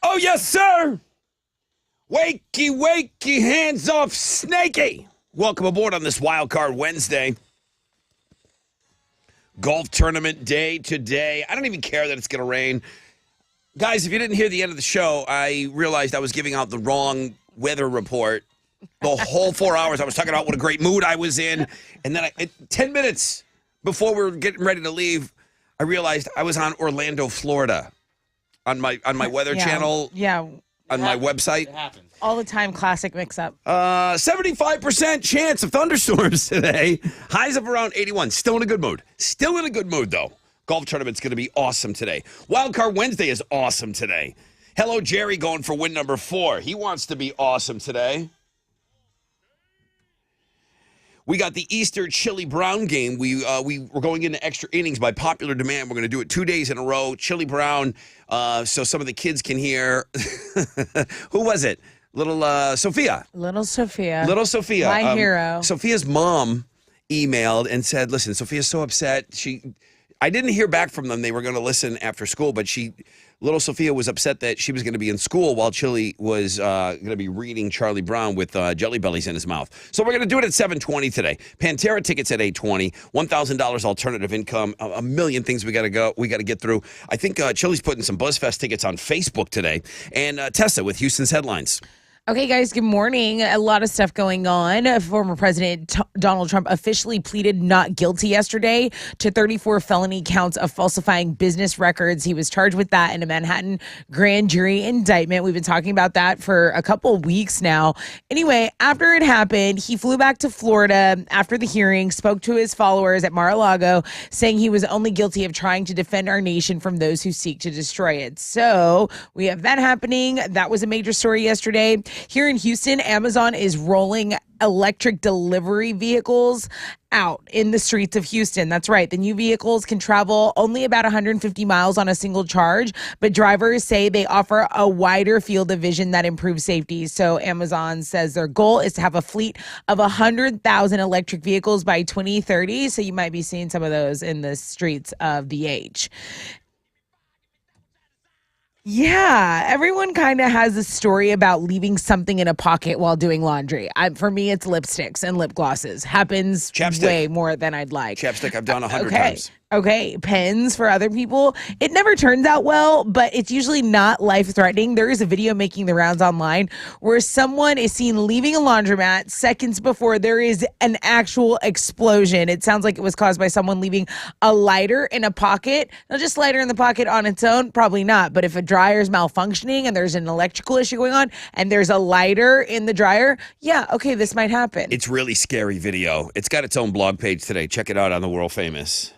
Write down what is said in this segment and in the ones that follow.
Oh, yes, sir. Wakey, wakey, hands off, Snakey. Welcome aboard on this Wild Card Wednesday. Golf tournament day today. I don't even care that it's going to rain. Guys, if you didn't hear the end of the show, I realized I was giving out the wrong weather report. The whole 4 hours I was talking about what a great mood I was in. And then 10 minutes before we were getting ready to leave, I realized I was on Orlando, Florida on my weather channel. Yeah. On my website. It happens. All the time, classic mix-up. 75% chance of thunderstorms today. Highs of around 81. Still in a good mood. Still in a good mood, though. Golf tournament's going to be awesome today. Wild Card Wednesday is awesome today. Hello, Jerry, going for win number 4. He wants to be awesome today. We got the Easter Chili Brown game. We're going into extra innings by popular demand. We're going to do it 2 days in a row. Chili Brown, so some of the kids can hear. Who was it? Little Sophia. Little Sophia. Little Sophia. My hero. Sophia's mom emailed and said, listen, Sophia's so upset. I didn't hear back from them. They were going to listen after school, but little Sophia was upset that she was going to be in school while Chili was going to be reading Charlie Brown with Jelly Bellies in his mouth. So we're going to do it at 7:20 today. Pantera tickets at 8:20. $1,000 alternative income. A million things we got to get through. I think Chili's putting some BuzzFest tickets on Facebook today. And Tessa with Houston's headlines. Okay, guys, good morning. A lot of stuff going on. Former President Donald Trump officially pleaded not guilty yesterday to 34 felony counts of falsifying business records. He was charged with that in a Manhattan grand jury indictment. We've been talking about that for a couple of weeks now. Anyway, after it happened, he flew back to Florida after the hearing, spoke to his followers at Mar-a-Lago, saying he was only guilty of trying to defend our nation from those who seek to destroy it. So we have that happening. That was a major story yesterday. Here in Houston, Amazon is rolling electric delivery vehicles out in the streets of Houston. That's right. The new vehicles can travel only about 150 miles on a single charge, but drivers say they offer a wider field of vision that improves safety. So Amazon says their goal is to have a fleet of 100,000 electric vehicles by 2030. So you might be seeing some of those in the streets of the H. Yeah, everyone kind of has a story about leaving something in a pocket while doing laundry. For me, it's lipsticks and lip glosses. Happens way more than I'd like. Chapstick, I've done 100 times. Okay, pens for other people. It never turns out well, but it's usually not life-threatening. There is a video making the rounds online where someone is seen leaving a laundromat seconds before there is an actual explosion. It sounds like it was caused by someone leaving a lighter in a pocket. Not just lighter in the pocket on its own, probably not. But if a dryer is malfunctioning and there's an electrical issue going on and there's a lighter in the dryer, yeah, okay, this might happen. It's really scary video. It's got its own blog page today. Check it out on the World Famous.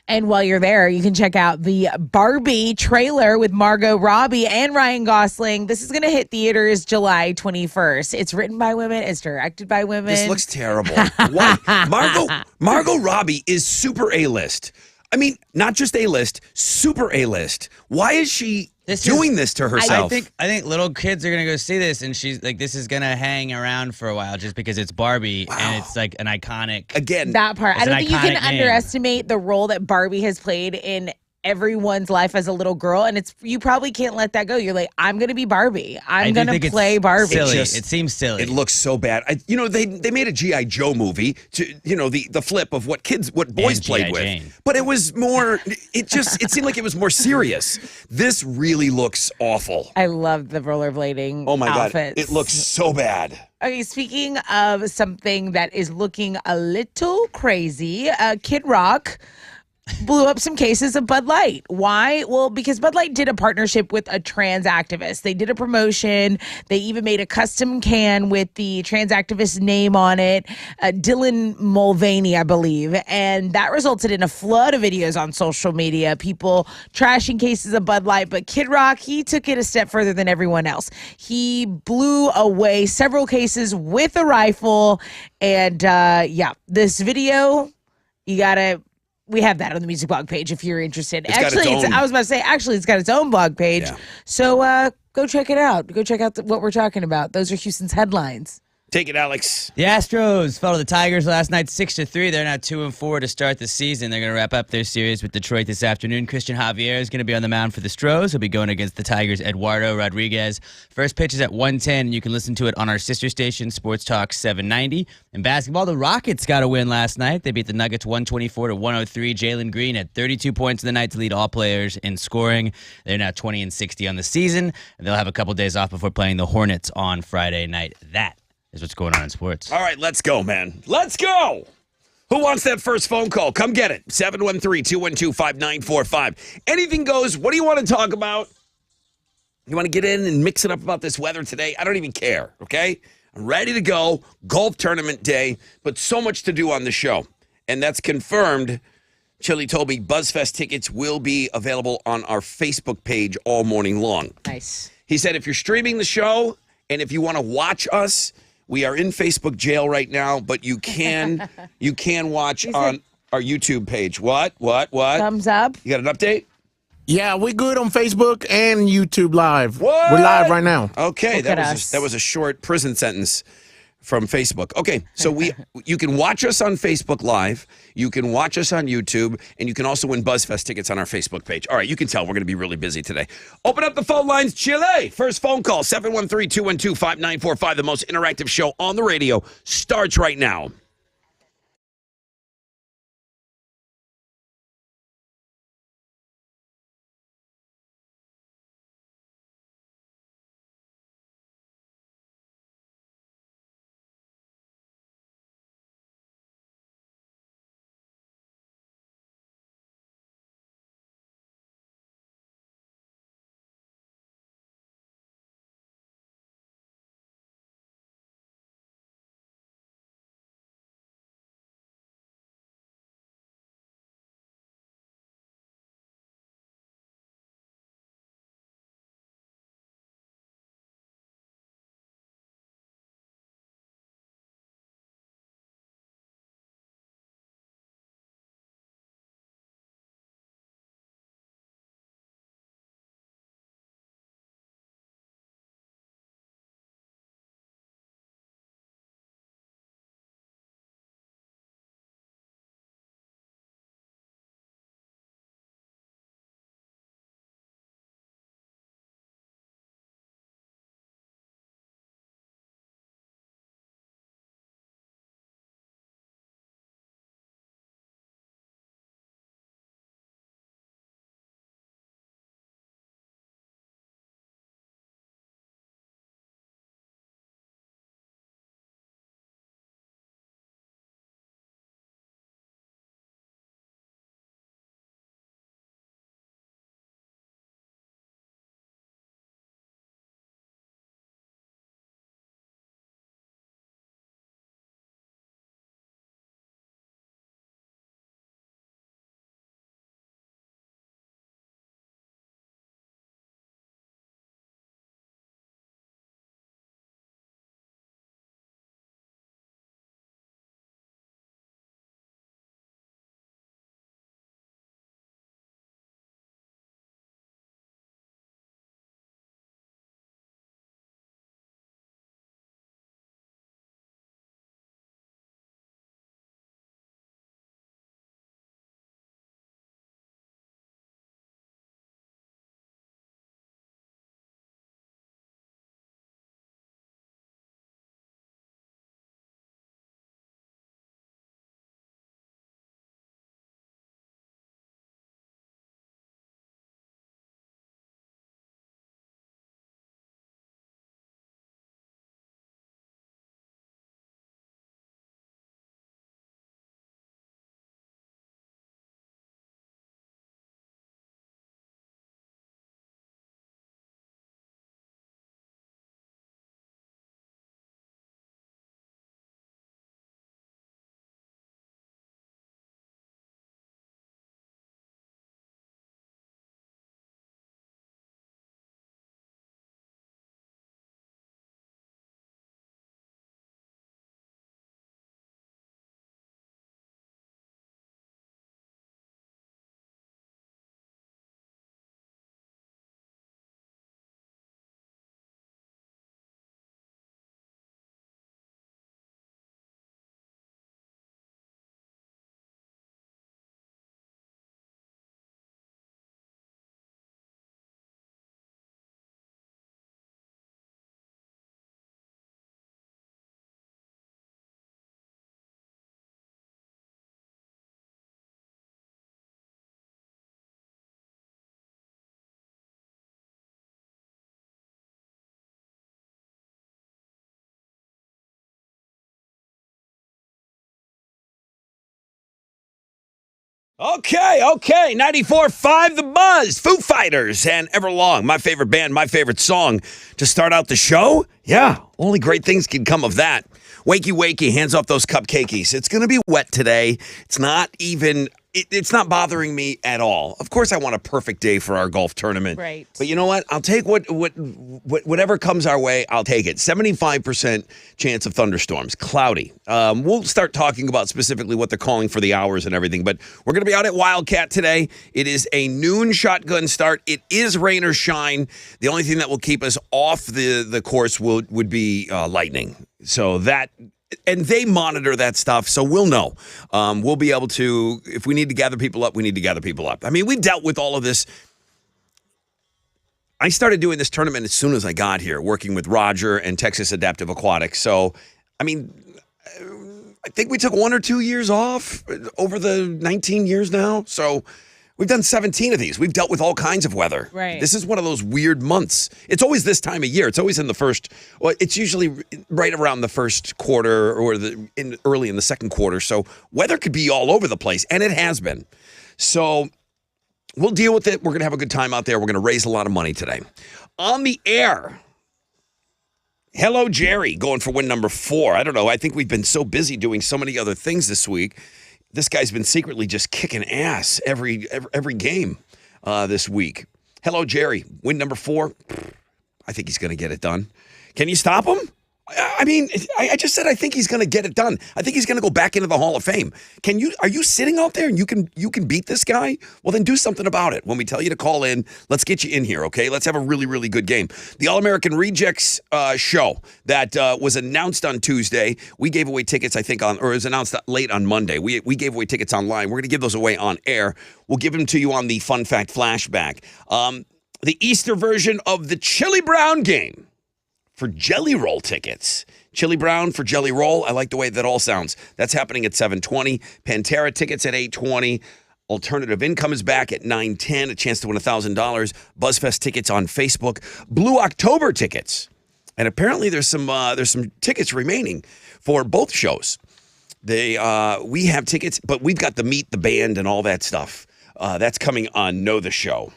And while you're there, you can check out the Barbie trailer with Margot Robbie and Ryan Gosling. This is going to hit theaters July 21st. It's written by women. It's directed by women. This looks terrible. Why? Margot Robbie is super A-list. I mean, not just A-list, super A-list. Why is she doing this to herself? I think little kids are gonna go see this, and she's like, this is gonna hang around for a while just because it's Barbie and it's like an iconic. Again, that part. I don't think you can name. underestimate the role that Barbie has played in everyone's life as a little girl, and you probably can't let that go. You're like, I'm gonna be Barbie. I'm gonna play Barbie. Silly. It seems silly. It looks so bad. They made a G.I. Joe movie to the flip of what boys played with. Jane. But it was more. It seemed like it was more serious. This really looks awful. I love the rollerblading. Oh my outfits. God, it looks so bad. Okay, speaking of something that is looking a little crazy, Kid Rock blew up some cases of Bud Light. Why? Well, because Bud Light did a partnership with a trans activist. They did a promotion. They even made a custom can with the trans activist's name on it, Dylan Mulvaney, I believe. And that resulted in a flood of videos on social media, people trashing cases of Bud Light. But Kid Rock, he took it a step further than everyone else. He blew away several cases with a rifle. And this video, we have that on the music blog page if you're interested. I was about to say, it's got its own blog page. Yeah. So go check it out. Go check out what we're talking about. Those are Houston's headlines. Take it, Alex. The Astros fell to the Tigers last night 6-3. They're now 2-4 to start the season. They're going to wrap up their series with Detroit this afternoon. Christian Javier is going to be on the mound for the Stros. He'll be going against the Tigers' Eduardo Rodriguez. First pitch is at 1:10. You can listen to it on our sister station, Sports Talk 790. In basketball, the Rockets got a win last night. They beat the Nuggets 124-103. Jalen Green had 32 points in the night to lead all players in scoring. They're now 20-60 on the season, and they'll have a couple days off before playing the Hornets on Friday night. That is what's going on in sports. All right, let's go, man. Let's go. Who wants that first phone call? Come get it. 713-212-5945. Anything goes. What do you want to talk about? You want to get in and mix it up about this weather today? I don't even care, okay? I'm ready to go. Golf tournament day, but so much to do on the show. And that's confirmed. Chili told me BuzzFest tickets will be available on our Facebook page all morning long. Nice. He said if you're streaming the show and if you want to watch us, we are in Facebook jail right now, but you can watch on our YouTube page. What? Thumbs up. You got an update? Yeah, we good on Facebook and YouTube Live. What? We're live right now. Okay, Look at us. that was a short prison sentence from Facebook. Okay, so you can watch us on Facebook Live, you can watch us on YouTube, and you can also win BuzzFest tickets on our Facebook page. All right, you can tell we're going to be really busy today. Open up the phone lines, Chile. First phone call, 713-212-5945. The most interactive show on the radio starts right now. Okay. 94.5 The Buzz, Foo Fighters, and Everlong. My favorite band, my favorite song to start out the show. Yeah, only great things can come of that. Wakey, hands off those cupcakies. It's going to be wet today. It's not even, it's not bothering me at all. Of course, I want a perfect day for our golf tournament. Right. But you know what? I'll take whatever comes our way, I'll take it. 75% chance of thunderstorms, cloudy. We'll start talking about specifically what they're calling for the hours and everything, but we're going to be out at Wildcat today. It is a noon shotgun start. It is rain or shine. The only thing that will keep us off the course would be lightning. So that, and they monitor that stuff, so we'll know. We'll be able to, if we need to gather people up, we need to gather people up. I mean, we've dealt with all of this. I started doing this tournament as soon as I got here, working with Roger and Texas Adaptive Aquatics. So, I mean, I think we took 1 or 2 years off over the 19 years now. So we've done 17 of these. We've dealt with all kinds of weather. Right. This is one of those weird months. It's always this time of year. It's always in the first, well, it's usually right around the first quarter or early in the second quarter. So weather could be all over the place, and it has been. So we'll deal with it. We're going to have a good time out there. We're going to raise a lot of money today. On the air, Hello Jerry, going for win number 4. I don't know. I think we've been so busy doing so many other things this week. This guy's been secretly just kicking ass every game this week. Hello, Jerry. Win number 4. I think he's going to get it done. Can you stop him? I mean, I just said I think he's going to get it done. I think he's going to go back into the Hall of Fame. Are you sitting out there and you can beat this guy? Well, then do something about it. When we tell you to call in, let's get you in here, okay? Let's have a really, really good game. The All-American Rejects show that was announced on Tuesday. We gave away tickets, I think, or it was announced late on Monday. We gave away tickets online. We're going to give those away on air. We'll give them to you on the Fun Fact Flashback. The Easter version of the Chili Brown game. For Jelly Roll tickets. Chili Brown for Jelly Roll. I like the way that all sounds. That's happening at 7:20. Pantera tickets at 8:20. Alternative Income is back at 9:10. A chance to win $1,000. BuzzFest tickets on Facebook. Blue October tickets. And apparently there's some tickets remaining for both shows. We have tickets, but we've got the meet the band and all that stuff. That's coming on Know the Show.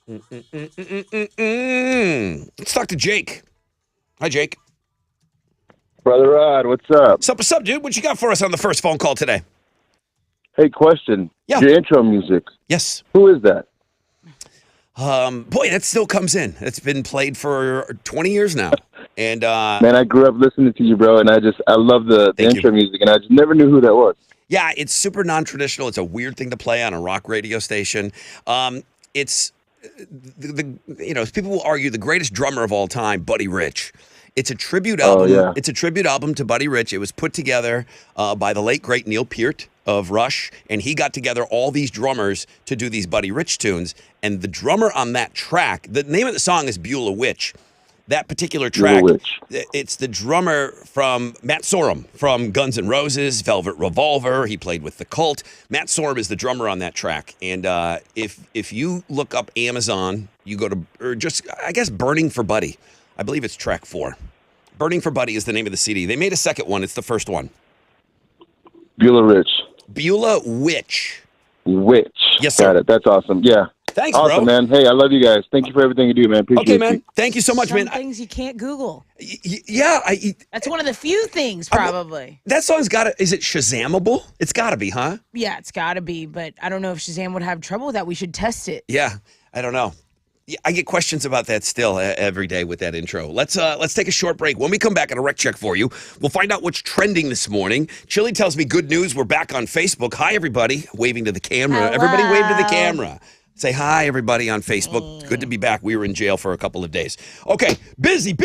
Let's talk to Jake. Hi, Jake. Brother Rod, what's up? What's up, dude? What you got for us on the first phone call today? Hey, question. Yeah. Your intro music. Yes. Who is that? Boy, that still comes in. It's been played for 20 years now. And Man, I grew up listening to you, bro, and I love the intro music, and I just never knew who that was. Yeah, it's super non-traditional. It's a weird thing to play on a rock radio station. It's people will argue the greatest drummer of all time, Buddy Rich. It's a tribute album. Oh, yeah. It's a tribute album to Buddy Rich. It was put together by the late great Neil Peart of Rush, and he got together all these drummers to do these Buddy Rich tunes. And the drummer on that track, the name of the song is Beulah Witch. That particular track, it's the drummer from Matt Sorum from Guns N' Roses, Velvet Revolver. He played with The Cult. Matt Sorum is the drummer on that track. And if you look up Amazon, you go to, or just, I guess, Burning for Buddy. I believe it's track 4. Burning for Buddy is the name of the CD. They made a second one. It's the first one. Beulah Rich. Beulah Witch. Witch. Yes, sir. Got it. That's awesome. Yeah. Thanks, awesome, bro. man. Hey, I love you guys. Thank you for everything you do, man. Appreciate Okay, you. man. Thank you so much, Some man. things you can't Google. Yeah. That's one of the few things, probably. That song's got to, is it Shazamable? It's got to be, huh? Yeah, it's got to be, but I don't know if Shazam would have trouble with that. We should test it. Yeah, I don't know. Yeah, I get questions about that still every day with that intro. Let's take a short break. When we come back, on a rec check for you. We'll find out what's trending this morning. Chili tells me good news. We're back on Facebook. Hi, everybody. Waving to the camera. Hello. Everybody wave to the camera. Say hi, everybody on Facebook. Good to be back. We were in jail for a couple of days. Okay, busy.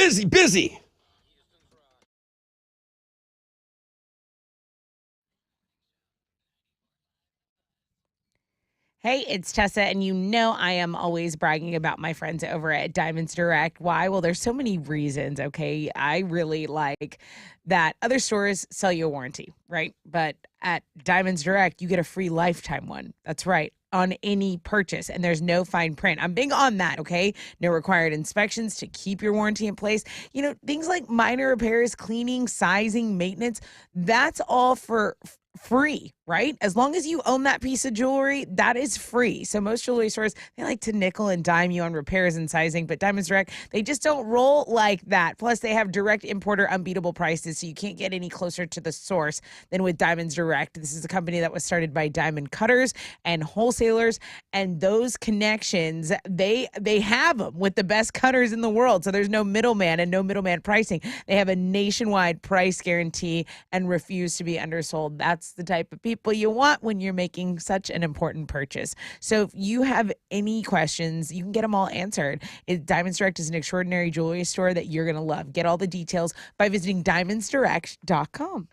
Hey, it's Tessa, and you know I am always bragging about my friends over at Diamonds Direct. Why? Well, there's so many reasons, okay? I really like that other stores sell you a warranty, right? But at Diamonds Direct, you get a free lifetime one. That's right, on any purchase, and there's no fine print. I'm big on that, okay? No required inspections to keep your warranty in place. You know, things like minor repairs, cleaning, sizing, maintenance, that's all for free, right? As long as you own that piece of jewelry, that is free. So most jewelry stores, they like to nickel and dime you on repairs and sizing, but Diamonds Direct, they just don't roll like that. Plus, they have direct importer unbeatable prices, so you can't get any closer to the source than with Diamonds Direct. This is a company that was started by diamond cutters and wholesalers, and those connections, they have them with the best cutters in the world. So there's no middleman and no middleman pricing. They have a nationwide price guarantee and refuse to be undersold. That's the type of people you want when you're making such an important purchase. So if you have any questions, you can get them all answered. Diamonds Direct is an extraordinary jewelry store that you're going to love. Get all the details by visiting diamondsdirect.com.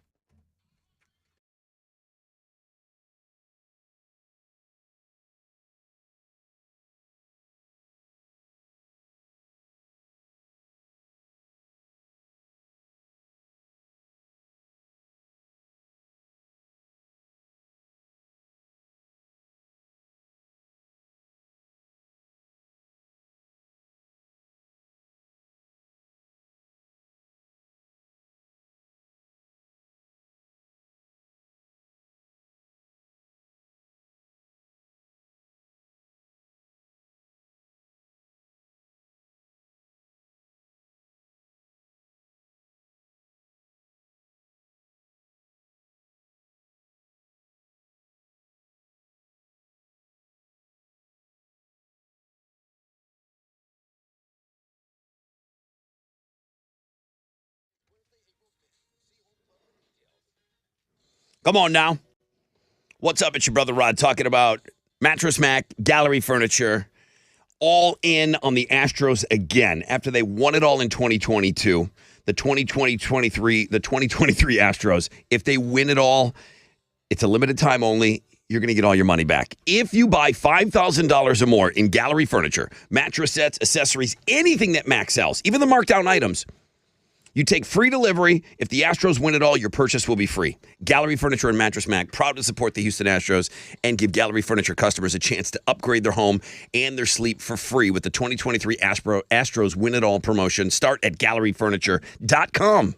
Come on now. What's up? It's your brother Rod talking about Mattress Mac, Gallery Furniture, all in on the Astros again after they won it all in 2022. The 2023 Astros, if they win it all, it's a limited time only. You're going to get all your money back. If you buy $5,000 or more in Gallery Furniture, mattress sets, accessories, anything that Mac sells, even the marked down items, you take free delivery. If the Astros win it all, your purchase will be free. Gallery Furniture and Mattress Mac, proud to support the Houston Astros and give Gallery Furniture customers a chance to upgrade their home and their sleep for free with the 2023 Astros Win It All promotion. Start at galleryfurniture.com.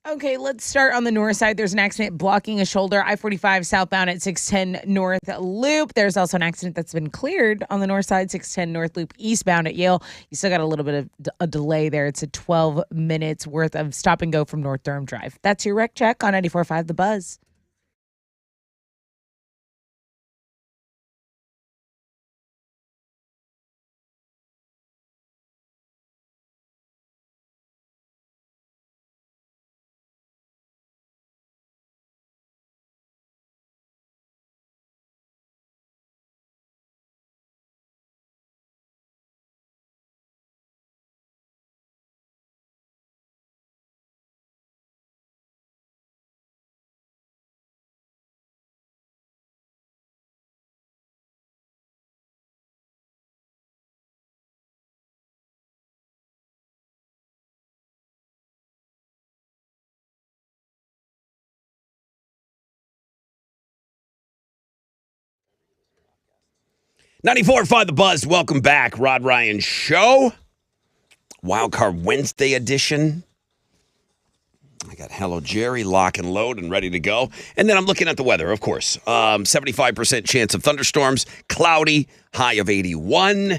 Okay, let's start on the north side. There's an accident blocking a shoulder, I-45 southbound at 610 North Loop. There's also an accident that's been cleared on the north side, 610 North Loop eastbound at Yale. You still got a little bit of a delay there. It's a 12 minutes worth of stop and go from North Durham Drive. That's your wreck check on 94.5 The Buzz. Ninety-four five The Buzz. Welcome back. Rod Ryan Show. Wildcard Wednesday edition. I got Hello Jerry lock and load and ready to go. And then I'm looking at the weather, of course. 75% chance of thunderstorms, cloudy, high of 81.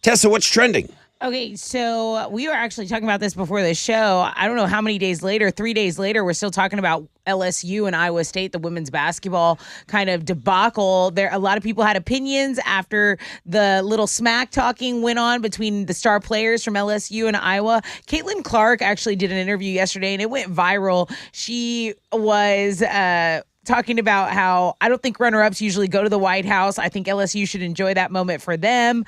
Tessa, what's trending? Okay, so we were actually talking about this before the show. I don't know how many days later, 3 days later, we're still talking about LSU and Iowa State, the women's basketball kind of debacle. There, a lot of people had opinions after the little smack talking went on between the star players from LSU and Iowa. Caitlin Clark actually did an interview yesterday, and it went viral. She was talking about how I don't think runner-ups usually go to the White House. I think LSU should enjoy that moment for them.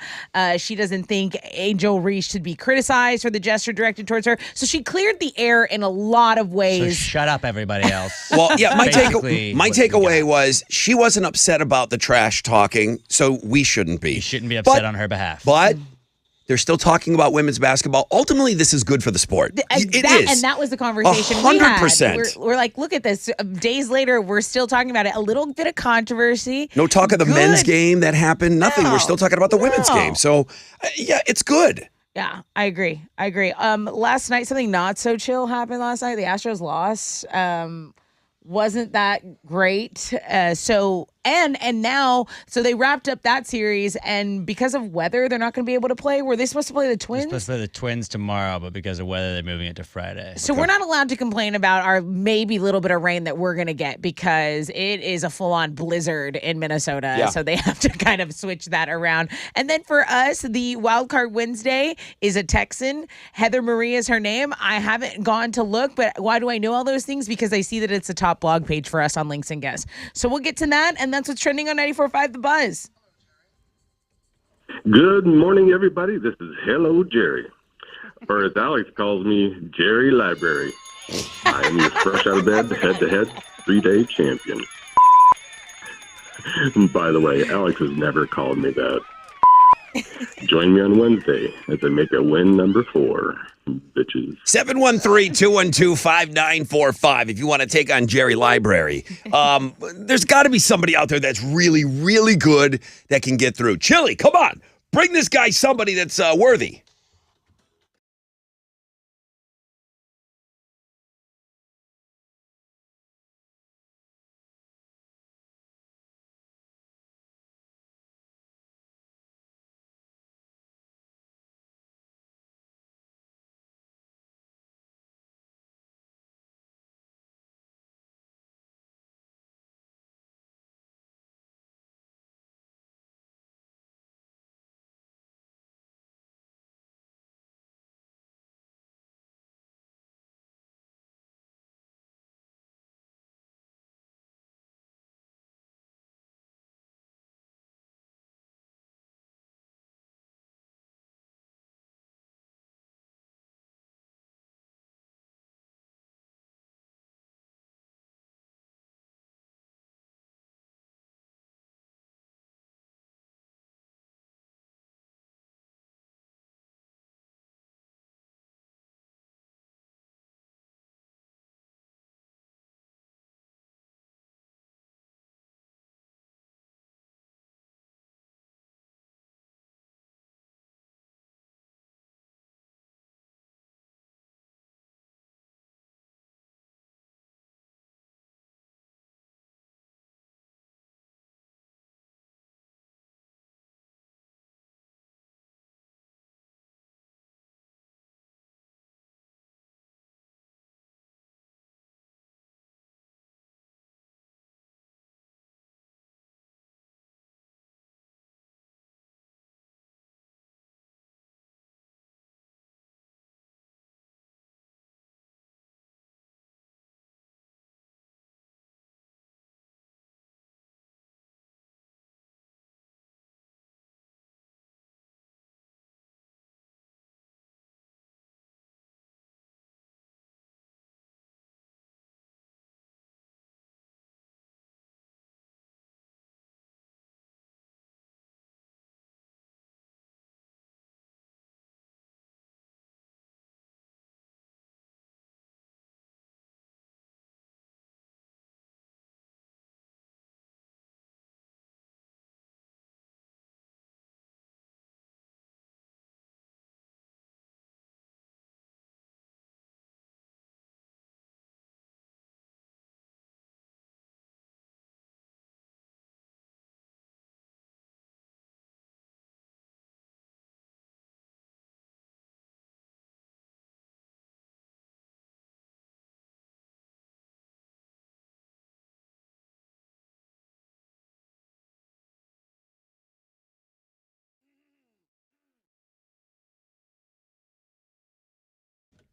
She doesn't think Angel Reese should be criticized for the gesture directed towards her. So she cleared the air in a lot of So ways. shut up, everybody else. Well, yeah, my Basically, what we takeaway got. was she wasn't upset about the trash talking, so we shouldn't be. You shouldn't be upset But- on her behalf. But they're still talking about women's basketball. Ultimately, this is good for the sport. It is. And that was the conversation we had. 100%. We're like, look at this. Days later, we're still talking about it. A little bit of controversy. No talk of the Good. men's game that happened. Nothing. No. We're still talking about the women's No. game. So, yeah, it's good. Yeah, I agree. Last night, something not so chill happened last night. The Astros lost. Wasn't that great? And now, so they wrapped up that series, and because of weather, they're not going to be able to play. Were they supposed to play the We're Twins? supposed to play the Twins tomorrow, but because of weather, they're moving it to Friday. So we're not allowed to complain about our maybe little bit of rain that we're going to get because it is a full-on blizzard in Minnesota. Yeah. So they have to kind of switch that around. And then for us, the Wild Card Wednesday is a Texan. Heather Marie is her name. I haven't gone to look, but why do I know all those things? Because I see that it's a top blog page for us on Links and Guests. So we'll get to that, and that's what's trending on 94.5 The Buzz. Good morning, everybody. This is Hello Jerry, or as Alex calls me, Jerry Library. I am your fresh out of bed, head-to-head, 3-day champion. By the way, Alex has never called me that. Join me on Wednesday as I make a win number 4, bitches. 713-212-5945 if you want to take on Jerry Library. There's got to be somebody out there that's really, really good that can get through. Chili, come on. Bring this guy somebody that's worthy.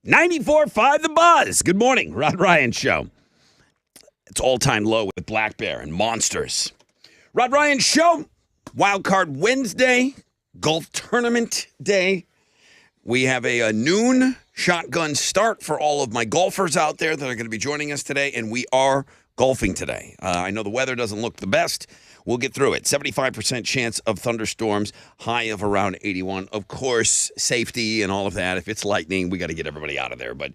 94.5 The Buzz. Good morning, Rod Ryan Show. It's all-time low with Black Bear and Monsters. Rod Ryan Show, Wild Card Wednesday, golf tournament day. We have a noon shotgun start for all of my golfers out there that are going to be joining us today, and we are golfing today. I know the weather doesn't look the best. We'll get through it. 75% chance of thunderstorms, high of around 81. Of course, safety and all of that. If it's lightning, we got to get everybody out of there. But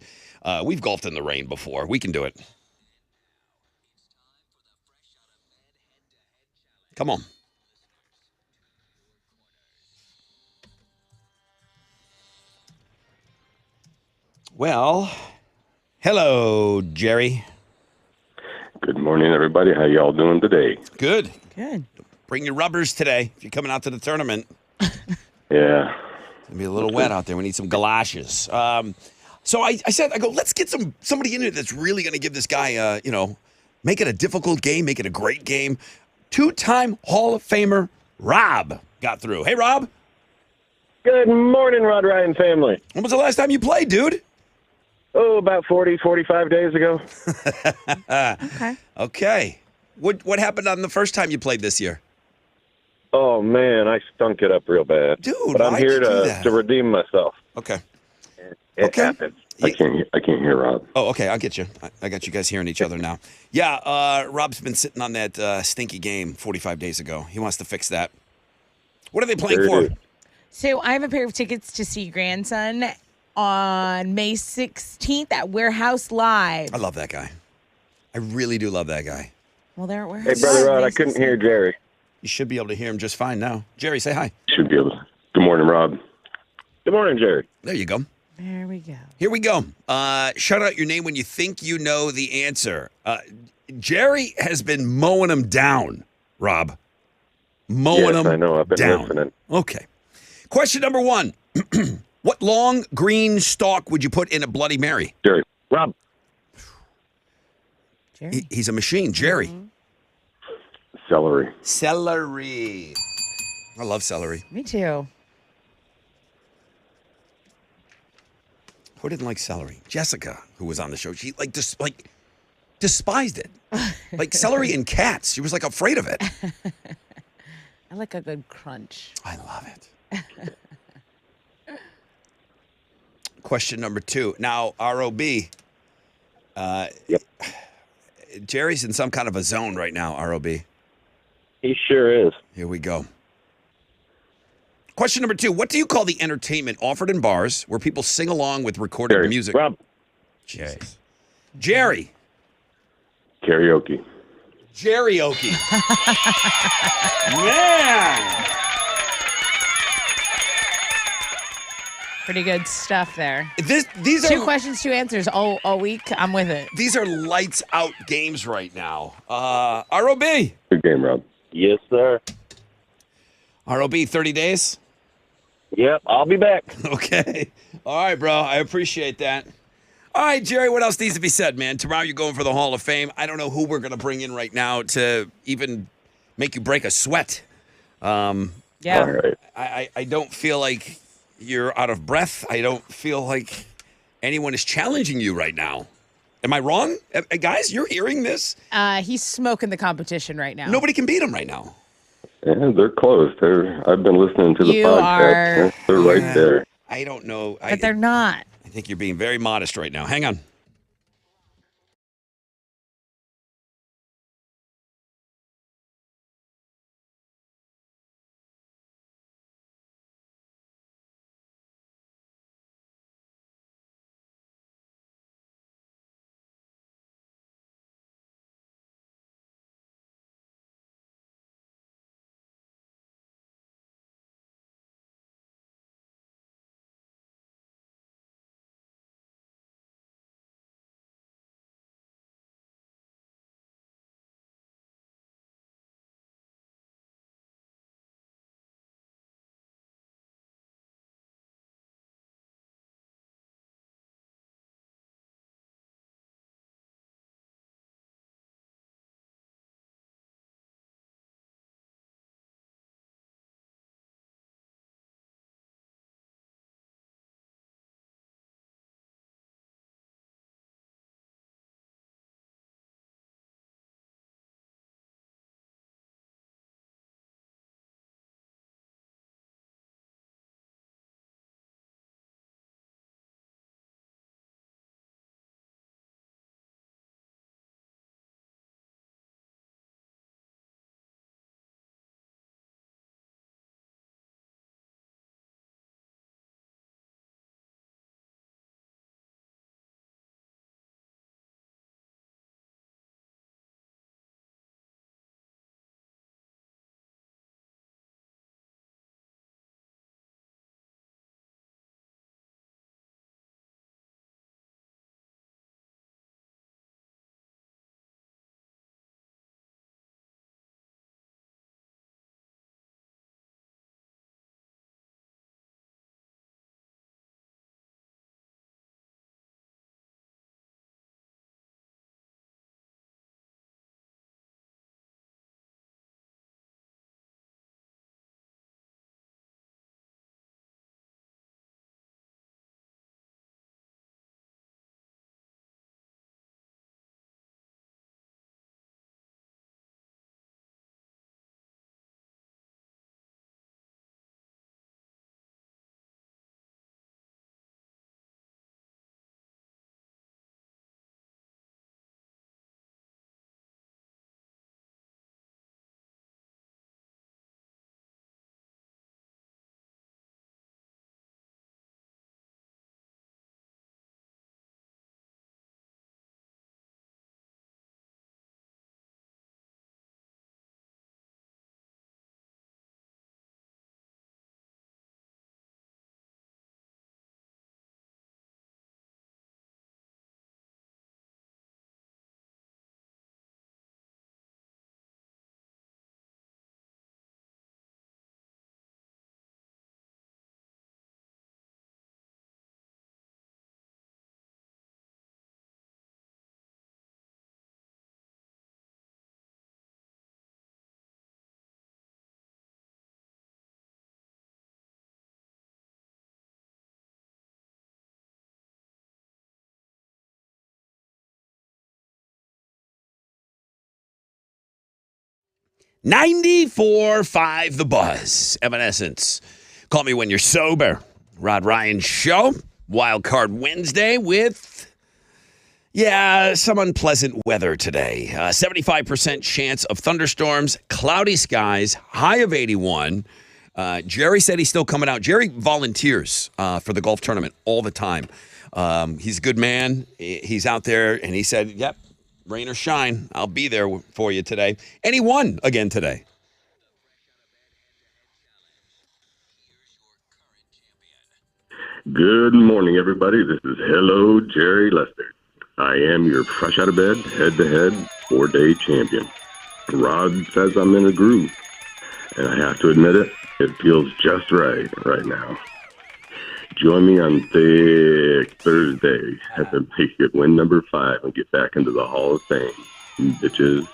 we've golfed in the rain before. We can do it. Come on. Well, hello, Jerry. Good morning, everybody. How y'all doing today? Good. Good. Bring your rubbers today if you're coming out to the tournament. Yeah. It's going to be a little wet out there. We need some galoshes. So I said, let's get somebody in here that's really going to give this guy, make it a difficult game, make it a great game. Two-time Hall of Famer Rob got through. Hey, Rob. Good morning, Rod Ryan family. When was the last time you played, dude? Oh, about 45 days ago. Okay. What happened on the first time you played this year? Oh, man, I stunk it up real bad. Dude, but I'm why'd here you do that? to redeem myself. Okay. It Okay. happened. I can't hear Rob. Oh, okay. I'll get you. I got you guys hearing each other now. Yeah, Rob's been sitting on that stinky game 45 days ago. He wants to fix that. What are they playing Sure for? do. So I have a pair of tickets to see Grandson on May 16th at Warehouse Live. I love that guy. I really do love that guy. Well, they're at Hey, Warehouse Brother Live. Rod, May I couldn't 16th. hear Jerry. You should be able to hear him just fine now. Jerry, say hi. Should be able to. Good morning, Rob. Good morning, Jerry. There you go. There we go. Here we go. Shout out your name when you think you know the answer. Jerry has been mowing him down, Rob. Mowing Yes, him I know. I've been down. listening. Okay. Question number 1. What long green stalk would you put in a Bloody Mary? Jerry. Rob, Jerry. He's a machine. Jerry. Celery. Celery. I love celery. Me too. Who didn't like celery? Jessica, who was on the show, she despised it. Like celery and cats. She was like afraid of it. I like a good crunch. I love it. Question number 2. Now, ROB. Yep. Jerry's in some kind of a zone right now, ROB. he sure is. Here we go. Question number 2. What do you call the entertainment offered in bars where people sing along with recorded Jerry. music? Rob, Jesus. Jerry. Karaoke. Jerryoke. Man. Pretty good stuff there. These Two are questions, 2 answers all week. I'm with it. these are lights out games right now. ROB. Good game, Rob. yes, sir. ROB 30 days. Yep, I'll be back. Okay. All right, bro. I appreciate that. All right, Jerry, what else needs to be said, man? Tomorrow you're going for the Hall of Fame. I don't know who we're going to bring in right now to even make you break a sweat. Yeah. All right. I don't feel like you're out of breath. I don't feel like anyone is challenging you right now. Am I wrong? Guys, you're hearing this? He's smoking the competition right now. Nobody can beat him right now. Yeah, they're close. I've been listening to the You podcast. are- They're right there. I don't know. But they're not. I think you're being very modest right now. Hang on. 94.5 The Buzz. Evanescence. Call me when you're sober. Rod Ryan Show. Wild Card Wednesday with, some unpleasant weather today. 75% chance of thunderstorms, cloudy skies, high of 81. Jerry said he's still coming out. Jerry volunteers for the golf tournament all the time. He's a good man. He's out there, and he said, yep, rain or shine, I'll be there for you today. And he won again today. Good morning, everybody. This is Hello Jerry Lester. I am your fresh out of bed, head-to-head, 4-day champion. Rod says I'm in a groove, and I have to admit it feels just right now. Join me on Thick Thursday as I make it win number 5 and get back into the Hall of Fame, bitches.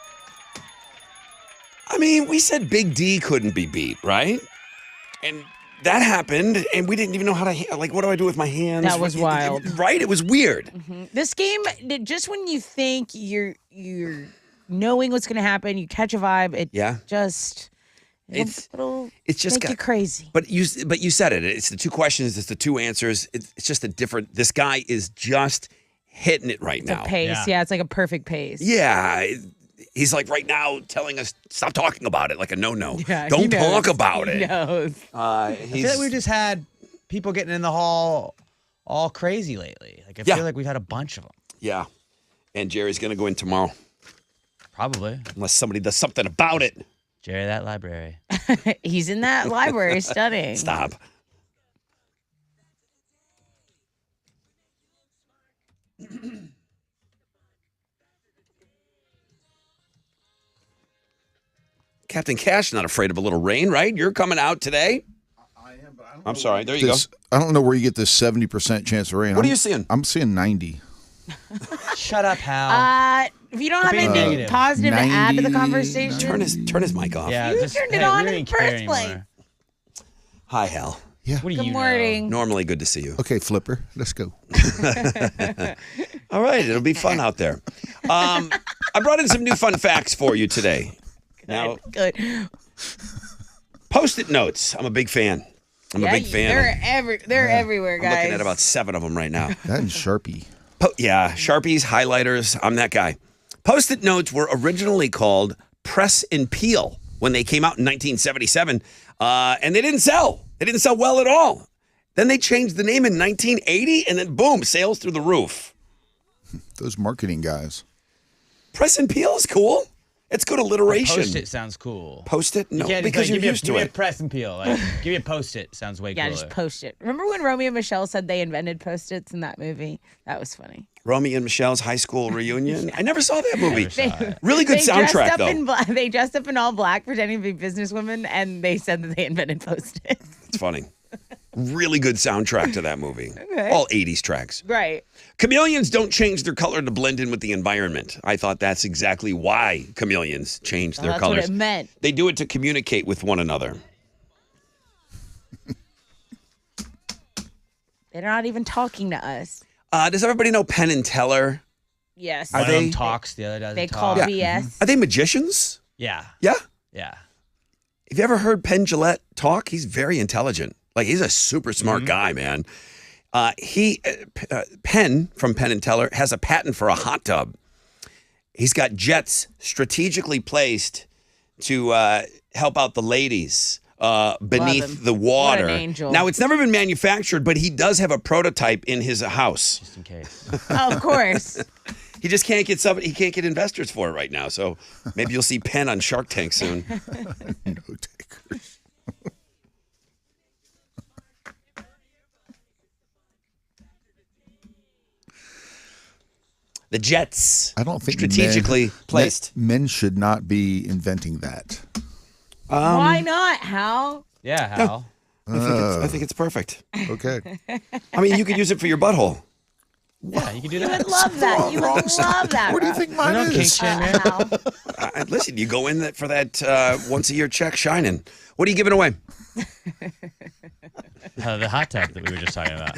I mean, we said Big D couldn't be beat, right? And that happened, and we didn't even know how to, what do I do with my hands? That was wild. Right? It was weird. This game, just when you think you're knowing what's going to happen, you catch a vibe. It just it'll just make you crazy. But you said it. It's the two questions. It's the two answers. It's just a different. This guy is just hitting it right now. The pace, it's like a perfect pace. Yeah. He's like right now telling us, stop talking about it, like a no-no. Yeah, Don't talk about He it. knows. I feel like we've just had people getting in the hall all crazy lately. Like I feel like we've had a bunch of them. Yeah. And Jerry's going to go in tomorrow. Probably. Unless somebody does something about it. Jerry, that library. He's in that library studying. Stop. Captain Cash not afraid of a little rain, right? You're coming out today. I am, but I'm sorry. There you go. I don't know where you get this 70% chance of rain. What are you seeing? I'm seeing 90. Shut up, Hal. If you don't have Being anything negative. positive to add to the 90, conversation, Turn his mic off. Yeah, You just, turned it hey, on we in don't the care first place. anymore. Hi, Hal. Yeah. What do good you morning. Normally good to see you. Okay, Flipper, let's go. All right, it'll be fun out there. I brought in some new fun facts for you today. Now, Good. Post-it notes. I'm a big fan. I'm a big fan. They're everywhere, guys. I'm looking at about 7 of them right now. That and Sharpie. Sharpies, highlighters. I'm that guy. Post-it notes were originally called Press and Peel when they came out in 1977, and they didn't sell. They didn't sell well at all. Then they changed the name in 1980, and then boom, sales through the roof. Those marketing guys. Press and Peel is cool. It's good alliteration. Post-it sounds cool. Post-it? No, You can't just, because you're give me used to give me a it. press and peel. Like, give me a Post-it. Sounds way Yeah, cooler. just post it. Remember when Romeo and Michelle said they invented Post-its in that movie? That was funny. Romeo and Michelle's high school reunion. I never saw that movie. They- Really good they dressed soundtrack, up though. in they dressed up in all black, pretending to be businesswomen, and they said that they invented Post-its. It's funny. Really good soundtrack to that movie. All 80s tracks. Right. Chameleons don't change their color to blend in with the environment. I thought that's exactly why chameleons change their That's colors. what it meant. They do it to communicate with one another. They're not even talking to us. Does everybody know Penn and Teller? Yes. One Are of them they- talks, the other doesn't They talk. call Yeah. BS. Are they magicians? Yeah. Yeah. Yeah. Have you ever heard Penn Jillette talk? He's very intelligent. Like, he's a super smart guy, man. Penn from Penn and Teller has a patent for a hot tub. He's got jets strategically placed to help out the ladies beneath him. the water. What an angel. Now, it's never been manufactured, but he does have a prototype in his house. Just in case. Of course. He just can't get he can't get investors for it right now. So maybe you'll see Penn on Shark Tank soon. No takers. The jets. I don't think strategically placed. Men should not be inventing that. Why not, Hal? Yeah, Hal. I think it's perfect. Okay. I mean, you could use it for your butthole. Yeah, you can do You that. would love that. You would love that. What do you Rob. think mine No kink is? shame, man. Hal. Listen, you go in for that once a year check shining. What are you giving away? The hot tub that we were just talking about.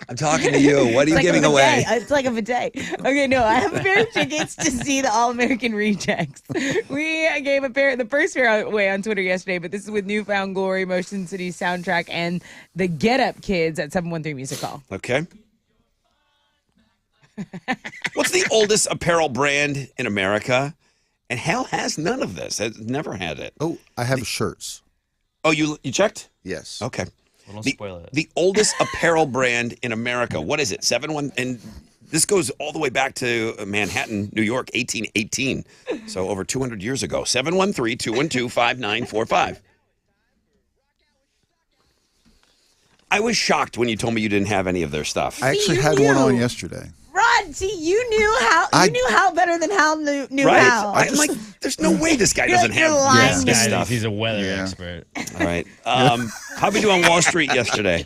I'm talking to you. What are you It's like giving a away? bidet. It's like a bidet. Okay, no, I have a pair of tickets to see the All American Rejects. We gave the first pair away on Twitter yesterday, but this is with Newfound Glory, Motion City Soundtrack, and the Get Up Kids at 713 Music Hall. Okay. What's the oldest apparel brand in America? And Hal has none of this. Has never had it. Oh, I have shirts. Oh, you checked? Yes. Okay. Well, don't spoil it. The oldest apparel brand in America. What is it? 71 and this goes all the way back to Manhattan, New York, 1818. So over 200 years ago. 713-212-5945. I was shocked when you told me you didn't have any of their stuff. I actually you had one knew. on yesterday. Rod, see, you knew Hal better than Hal knew Right? Hal. I'm like, there's no way this guy doesn't You're have lying this to me. stuff. He's a weather Yeah. expert. All right. How'd we do on Wall Street yesterday?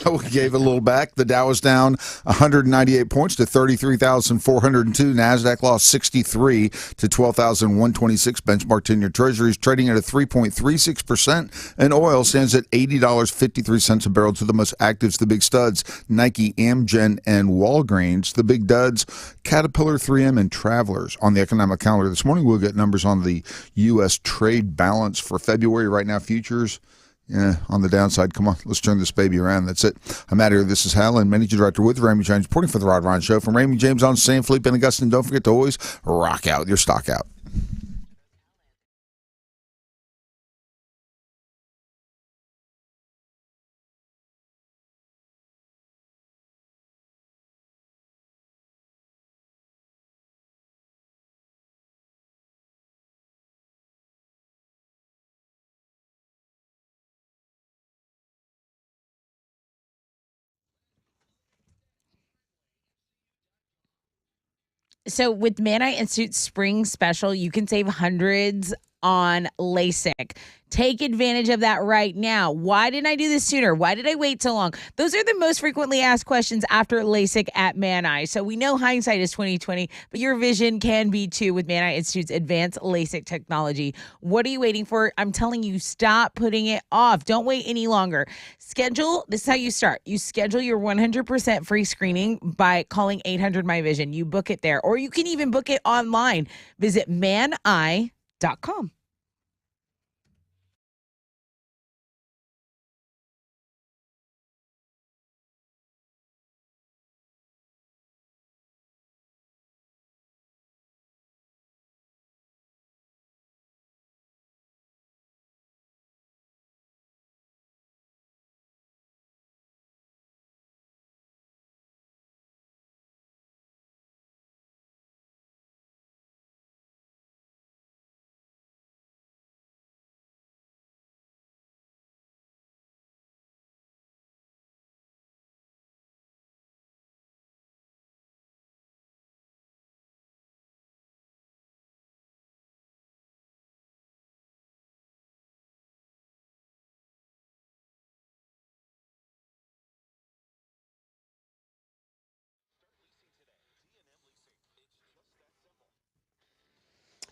We gave a little back. The Dow was down 198 points to 33,402. NASDAQ lost 63 to 12,126. Benchmark 10-year Treasuries trading at a 3.36%. And oil stands at $80.53 a barrel. To the most actives, the big studs, Nike, Amgen, and Walgreens. The big duds, Caterpillar, 3M, and Travelers. On the economic calendar this morning, we'll get numbers on the U.S. trade balance for February. Right now, futures on the downside. Come on, let's turn this baby around. That's it. I'm out here. This is Hal and Managing Director with Raymond James, reporting for the Rod Ron Show. From Raymond James on San Felipe and Augustine, don't forget to always rock out with your stock out. So with Manite Institute's spring special, you can save hundreds on LASIK. Take advantage of that right now. Why didn't I do this sooner? Why did I wait so long? Those are the most frequently asked questions after LASIK at Manite. So we know hindsight is 20/20, but your vision can be too with Manite Institute's advanced LASIK technology. What are you waiting for? I'm telling you, stop putting it off. Don't wait any longer. This is how you start. You schedule your 100% free screening by calling 800 My Vision. You book it there, or you can even book it online. Visit maneye.com.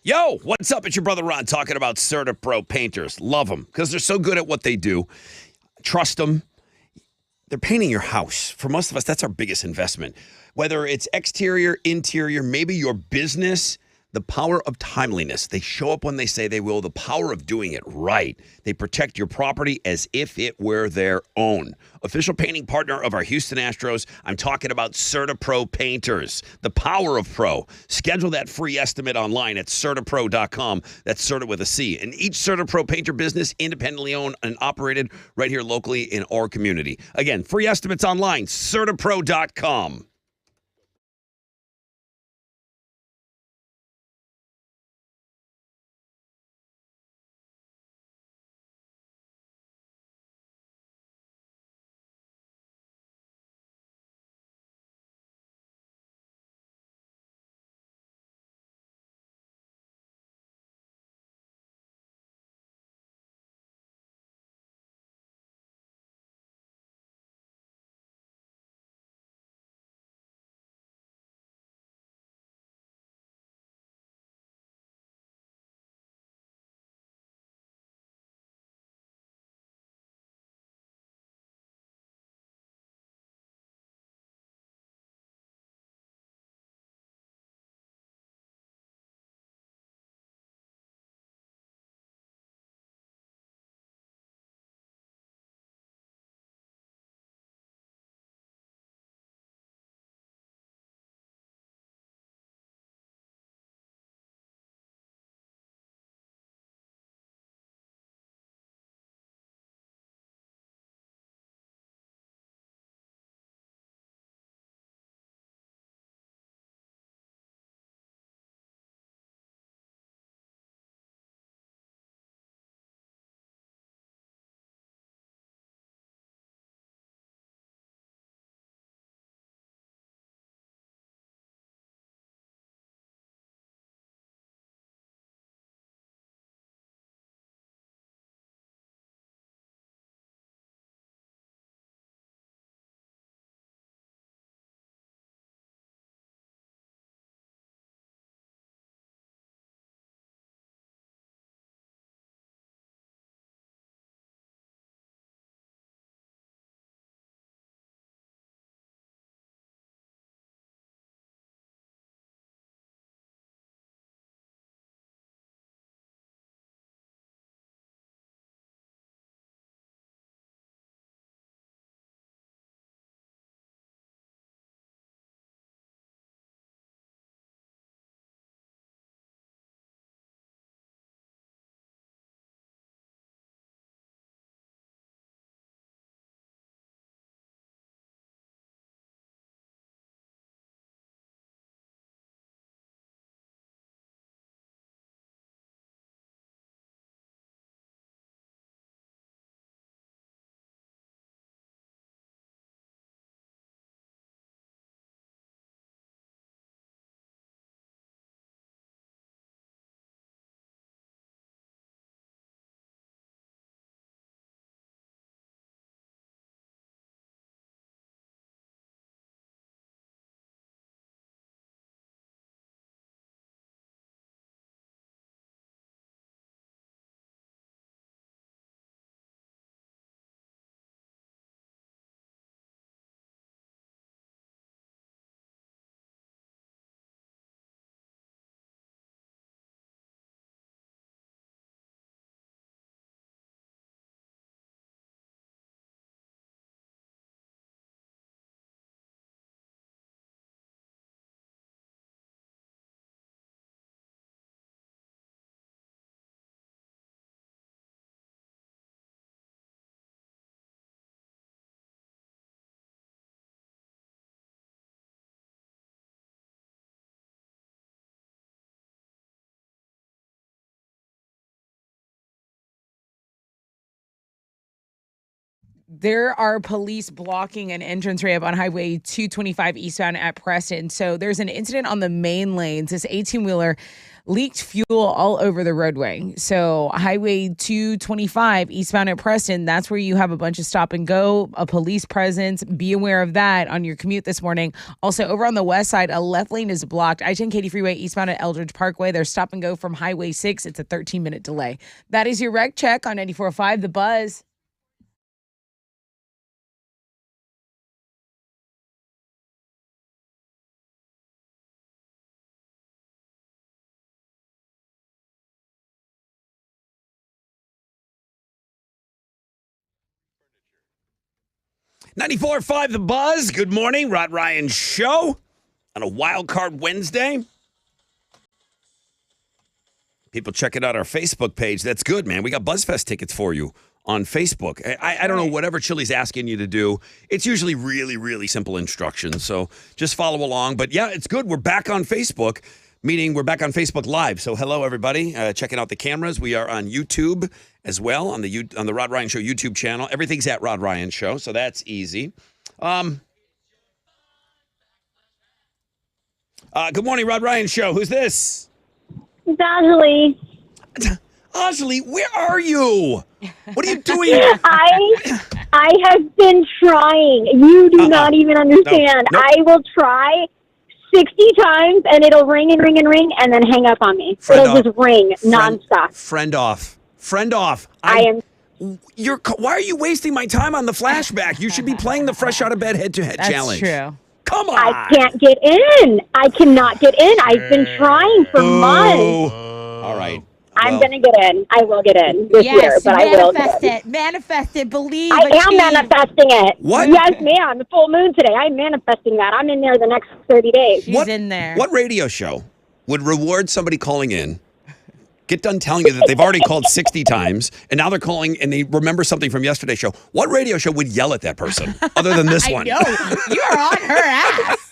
Yo, what's up? It's your brother Ron talking about CertaPro painters. Love them because they're so good at what they do. Trust them. They're painting your house. For most of us, that's our biggest investment. Whether it's exterior, interior, maybe your business, the power of timeliness. They show up when they say they will. The power of doing it right. They protect your property as if it were their own. Official painting partner of our Houston Astros. I'm talking about CertaPro painters. The power of pro. Schedule that free estimate online at CertaPro.com. That's Certa with a C. And each CertaPro painter business independently owned and operated right here locally in our community. Again, free estimates online, CertaPro.com. There are police blocking an entrance ramp on Highway 225 eastbound at Preston. So there's an incident on the main lanes. This 18-wheeler leaked fuel all over the roadway. So Highway 225 eastbound at Preston, that's where you have a bunch of stop and go, a police presence. Be aware of that on your commute this morning. Also, over on the west side, a left lane is blocked. I-10 Katy Freeway eastbound at Eldridge Parkway. There's stop and go from Highway 6. It's a 13-minute delay. That is your wreck check on 94.5 The Buzz. .94.5 The Buzz. Good morning. Rod Ryan Show on a Wild Card Wednesday. People checking out our Facebook page. That's good, man. We got BuzzFest tickets for you on Facebook. I don't know, whatever Chili's asking you to do. It's usually really, really simple instructions. So just follow along. But yeah, it's good. We're back on Facebook, meaning we're back on Facebook Live. So hello, everybody. Checking out the cameras. We are on YouTube as well, on the Rod Ryan Show YouTube channel. Everything's at Rod Ryan Show, so that's easy. Good morning, Rod Ryan Show. Who's this? It's Ashley. Ashley, where are you? What are you doing? I have been trying. You do not even understand. No. I will try 60 times and it'll ring and ring and ring and then hang up on me. It'll just ring nonstop. Friend off. I am. Why are you wasting my time on the flashback? You should be playing the fresh out of bed head-to-head challenge. That's true. Come on. I can't get in. I cannot get in. I've been trying for months. All right. I'm going to get in. I will get in this year, but I will get in. Manifest it. Believe. I am manifesting it. What? Yes, ma'am. The full moon today. I'm manifesting that. I'm in there the next 30 days. She's in there. What radio show would reward somebody calling in, get done telling you that they've already called 60 times, and now they're calling and they remember something from yesterday's show? What radio show would yell at that person other than this one? I know. You're on her ass.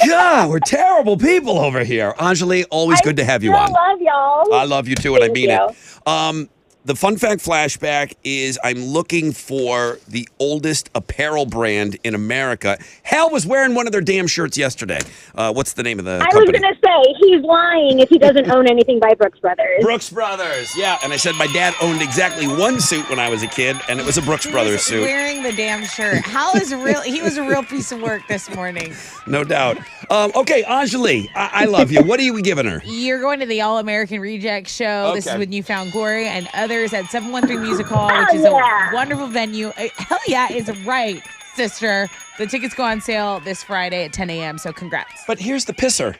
God, we're terrible people over here. Anjali, always good to have you on. I love y'all. I love you too, and I mean Thank it. The fun fact flashback is I'm looking for the oldest apparel brand in America. Hal was wearing one of their damn shirts yesterday. What's the name of the I was company? going to say, he's lying if he doesn't own anything by Brooks Brothers. Brooks Brothers, yeah. And I said my dad owned exactly one suit when I was a kid, and it was a Brooks Brothers suit. Wearing the damn shirt. Hal is real. He was a real piece of work this morning. No doubt. Okay, Anjali, I love you. What are you giving her? You're going to the All American Reject Show. This is Okay. with You Found Glory and others at 713 Music Hall, which is a wonderful venue. Hell yeah, is right, sister. The tickets go on sale this Friday at 10 a.m., so congrats. But here's the pisser.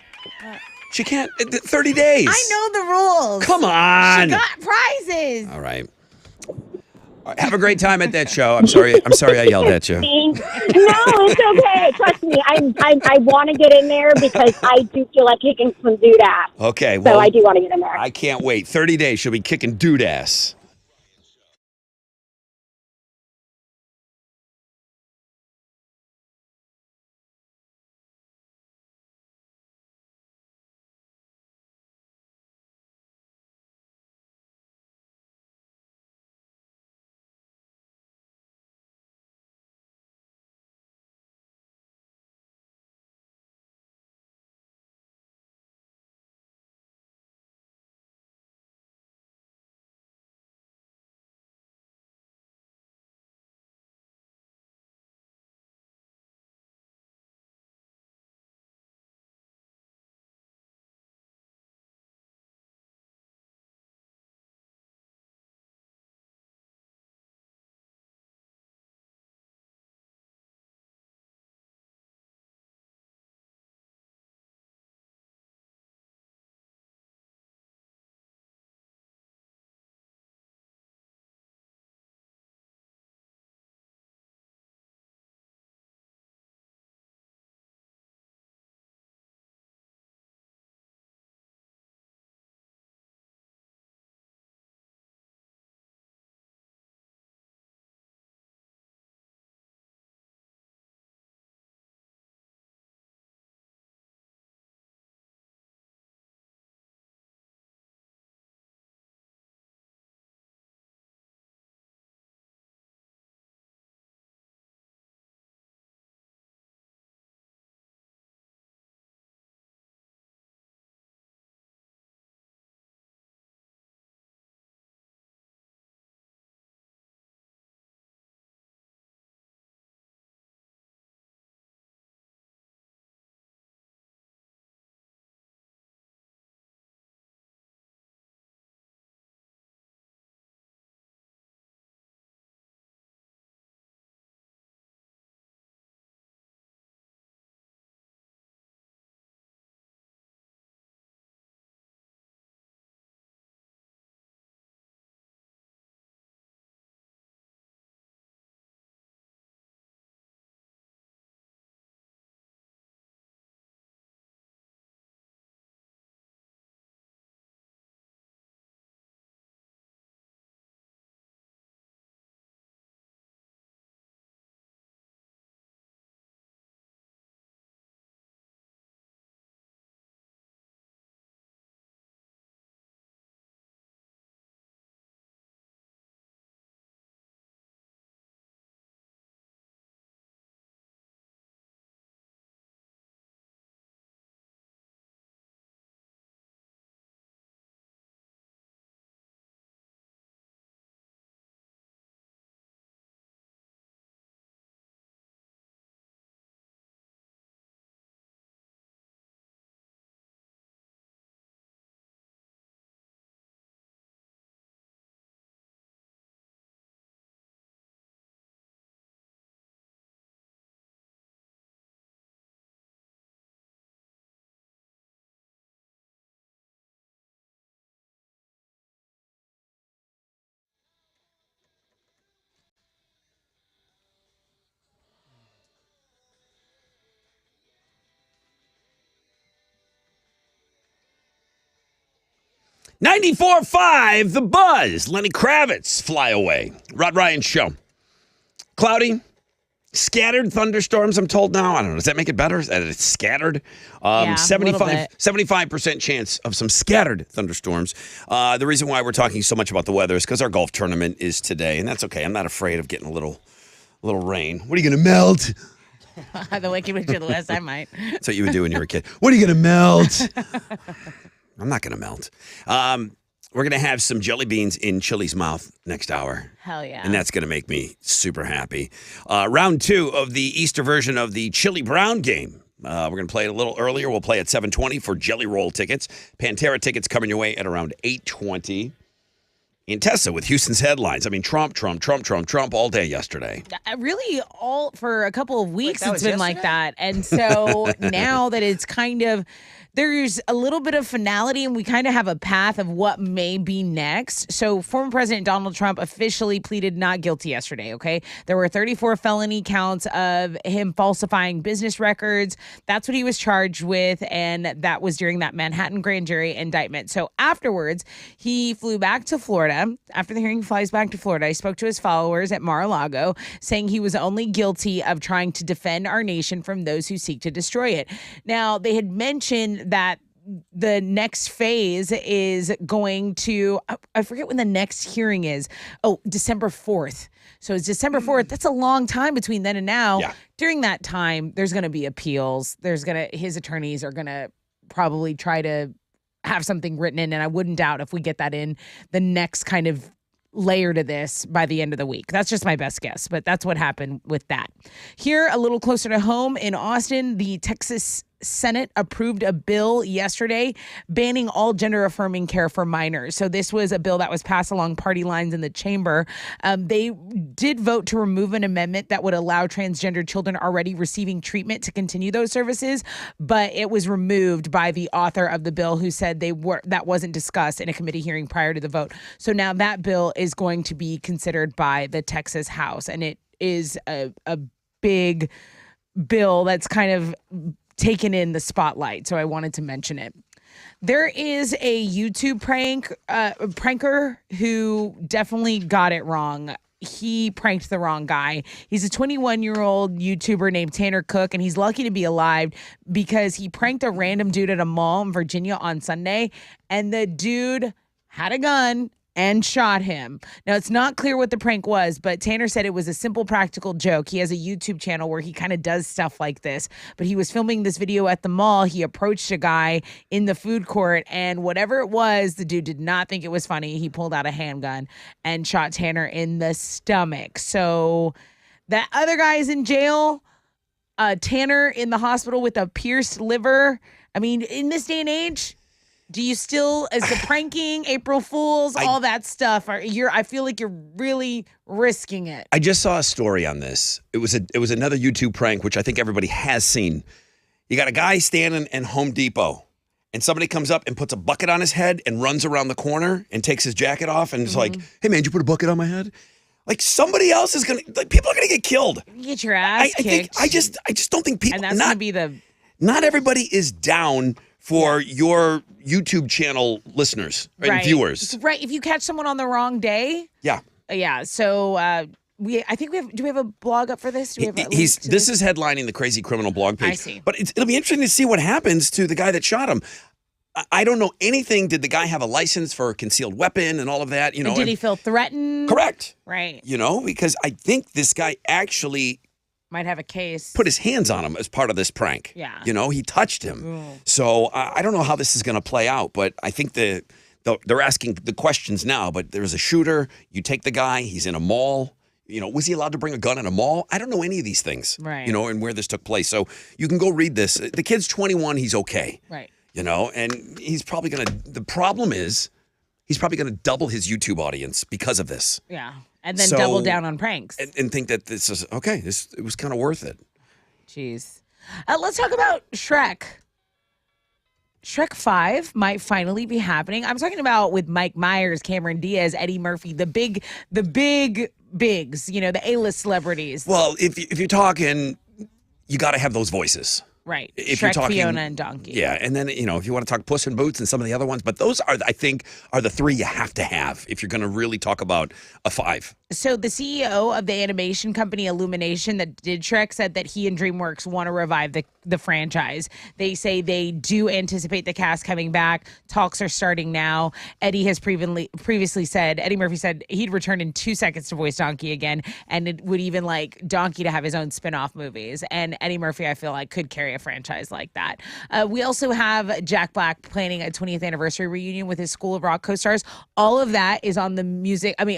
She can't, 30 days. I know the rules. Come on. She got prizes. All right. Have a great time at that show. I'm sorry I yelled at you. No, it's okay. Trust me. I want to get in there because I do feel like kicking some dude ass. Okay, So well, I do want to get in there. I can't wait. 30 days, she'll be kicking dude ass. 94.5, The Buzz. Lenny Kravitz, Fly Away. Rod Ryan Show. Cloudy. Scattered thunderstorms, I'm told now. I don't know. Does that make it better? That it's scattered? Yeah, 75% chance of some scattered thunderstorms. The reason why we're talking so much about the weather is because our golf tournament is today, and that's okay. I'm not afraid of getting a little rain. What are you going to melt? The Wicked Witch of the West, I might. That's what you would do when you were a kid. What are you going to melt? I'm not going to melt. We're going to have some jelly beans in Chili's mouth next hour. Hell yeah. And that's going to make me super happy. Round 2 of the Easter version of the Chili Brown game. We're going to play it a little earlier. We'll play at 7:20 for Jelly Roll tickets. Pantera tickets coming your way at around 8:20. In Tessa with Houston's headlines. I mean, Trump all day yesterday. Really, all for a couple of weeks, that it's was been like yesterday? that. And so now that it's kind of, there's a little bit of finality and we kind of have a path of what may be next. So former President Donald Trump officially pleaded not guilty yesterday, okay? There were 34 felony counts of him falsifying business records. That's what he was charged with, and that was during that Manhattan grand jury indictment. So afterwards, he flew back to Florida. After the hearing, he flies back to Florida. He spoke to his followers at Mar-a-Lago, saying he was only guilty of trying to defend our nation from those who seek to destroy it. Now, they had mentioned that the next phase is going to, I forget when the next hearing is. Oh, December 4th. So it's December 4th. That's a long time between then and now. Yeah. During that time, there's going to be appeals. His attorneys are going to probably try to have something written in, and I wouldn't doubt if we get that in the next kind of layer to this by the end of the week. That's just my best guess, but that's what happened with that. Here, a little closer to home in Austin, the Texas Senate approved a bill yesterday banning all gender-affirming care for minors. So this was a bill that was passed along party lines in the chamber. They did vote to remove an amendment that would allow transgender children already receiving treatment to continue those services, but it was removed by the author of the bill, who said that wasn't discussed in a committee hearing prior to the vote. So now that bill is going to be considered by the Texas House, and it is a big bill that's kind of taken in the spotlight, so I wanted to mention it. There is a YouTube pranker who definitely got it wrong. He pranked the wrong guy. He's a 21-year-old YouTuber named Tanner Cook, and he's lucky to be alive because he pranked a random dude at a mall in Virginia on Sunday, and the dude had a gun and shot him. Now, it's not clear what the prank was, but Tanner said it was a simple practical joke. He has a YouTube channel where he kind of does stuff like this, but he was filming this video at the mall. He approached a guy in the food court, and whatever it was, the dude did not think it was funny. He pulled out a handgun and shot Tanner in the stomach. So that other guy is in jail. Tanner in the hospital with a pierced liver. I mean, in this day and age, do you still, as the pranking, April Fools, all that stuff? I feel like you're really risking it. I just saw a story on this. It was another YouTube prank, which I think everybody has seen. You got a guy standing in Home Depot, and somebody comes up and puts a bucket on his head and runs around the corner and takes his jacket off and is like, "Hey man, did you put a bucket on my head?" Like somebody else is people are gonna get killed. You get your ass kicked. I just don't think people. And that's gonna be not everybody is down for your YouTube channel listeners and viewers. Right. If you catch someone on the wrong day. Yeah. Yeah. So I think do we have a blog up for this? Do we have this is headlining the Crazy Criminal blog page. I see. But it'll be interesting to see what happens to the guy that shot him. I don't know anything. Did the guy have a license for a concealed weapon and all of that? You know, did he feel threatened? Correct. Right. You know, because I think this guy actually might have a case. Put his hands on him as part of this prank. Yeah. You know, he touched him. Ooh. So I don't know how this is going to play out, but I think they're asking the questions now. But there's a shooter. You take the guy. He's in a mall. You know, was he allowed to bring a gun in a mall? I don't know any of these things. Right. You know, and where this took place. So you can go read this. The kid's 21. He's okay. Right. You know, and he's probably going to, the problem is he's probably going to double his YouTube audience because of this. Yeah. And then double down on pranks. And think that this is, okay, it was kind of worth it. Jeez. Let's talk about Shrek. Shrek 5 might finally be happening. I'm talking about with Mike Myers, Cameron Diaz, Eddie Murphy, the big bigs, you know, the A-list celebrities. Well, if you're talking, you got to have those voices. Right. If Shrek, you're talking, Fiona, and Donkey. Yeah, and then if you want to talk Puss in Boots and some of the other ones, but those are, I think, are the three you have to have if you're going to really talk about a five. So the CEO of the animation company Illumination that did Shrek said that he and DreamWorks want to revive the franchise. They say they do anticipate the cast coming back. Talks are starting now. Eddie previously said, Eddie Murphy said he'd return in 2 seconds to voice Donkey again, and it would even like Donkey to have his own spin-off movies. And Eddie Murphy, I feel like, could carry a franchise like that. We also have Jack Black planning a 20th anniversary reunion with his School of Rock co-stars. All of that is on the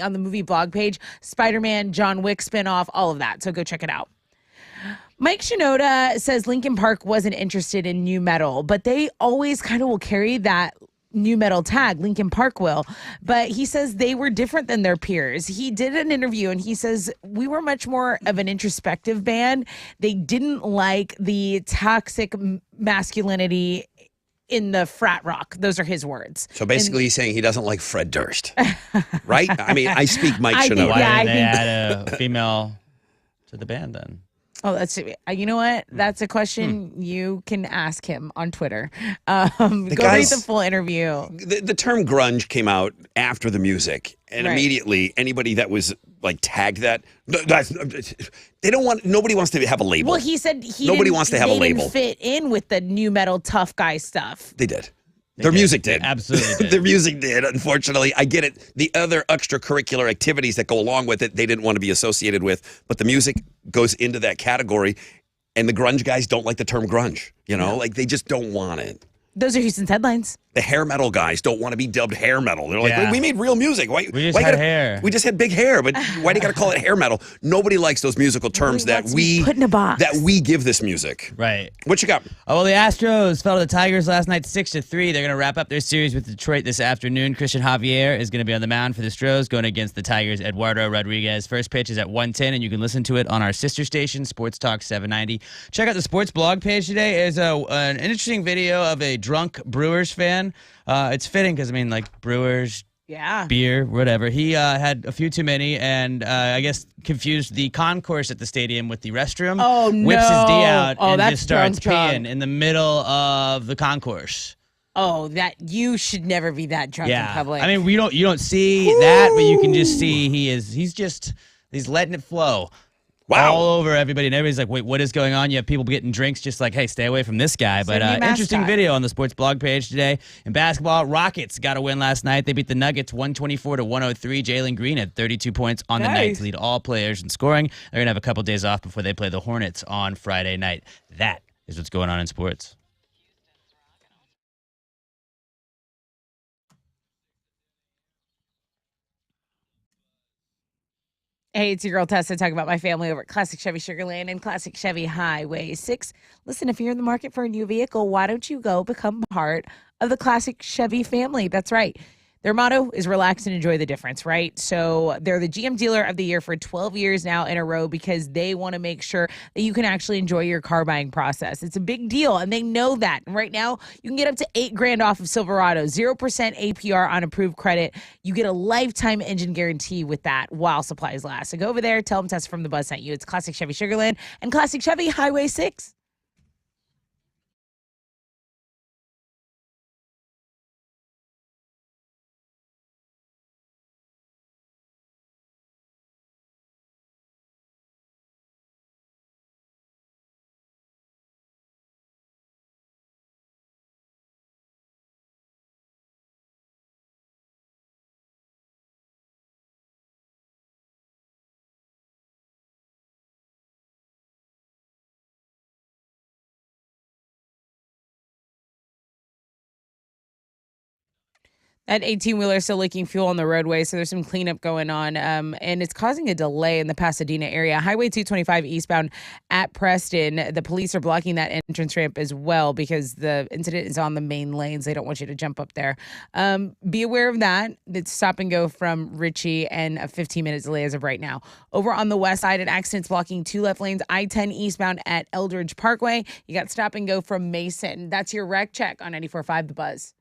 on the movie blog page. Spider-Man, John Wick spinoff, all of that. So go check it out. Mike Shinoda says Linkin Park wasn't interested in new metal, but they always kind of will carry that new metal tag. Linkin Park will. But he says they were different than their peers. He did an interview and he says, we were much more of an introspective band. They didn't like the toxic masculinity in the frat rock. Those are his words. So basically, he's saying he doesn't like Fred Durst, right? I mean, I speak Mike I think- Shinoda. Why Yeah, didn't they think- add a female to the band then? Oh, that's you know what? That's a question you can ask him on Twitter. Go read guys- the full interview. The term grunge came out after the music, and Right. immediately anybody that was like tagged they don't want. Nobody wants to have a label. Well, he said Nobody wants to have a they didn't label. fit in with the new metal tough guy stuff. They did. Their music did. They absolutely did. Their music did, unfortunately. I get it. The other extracurricular activities that go along with it, they didn't want to be associated with. But the music goes into that category. And the grunge guys don't like the term grunge. Like they just don't want it. Those are Houston's headlines. The hair metal guys don't want to be dubbed hair metal. They're like, Yeah. we made real music. Why, We just why had gotta- hair. We just had big hair, but why do you got to call it hair metal? Nobody likes those musical terms that wants to be put in a box. that we give this music. Right. What you got? Oh, well, the Astros fell to the Tigers last night 6-3. They're going to wrap up their series with Detroit this afternoon. Christian Javier is going to be on the mound for the Stros going against the Tigers' Eduardo Rodriguez. First pitch is at 1:10, and you can listen to it on our sister station, Sports Talk 790. Check out the sports blog page today. There's an interesting video of a drunk Brewers fan. It's fitting because, Brewers, Yeah. beer, whatever. He had a few too many and I guess confused the concourse at the stadium with the restroom. Oh, Whips his D no. out Oh, and that's just starts drunk. peeing in the middle of the concourse. Oh, that you should never be that drunk in public. I mean, you don't see that, but you can just see he's letting it flow. Wow. All over everybody, and everybody's like, wait, what is going on? You have people getting drinks just like, hey, stay away from this guy. But their new interesting mascot. video on the sports blog page today. In basketball, Rockets got a win last night. They beat the Nuggets 124-103. Jalen Green had 32 points on the night Nice. to lead all players in scoring. They're going to have a couple days off before they play the Hornets on Friday night. That is what's going on in sports. Hey, it's your girl Tessa talking about my family over at Classic Chevy Sugarland and Classic Chevy Highway 6. Listen, if you're in the market for a new vehicle, why don't you go become part of the Classic Chevy family? That's right. Their motto is relax and enjoy the difference, right? So they're the GM Dealer of the Year for 12 years now in a row because they want to make sure that you can actually enjoy your car buying process. It's a big deal, and they know that. And right now, you can get up to $8,000 off of Silverado, 0% APR on approved credit. You get a lifetime engine guarantee with that while supplies last. So go over there, tell them Tessa from the Buzz sent you. It's Classic Chevy Sugarland and Classic Chevy Highway 6. That 18-wheeler is still leaking fuel on the roadway, so there's some cleanup going on, and it's causing a delay in the Pasadena area. Highway 225 eastbound at Preston, the police are blocking that entrance ramp as well because the incident is on the main lanes. They don't want you to jump up there. Be aware of that. It's stop and go from Ritchie and a 15-minute delay as of right now. Over on the west side, an accident's blocking 2 left lanes, I-10 eastbound at Eldridge Parkway. You got stop and go from Mason. That's your wreck check on 94.5 The Buzz.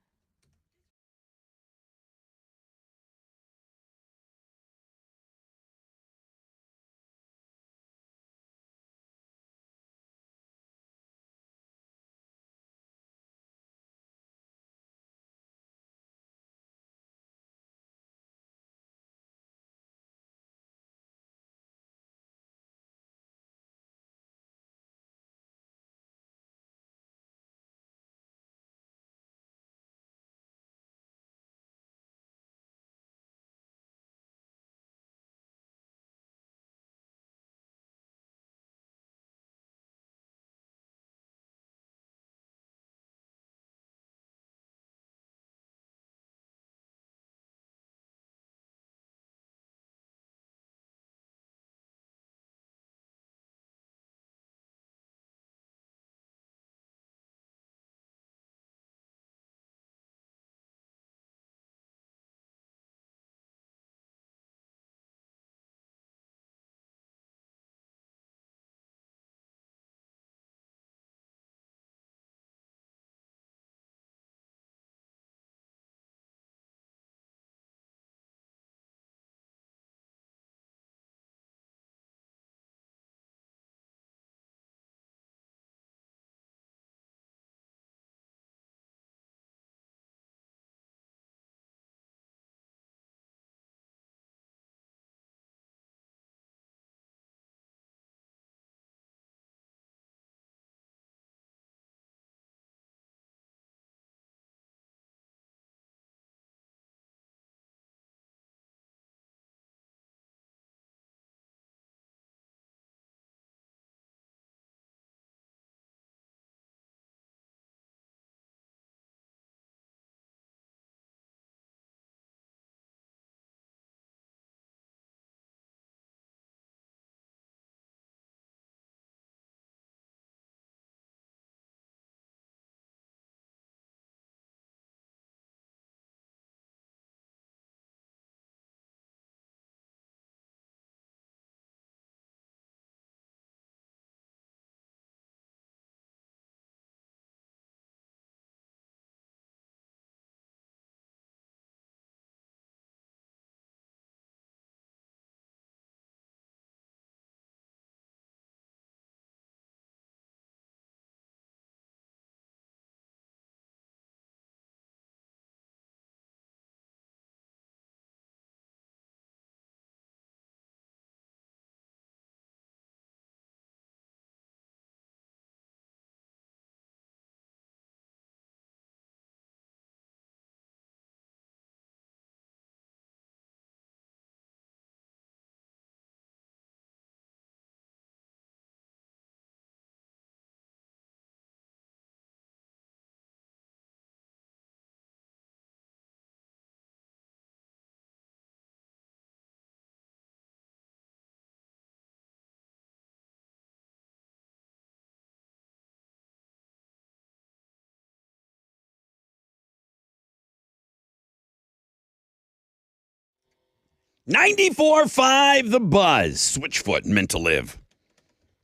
94.5 The Buzz. Switchfoot, meant to live.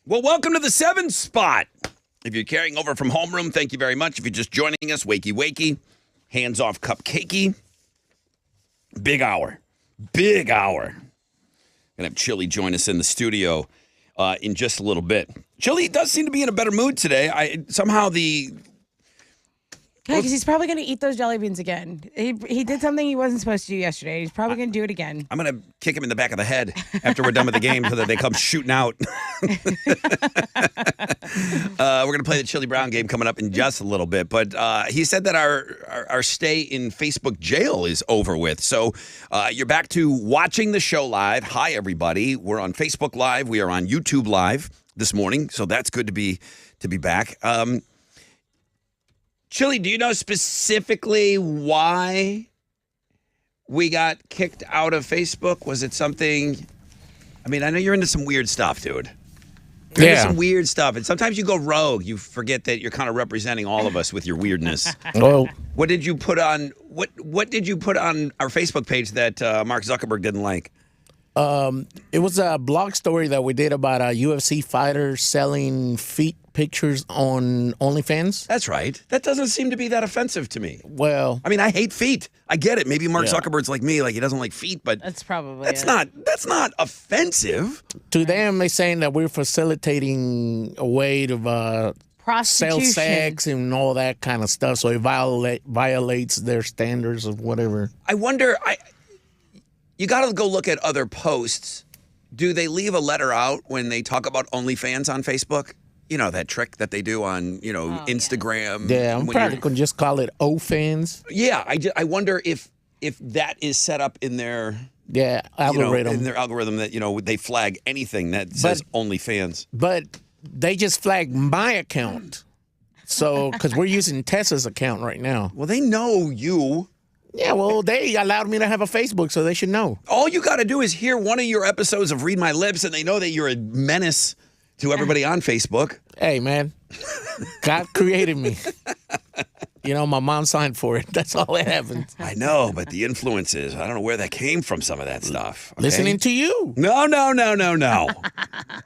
Well, welcome to the 7th spot. If you're carrying over from homeroom, thank you very much. If you're just joining us, wakey wakey, hands off cupcakey. Big hour. Big hour. Gonna have Chili join us in the studio in just a little bit. Chili does seem to be in a better mood today. Yeah, because he's probably going to eat those jelly beans again. He did something he wasn't supposed to do yesterday. He's probably going to do it again. I'm going to kick him in the back of the head after we're done with the game so that they come shooting out. We're going to play the Chili Brown game coming up in just a little bit. But he said that our stay in Facebook jail is over with. So you're back to watching the show live. Hi, everybody. We're on Facebook Live. We are on YouTube Live this morning. So that's good to be back. Chili, do you know specifically why we got kicked out of Facebook? Was it something? I mean, I know you're into some weird stuff, dude. You're into some weird stuff. And sometimes you go rogue. You forget that you're kind of representing all of us with your weirdness. Oh, What did you put on what did you put on our Facebook page that Mark Zuckerberg didn't like? it was a blog story that we did about a UFC fighter selling feet pictures on OnlyFans. That's right. That doesn't seem to be that offensive to me. Well, I mean, I hate feet. I get it. Maybe Mark Zuckerberg's like me, like he doesn't like feet, but That's probably that's it. not offensive. to them, they're saying that we're facilitating a way to sell Prostitution. sex and all that kind of stuff. So it violates their standards of whatever. I wonder. You got to go look at other posts. Do they leave a letter out when they talk about OnlyFans on Facebook? You know, that trick that they do on, Instagram. Yeah, I'm when probably you're- going to just call it OFans. Yeah, I wonder if that is set up in their Yeah, algorithm. in their algorithm that they flag anything that says OnlyFans. But they just flagged my account. So, because we're using Tessa's account right now. Well, they know you. Yeah, well, they allowed me to have a Facebook, so they should know. All you got to do is hear one of your episodes of Read My Lips, and they know that you're a menace to everybody on Facebook. Hey, man, God created me. My mom signed for it. That's all that happens. I know, but the influences, I don't know where that came from, some of that stuff. Okay? Listening to you. No.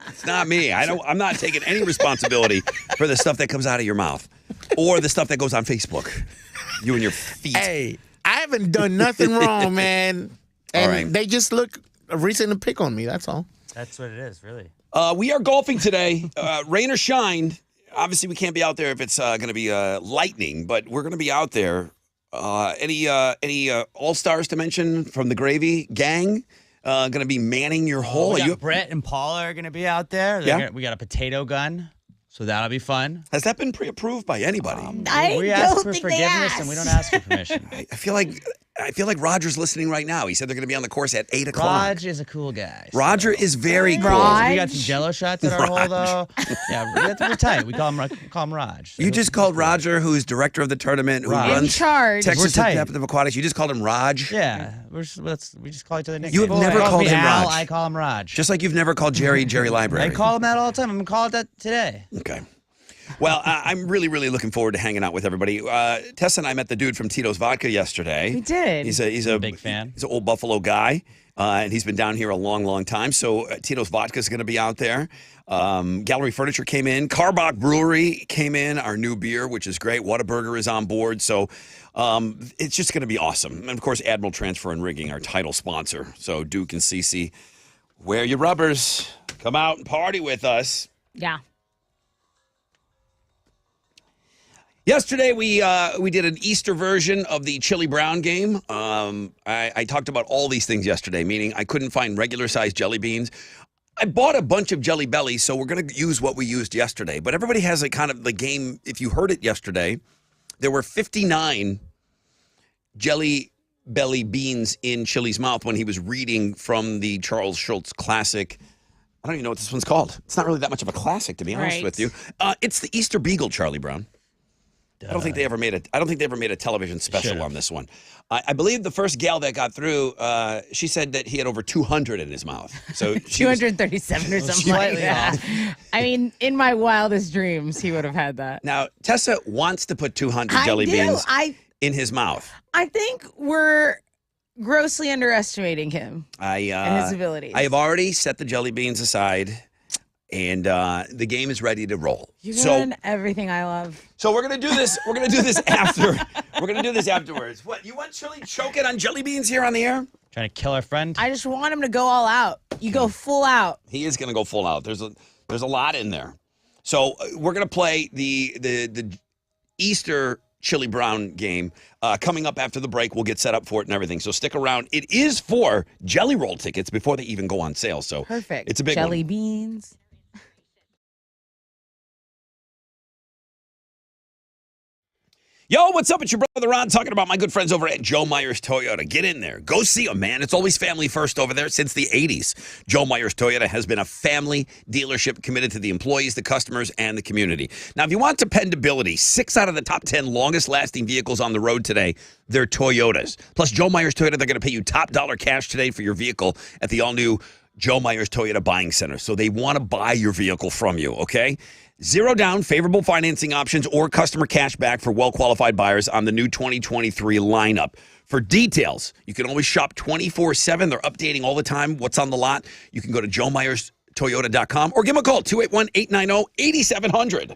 It's not me. I'm not taking any responsibility for the stuff that comes out of your mouth or the stuff that goes on Facebook. You and your feet. Hey, I haven't done nothing wrong, man. And All right. they just look a reason to pick on me. That's all. That's what it is, really. We are golfing today, rain or shine. Obviously, we can't be out there if it's going to be lightning, but we're going to be out there. Any all-stars to mention from the Gravy gang going to be manning your hole? Brett and Paula are going to be out there. We got a potato gun, so that'll be fun. Has that been pre-approved by anybody? We ask for forgiveness, and we don't ask for permission. I feel like Roger's listening right now. He said they're going to be on the course at 8 o'clock. Raj is a cool guy. Roger is very cool. Raj? We got some Jello shots at our hole, though. Yeah, we're tight. We call him Raj. You just called Roger, who's director of the tournament, who Raj. runs In charge. Texas We're tight. Adaptive Aquatics. You just called him Raj? Yeah, we just call each other nicknames. You have never He calls called me him Al, Raj. I call him Raj. Just like you've never called Jerry Library. I call him that all the time. I'm gonna call it that today. Okay. Well, I'm really, really looking forward to hanging out with everybody. Tessa and I met the dude from Tito's Vodka yesterday. We did. He's a Big fan. He's an old Buffalo guy, and he's been down here a long, long time. So Tito's Vodka is going to be out there. Gallery Furniture came in. Carbach Brewery came in. Our new beer, which is great. Whataburger is on board. So it's just going to be awesome. And, of course, Admiral Transfer and Rigging, our title sponsor. So Duke and Cece, wear your rubbers. Come out and party with us. Yeah. Yesterday, we did an Easter version of the Chili Brown game. I talked about all these things yesterday, meaning I couldn't find regular-sized jelly beans. I bought a bunch of Jelly Bellies, so we're going to use what we used yesterday. But everybody has a kind of the game. If you heard it yesterday, there were 59 Jelly Belly beans in Chili's mouth when he was reading from the Charles Schulz classic. I don't even know what this one's called. It's not really that much of a classic, to be honest Right. with you. It's the Easter Beagle, Charlie Brown. I don't think they ever made a television special Should've. on this one. I believe the first gal that got through, she said that he had over 200 in his mouth. So she was- 237 or something like Slightly that. I mean, in my wildest dreams, he would have had that. Now Tessa wants to put 200 I jelly do. beans in his mouth. I think we're grossly underestimating him and his abilities. I have already set the jelly beans aside, and the game is ready to roll. You've done everything I love. So we're gonna do this. We're gonna do this after. We're gonna do this afterwards. What, you want Chili choking on jelly beans here on the air? Trying to kill our friend. I just want him to go all out. You go full out. He is gonna go full out. There's a lot in there. So we're gonna play the Easter Chili Brown game coming up after the break. We'll get set up for it and everything. So stick around. It is for Jelly Roll tickets before they even go on sale. So Perfect. It's a big jelly one. beans. Yo, what's up? It's your brother Ron talking about my good friends over at Joe Myers Toyota. Get in there. Go see them, man. It's always family first over there since the 80s. Joe Myers Toyota has been a family dealership committed to the employees, the customers, and the community. Now, if you want dependability, 6 out of the top 10 longest lasting vehicles on the road today, they're Toyotas. Plus, Joe Myers Toyota, they're going to pay you top dollar cash today for your vehicle at the all-new Joe Myers Toyota Buying Center. So they want to buy your vehicle from you, okay? 0 down, favorable financing options, or customer cash back for well-qualified buyers on the new 2023 lineup. For details, you can always shop 24/7. They're updating all the time what's on the lot. You can go to joemyerstoyota.com or give them a call, 281-890-8700.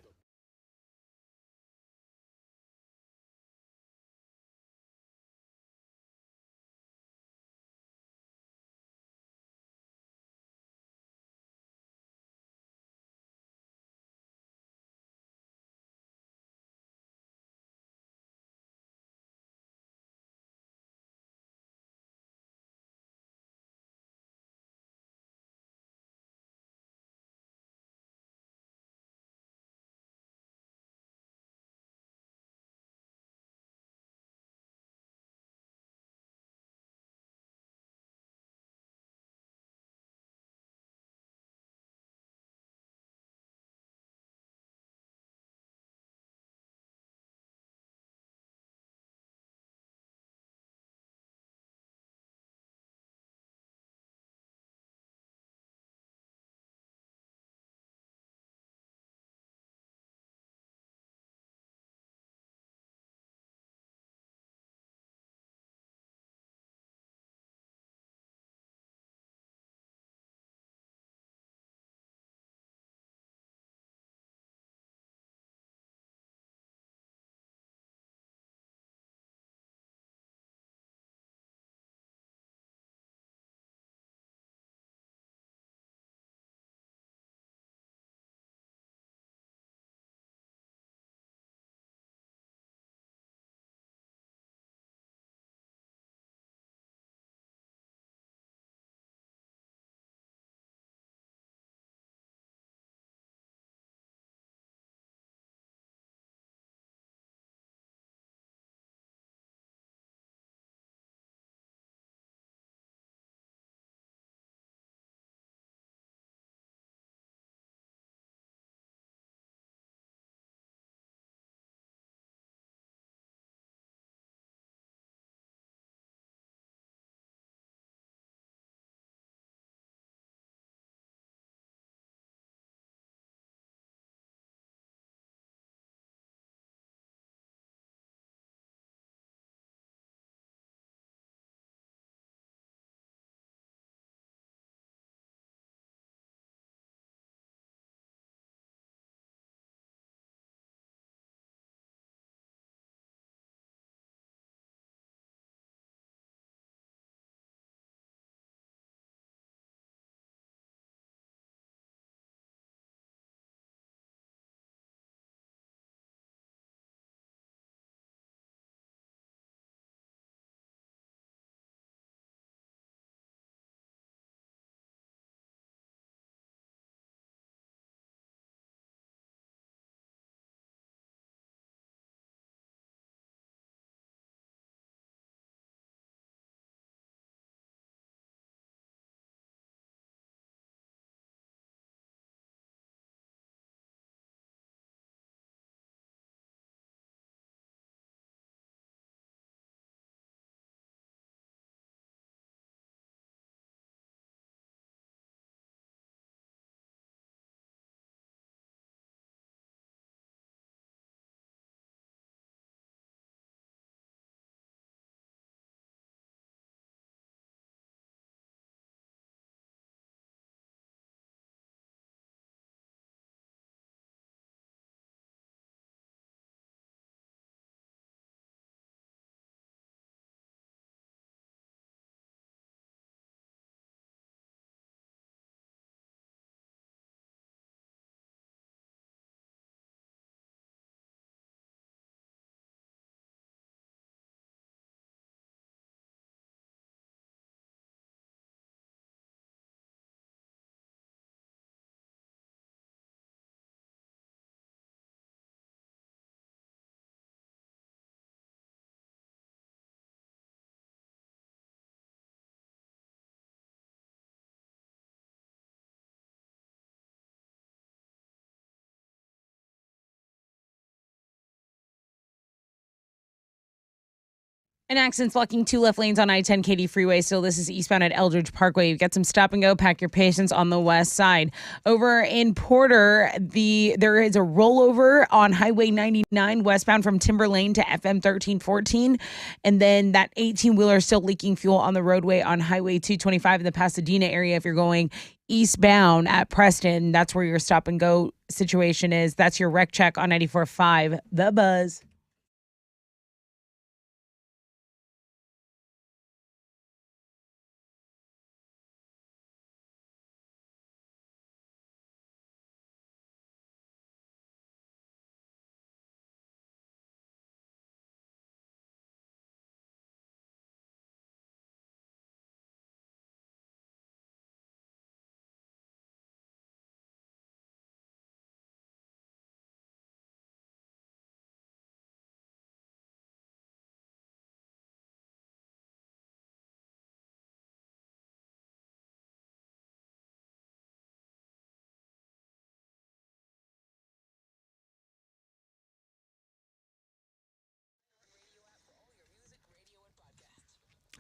An accident's blocking 2 left lanes on I-10 Katy Freeway. Still, this is eastbound at Eldridge Parkway. You've got some stop and go. Pack your patience on the west side. Over in Porter, there is a rollover on Highway 99 westbound from Timber Lane to FM 1314. And then that 18-wheeler still leaking fuel on the roadway on Highway 225 in the Pasadena area. If you're going eastbound at Preston, that's where your stop and go situation is. That's your wreck check on 94.5 The Buzz.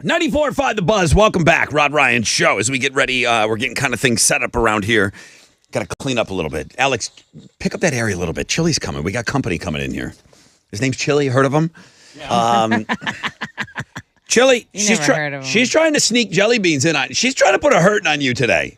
.94.5 The Buzz. Welcome back. Rod Ryan Show. As we get ready, we're getting kind of things set up around here. Got to clean up a little bit. Alex, pick up that area a little bit. Chili's coming. We got company coming in here. His name's Chili. Heard of him? Yeah. Chili, she's trying to sneak jelly beans in on. She's trying to put a hurting on you today.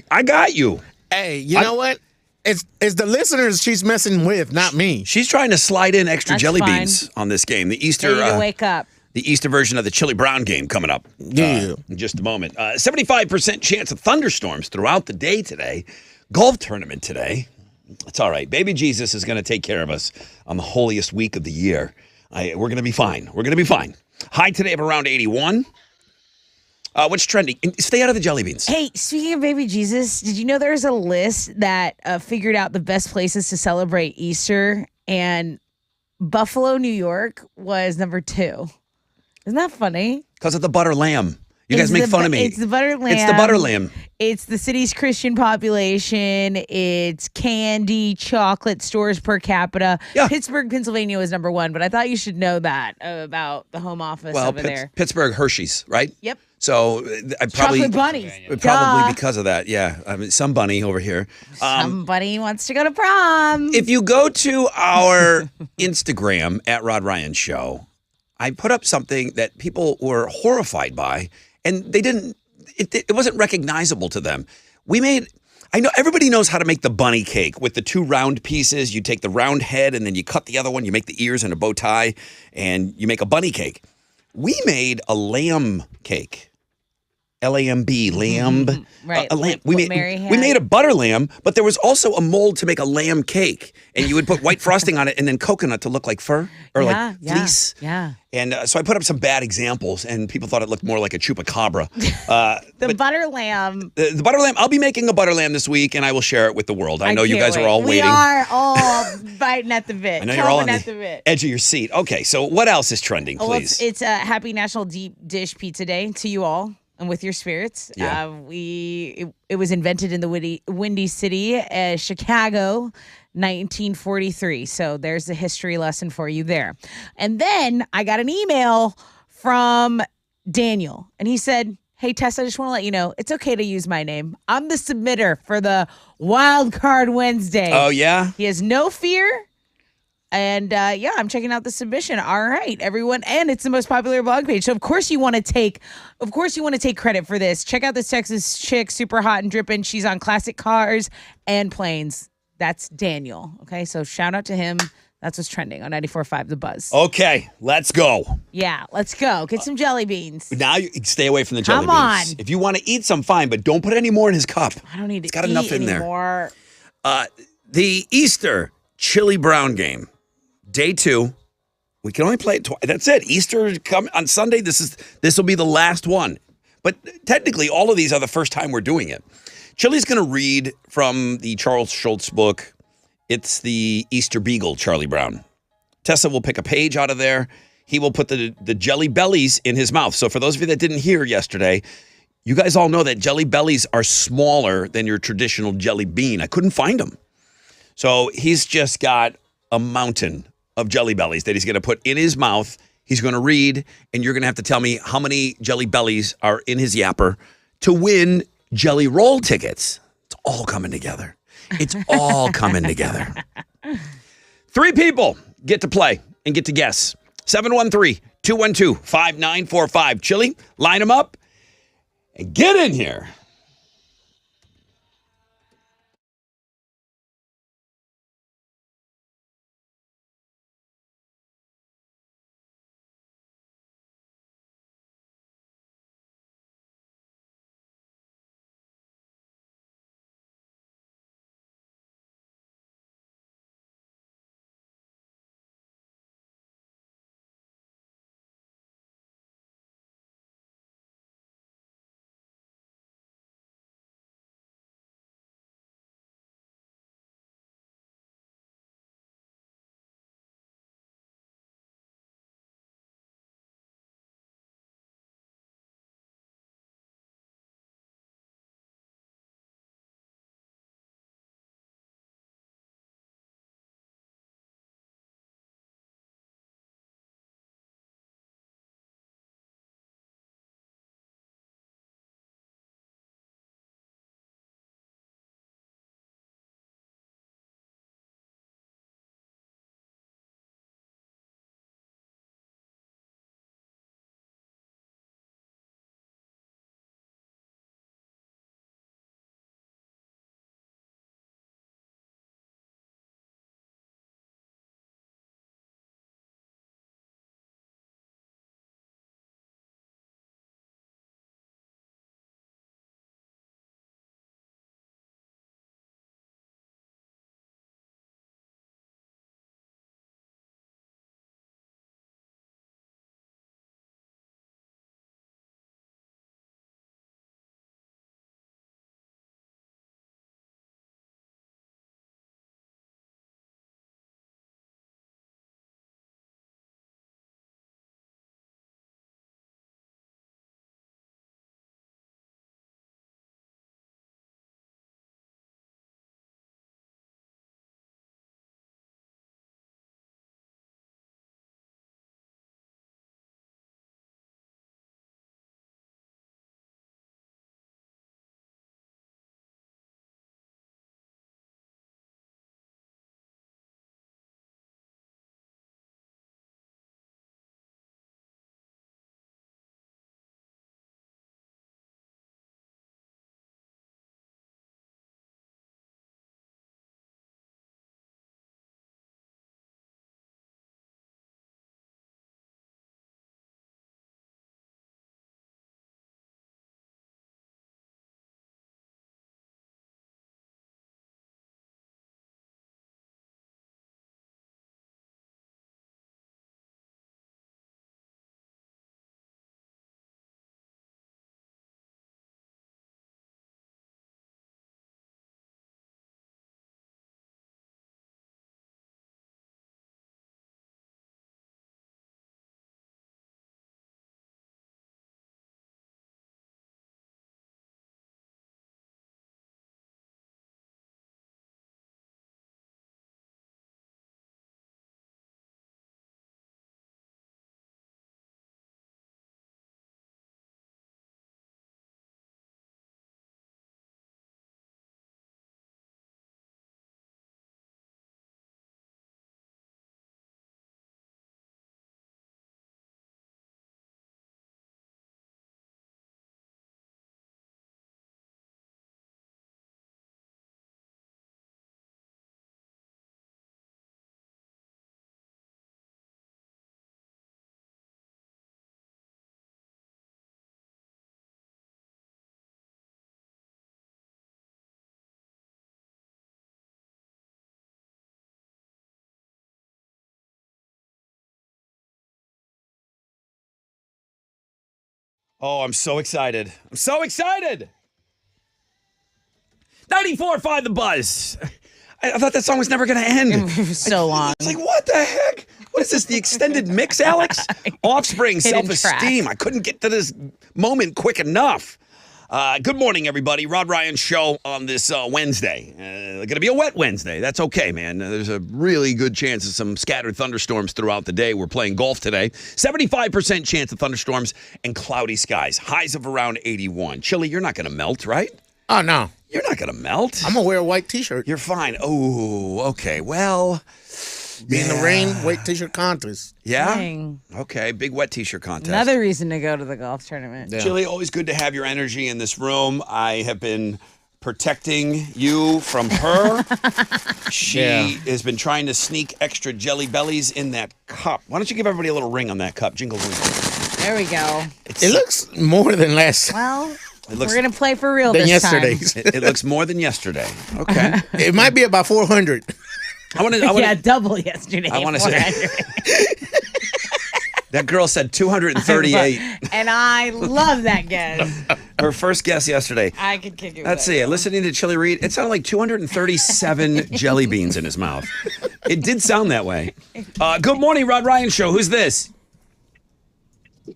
I got you. Hey, you know what? It's the listeners she's messing with, not me. She's trying to slide in extra That's jelly fine. beans on this game. The Easter. Ready to wake up. The Easter version of the Chili Brown game coming up Yeah. in just a moment. 75% chance of thunderstorms throughout the day today. Golf tournament today. It's all right. Baby Jesus is going to take care of us on the holiest week of the year. We're going to be fine. We're going to be fine. High today of around 81. What's trending? Stay out of the jelly beans. Hey, speaking of baby Jesus, did you know there's a list that figured out the best places to celebrate Easter? And Buffalo, New York was number 2. Isn't that funny? Because of the butter lamb. You guys make fun of me. It's the butter lamb. It's the butter lamb. It's the city's Christian population. It's candy, chocolate stores per capita. Yeah. Pittsburgh, Pennsylvania was number 1, but I thought you should know that about the home office over there. Pittsburgh Hershey's, right? Yep. So I probably Chocolate bunnies. Probably because of that. Yeah, I mean, some bunny over here. Somebody wants to go to prom. If you go to our Instagram at Rod Ryan Show, I put up something that people were horrified by, and they didn't. It wasn't recognizable to them. I know everybody knows how to make the bunny cake with the 2 round pieces. You take the round head and then you cut the other one. You make the ears and a bow tie, and you make a bunny cake. We made a lamb cake. L-A-M-B, lamb. Right. A lamb. What We Mary had. made a butter lamb, but there was also a mold to make a lamb cake. And you would put white frosting on it and then coconut to look like fur or like fleece. Yeah. And so I put up some bad examples, and people thought it looked more like a chupacabra. The butter lamb. The butter lamb, I'll be making a butter lamb this week, and I will share it with the world. I know you can't guys are wait. all waiting. We are all biting at the bit. I know you're all on at the the bit. edge of your seat. Okay, so what else is trending, Well, please? it's a happy National Deep Dish Pizza Day to you all and with your spirits. Yeah. It was invented in the Windy City, Chicago, 1943. So there's a history lesson for you there. And then I got an email from Daniel, and he said, "Hey, Tess, I just want to let you know it's okay to use my name. I'm the submitter for the Wild Card Wednesday." Oh, yeah? He has no fear. And I'm checking out the submission. All right, everyone, and it's the most popular blog page. So of course you want to take credit for this. Check out this Texas chick, super hot and dripping. She's on classic cars and planes. That's Daniel. Okay, so shout out to him. That's what's trending on 94.5 The Buzz. Okay, let's go. Yeah, let's go. Get some jelly beans. Now you stay away from the jelly Come beans. on. If you want to eat some, fine, but don't put any more in his cup. I don't need to It's got eat enough in there. anymore. The Easter Chili Brown game, day 2. We can only play it twice. That's it. Easter come on Sunday. This will be the last one. But technically, all of these are the first time we're doing it. Chili's going to read from the Charles Schultz book. It's the Easter Beagle, Charlie Brown. Tessa will pick a page out of there. He will put the jelly bellies in his mouth. So for those of you that didn't hear yesterday, you guys all know that jelly bellies are smaller than your traditional jelly bean. I couldn't find them. So he's just got a mountain of jelly bellies that he's going to put in his mouth. He's going to read, and you're going to have to tell me how many Jelly Bellies are in his yapper to win Jelly Roll tickets. It's all coming together. It's all coming together. 3 people get to play and get to guess. 713-212-5945. Chili, line them up and get in here. Oh, I'm so excited. I'm so excited. 94.5 The Buzz. I thought that song was never going to end. So long. It's like, what the heck? What is this, the extended mix, Alex? Offspring, Hidden Self-Esteem. track. I couldn't get to this moment quick enough. Good morning, everybody. Rod Ryan Show on this Wednesday. Going to be a wet Wednesday. That's okay, man. There's a really good chance of some scattered thunderstorms throughout the day. We're playing golf today. 75% chance of thunderstorms and cloudy skies. Highs of around 81. Chili, you're not going to melt, right? Oh, no. You're not going to melt. I'm going to wear a white T-shirt. You're fine. Oh, okay. Well... Be in the rain, white T-shirt contest. Yeah? Dang. Okay, big wet T-shirt contest. Another reason to go to the golf tournament. Yeah. Chili, always good to have your energy in this room. I have been protecting you from her. She has been trying to sneak extra Jelly Bellies in that cup. Why don't you give everybody a little ring on that cup? Jingle, jingle. There we go. It looks more than last. Well, It looks, we're going to play for real than this yesterday's. time. it looks more than yesterday. Okay. It might be about 400. I want to. Yeah, double yesterday. I want to say 400. that girl said 238. And I love that guess. Her first guess yesterday. I could kick it. Let's see. Listening to Chili Reed, it sounded like 237 jelly beans in his mouth. It did sound that way. Good morning, Rod Ryan Show. Who's this?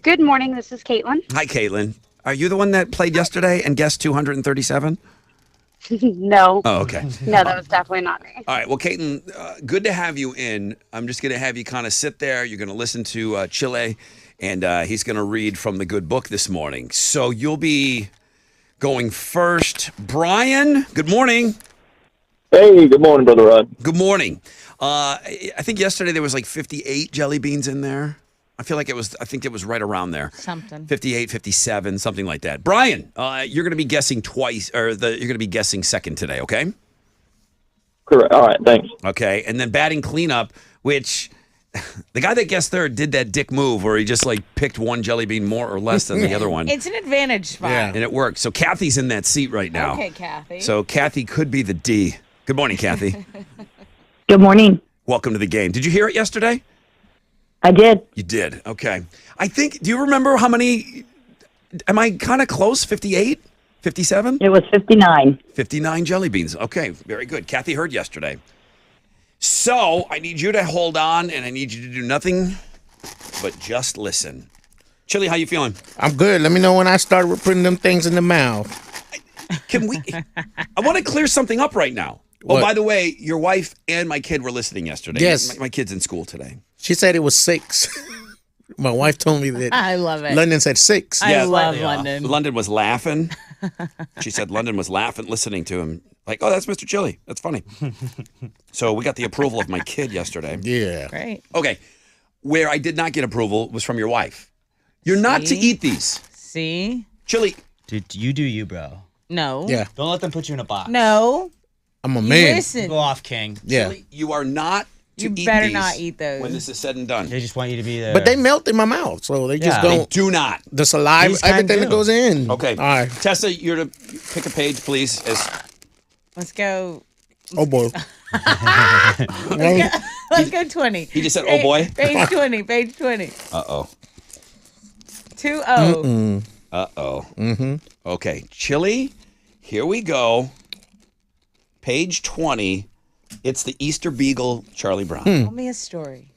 Good morning. This is Caitlin. Hi, Caitlin. Are you the one that played yesterday and guessed 237? No. Oh, okay. No, that was definitely not me. All right. Well, Caitlin, good to have you in. I'm just going to have you kind of sit there. You're going to listen to Chile, and he's going to read from the good book this morning. So you'll be going first. Brian, good morning. Hey, good morning, Brother Rod. Good morning. I think yesterday there was like 58 jelly beans in there. I think it was right around there. Something. 58, 57, something like that. Brian, you're going to be guessing twice, you're going to be guessing second today, okay? Correct. All right, thanks. Okay, and then batting cleanup, which the guy that guessed third did that dick move where he just like picked one jelly bean more or less than the other one. It's an advantage spot. Yeah. And it worked. So Kathy's in that seat right now. Okay, Kathy. So Kathy could be the D. Good morning, Kathy. Good morning. Welcome to the game. Did you hear it yesterday? I did. You did. Okay. Do you remember how many? Am I kind of close? 58? 57? It was 59. 59 jelly beans. Okay. Very good. Kathy heard yesterday. So I need you to hold on and I need you to do nothing but just listen. Chili, how you feeling? I'm good. Let me know when I start putting them things in the mouth. I want to clear something up right now. What? Oh, by the way, your wife and my kid were listening yesterday. Yes. My kid's in school today. She said it was 6. My wife told me that I love it. London said 6. I love London. London was laughing. She said London was laughing, listening to him. Like, oh, that's Mr. Chili. That's funny. So we got the approval of my kid yesterday. Yeah. Great. Okay. Where I did not get approval was from your wife. You're not to eat these. See? Chili. Dude, you do you, bro. No. Yeah. Don't let them put you in a box. No. I'm a man. Listen. Go off, King. Yeah. Chili, you are not to You eat better these not eat those. when this is said and done. They just want you to be there. But they melt in my mouth, so they just Yeah. They don't. do not. The saliva, These kind everything that do. goes in. Okay. All right. Tessa, you're to pick a page, please. Let's go. Oh, boy. Let's go 20. He just said, oh, boy. Page 20. Page 20. Uh-oh. 2-0. Uh-oh. Mm-hmm. Okay. Chili, here we go. Page 20. It's the Easter Beagle, Charlie Brown. Tell me a story.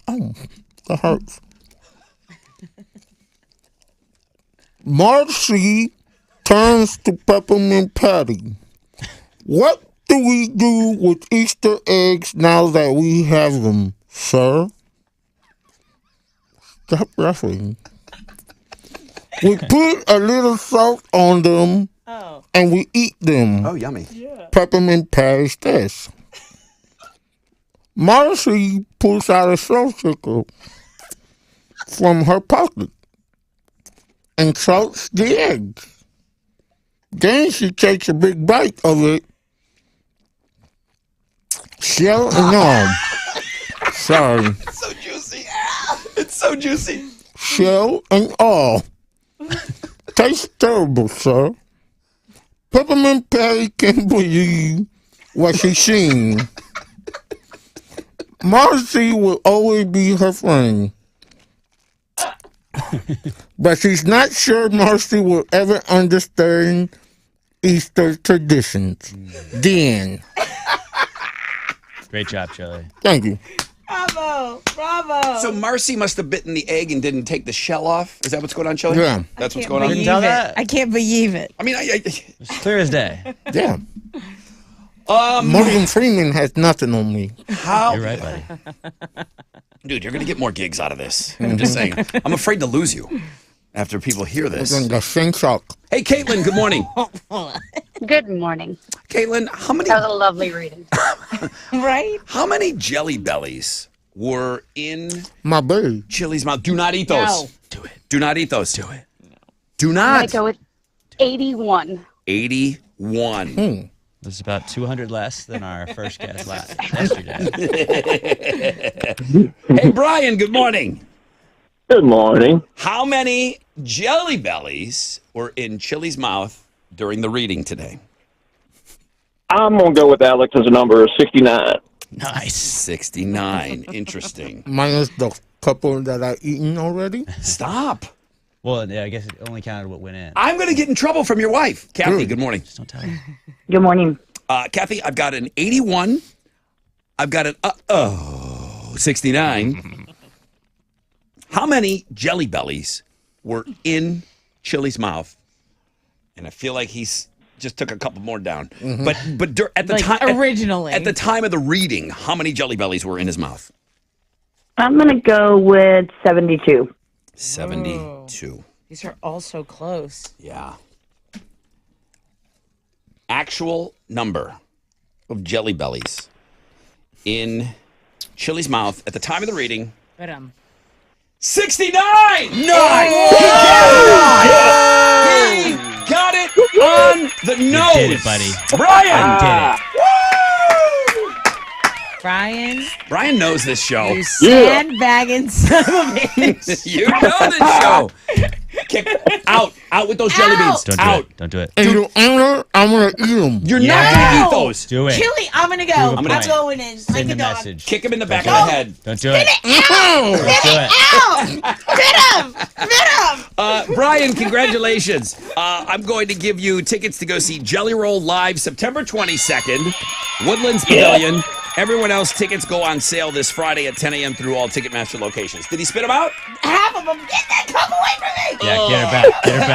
Oh, that hurts. Marcy turns to Peppermint Patty. What do we do with Easter eggs now that we have them, sir? Stop laughing. We put a little salt on them and we eat them. Oh, yummy. Peppermint Patty stash. Marcy pulls out a salsicle from her pocket and salts the egg. Then she takes a big bite of it, shell and all. Sorry. It's so juicy. It's so juicy. Shell and all. Tastes terrible, sir. Peppermint Patty can't believe what she's seen. Marcy will always be her friend. But she's not sure Marcy will ever understand Easter traditions. The end. Great job, Chili. Thank you. Bravo. So Marcy must have bitten the egg and didn't take the shell off. Is that what's going on, Chili? Yeah. That's what's Can't going on. believe tell it. that? I can't believe it. I mean, It's clear as day. Yeah. Morgan Freeman has nothing on me. how? You're right, buddy. Dude, you're going to get more gigs out of this. I'm just saying. I'm afraid to lose you after people hear this. The same shock. Hey, Caitlin, good morning. Good morning. Caitlin, how many That was a lovely reading. Right? how many Jelly Bellies were in My baby. Chili's mouth? Do not eat those. No. Do it. Do not eat those. Do it. Do I'm not. going to go with 81. 81. There's about 200 less than our first guest yesterday. Hey, Brian, good morning. Good morning. How many Jelly Bellies were in Chili's mouth during the reading today? I'm going to go with Alex's number 69. Nice. 69. Interesting. Minus the couple that I eaten already. Stop. Well, yeah, I guess it only counted what went in. I'm going to get in trouble from your wife. Kathy, good morning. Just don't tell you. Good morning. Kathy, I've got an 81. I've got an 69. How many Jelly Bellies were in Chili's mouth? And I feel like he's just took a couple more down. But at the Like time originally. at the time of the reading, how many Jelly Bellies were in his mouth? I'm going to go with 72. 72. These are all so close. Yeah. Actual number of Jelly Bellies in Chili's mouth at the time of the reading. But 69! He got it on the nose. did it, buddy. Brian! Did it. Brian, knows this show. you sandbagging son of a bitch. You know this show. Kick out with those jelly beans. Don't do Out. it. Don't do it. And you owner, I'm gonna eat them. You're not gonna eat those. Do it. Chili, I'm gonna go. Prove a I'm point. going in. Send Like the a dog. message. Kick him in the back of the head. Don't do it. Don't do it. Brian, congratulations. I'm going to give you tickets to go see Jelly Roll live September 22nd, Woodlands Pavilion. Everyone else, tickets go on sale this Friday at 10 a.m. through all Ticketmaster locations. Did he spit them out? Half of them. Get that cup away from me. Yeah, get her back. Get her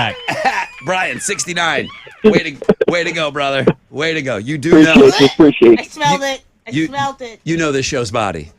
back. Brian, 69. Way to go, brother. Way to go. You do know. Appreciate I smelled it. I you- smelled it. You know this show's body.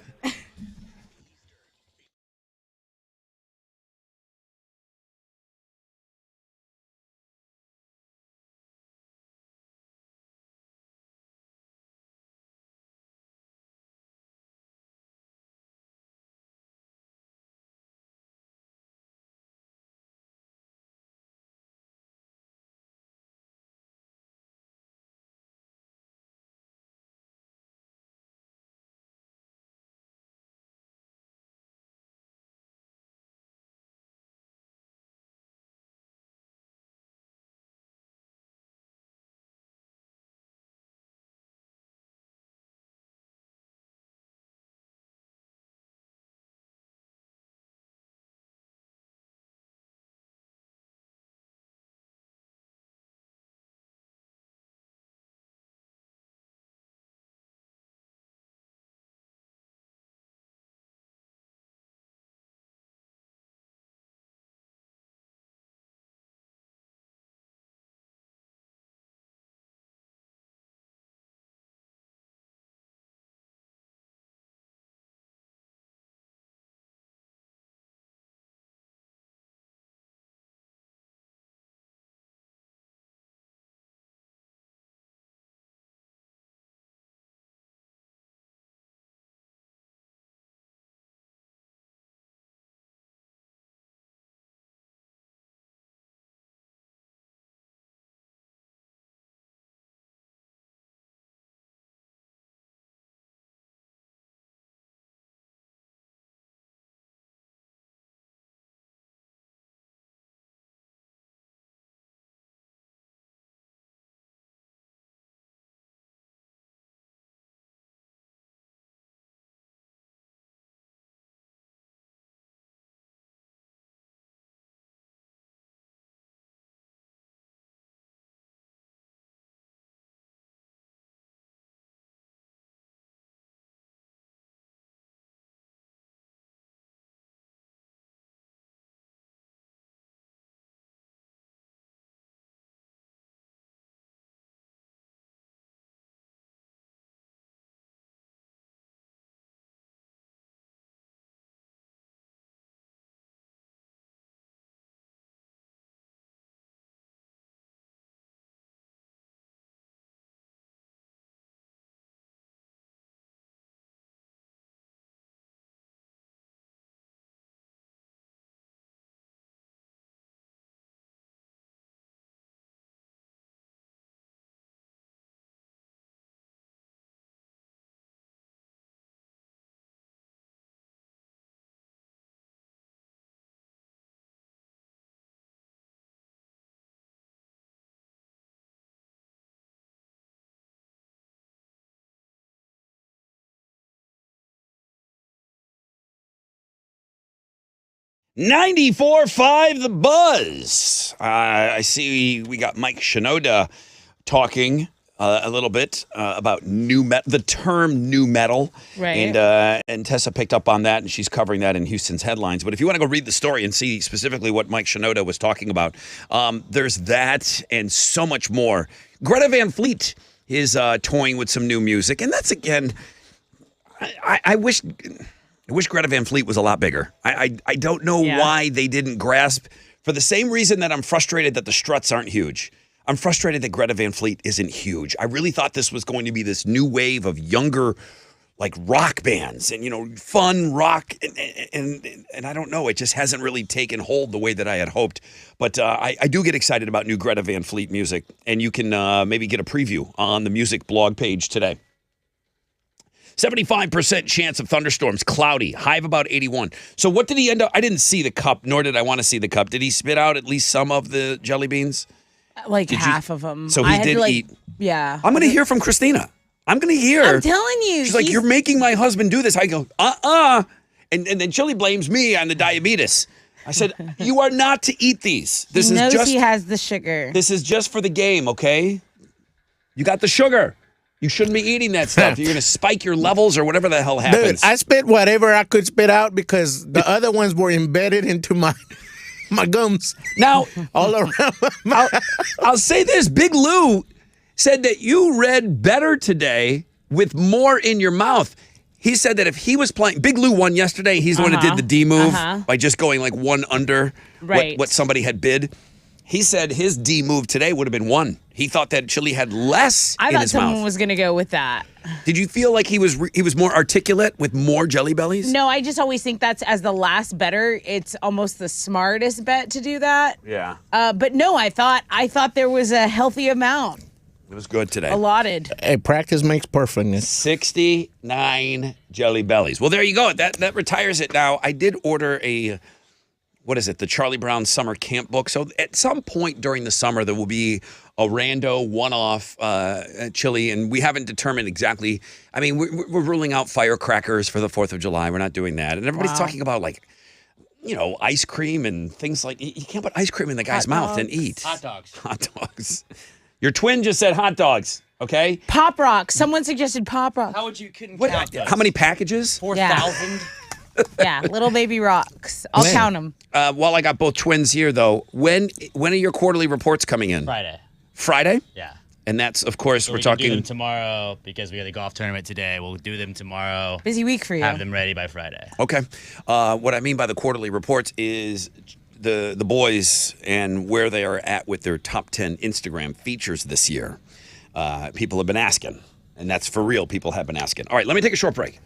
94.5 The Buzz. I see we got Mike Shinoda talking a little bit about the term new metal. Right. And Tessa picked up on that, and she's covering that in Houston's headlines. But if you want to go read the story and see specifically what Mike Shinoda was talking about, there's that and so much more. Greta Van Fleet is toying with some new music, and that's, again, I wish Greta Van Fleet was a lot bigger. I don't know why they didn't grasp, for the same reason that I'm frustrated that the Struts aren't huge. I'm frustrated that Greta Van Fleet isn't huge. I really thought this was going to be this new wave of younger, like, rock bands and, fun rock. And I don't know. It just hasn't really taken hold the way that I had hoped. But I do get excited about new Greta Van Fleet music. And you can maybe get a preview on the music blog page today. 75% chance of thunderstorms, cloudy, high of about 81. So what did he end up? I didn't see the cup, nor did I want to see the cup. Did he spit out at least some of the jelly beans? Like half of them. So he did eat. Yeah. I'm going to hear from Christina. I'm going to hear. I'm telling you. She's like, you're making my husband do this. I go, And then Chili blames me on the diabetes. I said, you are not to eat these. This he is knows just. he has the sugar. This is just for the game, okay? You got the sugar. You shouldn't be eating that stuff. You're going to spike your levels or whatever the hell happens. Dude, I spit whatever I could spit out because the other ones were embedded into my gums. Now, all around. I'll say this. Big Lou said that you read better today with more in your mouth. He said that if he was playing, Big Lou won yesterday. He's the one that did the D move by just going like one under what somebody had bid. He said his D move today would have been 1. He thought that Chili had less I in thought his someone mouth. was going to go with that. Did you feel like he was more articulate with more Jelly Bellies? No, I just always think that's as the last better. It's almost the smartest bet to do that. Yeah. But no, I thought there was a healthy amount It was good today. allotted. Hey, practice makes perfectness. 69 Jelly Bellies. Well, there you go. That retires it now. I did order the Charlie Brown Summer Camp book. So at some point during the summer, there will be a rando one-off Chili, and we haven't determined exactly. I mean, we're ruling out firecrackers for the 4th of July. We're not doing that. And everybody's talking about, like, ice cream and things like. You can't put ice cream in the guy's mouth and eat. Hot dogs. Hot dogs. Your twin just said hot dogs, okay? Pop Rocks. Someone suggested Pop Rocks. How would you couldn't count those? How many packages? 4,000? Yeah, little baby rocks. I'll count them. While I got both twins here, though, when are your quarterly reports coming in? Friday. Friday? Yeah. And that's, of course, So we're we can talking. do them tomorrow because we got the golf tournament today. We'll do them tomorrow. Busy week for you. Have them ready by Friday. Okay. What I mean by the quarterly reports is the boys and where they are at with their top 10 Instagram features this year. People have been asking, and that's for real. People have been asking. All right, let me take a short break.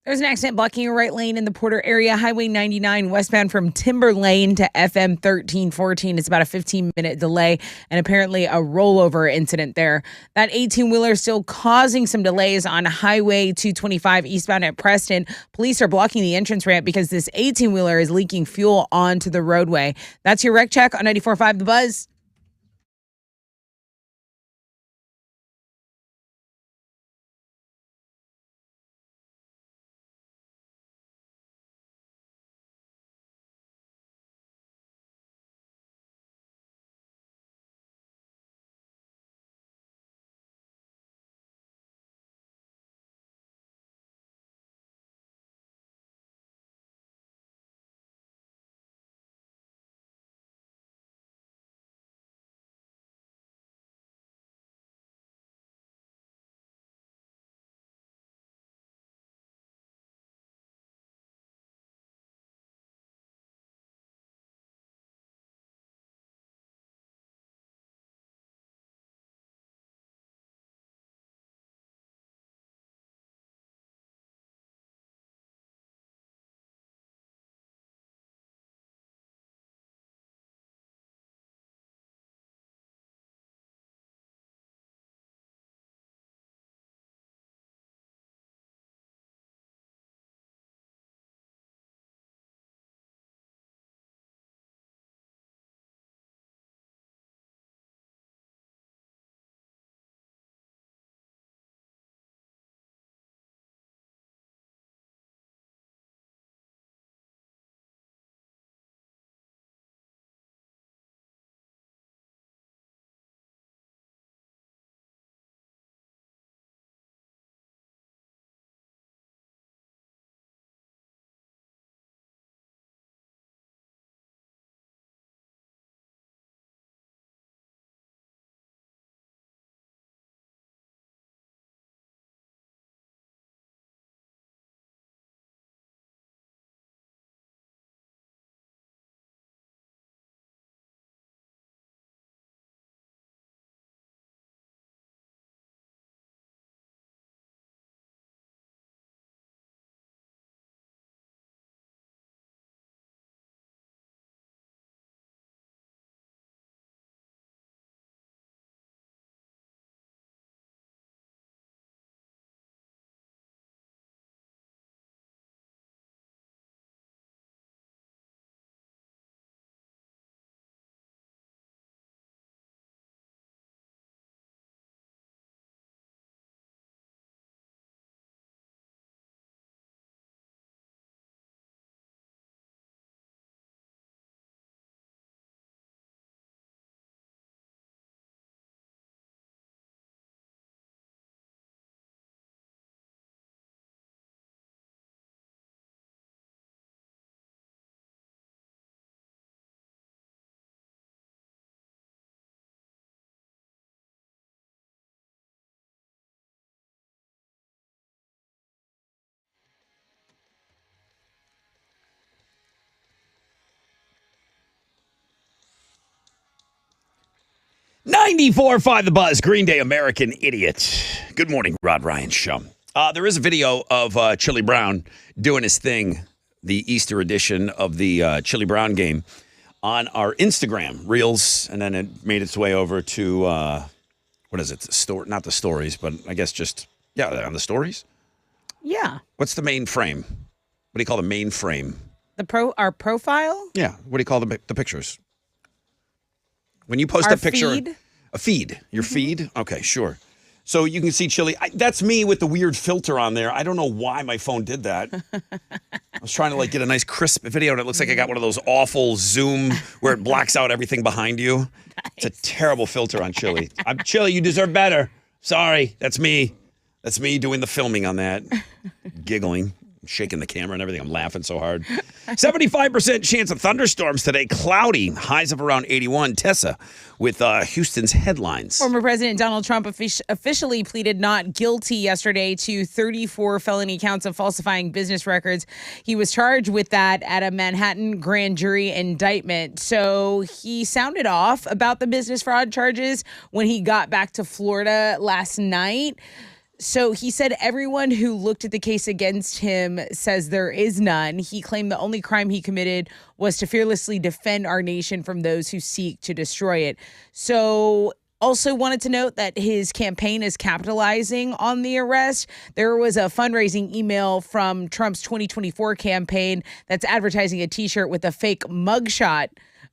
There's an accident blocking a right lane in the Porter area, Highway 99 westbound from Timber Lane to FM 1314. It's about a 15-minute delay and apparently a rollover incident there. That 18-wheeler is still causing some delays on Highway 225 eastbound at Preston. Police are blocking the entrance ramp because this 18-wheeler is leaking fuel onto the roadway. That's your wreck check on 94.5 The Buzz. .94.5 The Buzz, Green Day, American Idiot. Good morning, Rod Ryan Show. There is a video of Chili Brown doing his thing, the Easter edition of the Chili Brown game, on our Instagram Reels, and then it made its way over to, what is it, not the stories, but I guess just, on the stories? Yeah. What's the main frame? What do you call the main frame? Our profile? Yeah, what do you call the pictures? When you post Our a picture, feed? a feed, your feed? Okay, sure. So you can see Chili. That's me with the weird filter on there. I don't know why my phone did that. I was trying to get a nice crisp video, and it looks like I got one of those awful Zoom where it blacks out everything behind you. Nice. It's a terrible filter on Chili. I'm Chili. You deserve better. Sorry, that's me. That's me doing the filming on that, giggling. Shaking the camera and everything. I'm laughing so hard. 75% chance of thunderstorms today. Cloudy. Highs of around 81. Tessa with Houston's headlines. Former President Donald Trump officially pleaded not guilty yesterday to 34 felony counts of falsifying business records. He was charged with that at a Manhattan grand jury indictment. So he sounded off about the business fraud charges when he got back to Florida last night. So he said everyone who looked at the case against him says there is none. He claimed the only crime he committed was to fearlessly defend our nation from those who seek to destroy it. So also wanted to note that his campaign is capitalizing on the arrest. There was a fundraising email from Trump's 2024 campaign that's advertising a T-shirt with a fake mugshot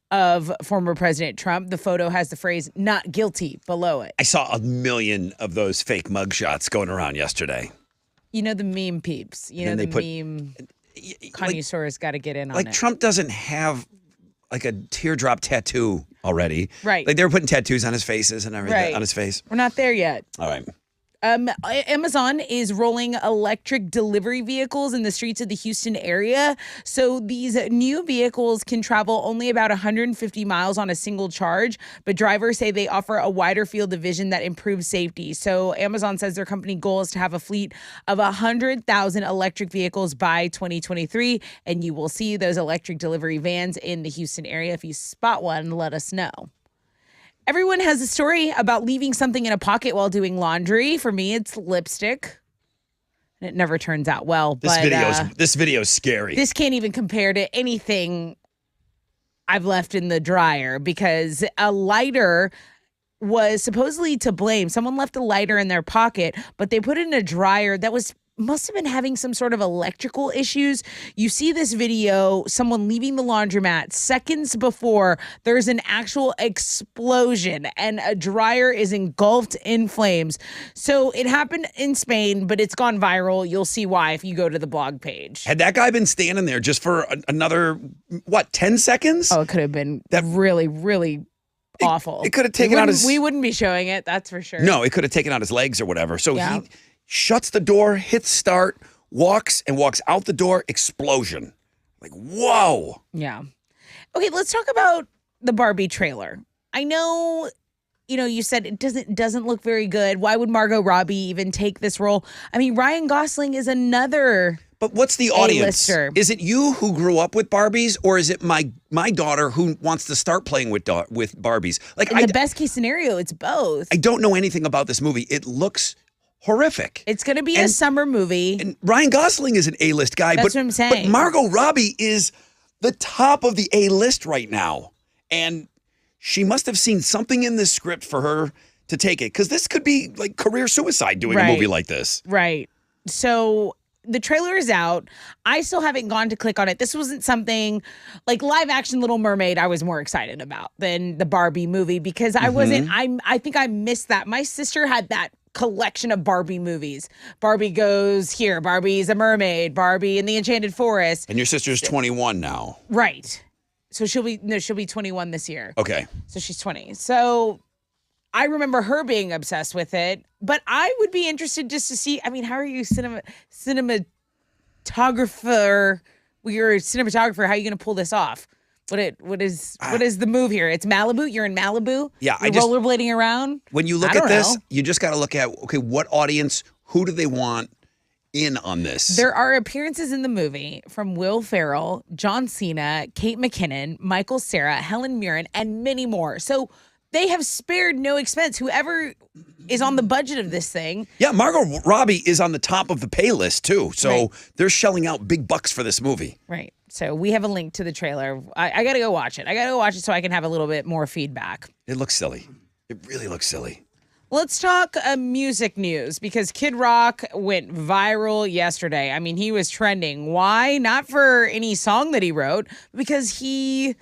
of former President Trump. The photo has the phrase "not guilty" below it. I saw a million of those fake mugshots going around yesterday. You know the meme peeps. You know And the they meme connoisseurs got to get in on Like it. Trump doesn't have like a teardrop tattoo already. Right. Like they were putting tattoos on his faces and everything Right. on his face. We're not there yet. All right. Amazon is rolling electric delivery vehicles in the streets of the Houston area. So these new vehicles can travel only about 150 miles on a single charge, but drivers say they offer a wider field of vision that improves safety. So Amazon says their company goal is to have a fleet of 100,000 electric vehicles by 2023, and you will see those electric delivery vans in the Houston area. If you spot one, let us know. Everyone has a story about leaving something in a pocket while doing laundry. For me, it's lipstick. And it never turns out well. This video's scary. This can't even compare to anything I've left in the dryer because a lighter was supposedly to blame. Someone left a lighter in their pocket, but they put it in a dryer that must have been having some sort of electrical issues. You see this video, someone leaving the laundromat seconds before there's an actual explosion and a dryer is engulfed in flames. So it happened in Spain, but it's gone viral. You'll see why if you go to the blog page. Had that guy been standing there just for another, 10 seconds? Oh, it could have been really, really awful. It could have taken out his... We wouldn't be showing it, that's for sure. No, it could have taken out his legs or whatever. So Yeah. he shuts the door, hits start, walks out the door, explosion. Like, whoa. Yeah. Okay, let's talk about the Barbie trailer. I know, you said it doesn't look very good. Why would Margot Robbie even take this role? I mean, Ryan Gosling is another... But what's the audience? A-lister. Is it you who grew up with Barbies, or is it my daughter who wants to start playing with Barbies? Like, In the best case scenario, it's both. I don't know anything about this movie. It looks horrific. It's going to be a summer movie. And Ryan Gosling is an A-list guy. That's what I'm saying. But Margot Robbie is the top of the A-list right now. And she must have seen something in this script for her to take it. Because this could be like career suicide doing a movie like this. Right. So the trailer is out. I still haven't gone to click on it. This wasn't something like live action Little Mermaid I was more excited about than the Barbie movie because I wasn't, I think I missed that. My sister had that collection of Barbie movies. Barbie goes here, Barbie's a mermaid, Barbie in the Enchanted Forest. And your sister's 21 now. Right. So she'll be 21 this year. Okay. So she's 20. So I remember her being obsessed with it, but I would be interested just to see, I mean, how are you cinematographer? You're a cinematographer, how are you going to pull this off? What is the move here? It's Malibu. You're in Malibu. Yeah, You're rollerblading around. When you look at this, you just got to look at what audience, who do they want in on this? There are appearances in the movie from Will Ferrell, John Cena, Kate McKinnon, Michael Cera, Helen Mirren, and many more. So they have spared no expense. Whoever is on the budget of this thing. Yeah, Margot Robbie is on the top of the pay list too. So they're shelling out big bucks for this movie. Right. So we have a link to the trailer. I got to go watch it. I got to go watch it so I can have a little bit more feedback. It looks silly. It really looks silly. Let's talk music news because Kid Rock went viral yesterday. I mean, he was trending. Why? Not for any song that he wrote, because he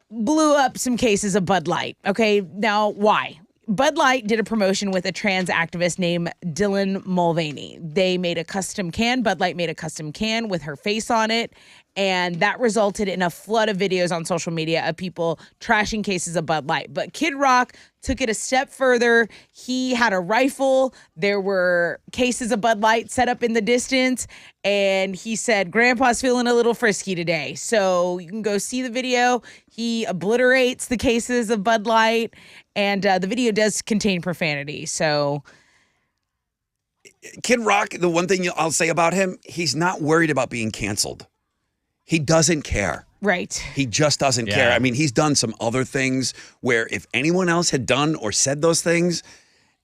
blew up some cases of Bud Light. Okay, now why? Bud Light did a promotion with a trans activist named Dylan Mulvaney. They made a custom can. Bud Light made a custom can with her face on it. And that resulted in a flood of videos on social media of people trashing cases of Bud Light. But Kid Rock took it a step further. He had a rifle. There were cases of Bud Light set up in the distance. And he said, Grandpa's feeling a little frisky today. So you can go see the video. He obliterates the cases of Bud Light. And the video does contain profanity. So Kid Rock, the one thing I'll say about him, he's not worried about being canceled. He doesn't care. Right. He just doesn't care. I mean, he's done some other things where if anyone else had done or said those things,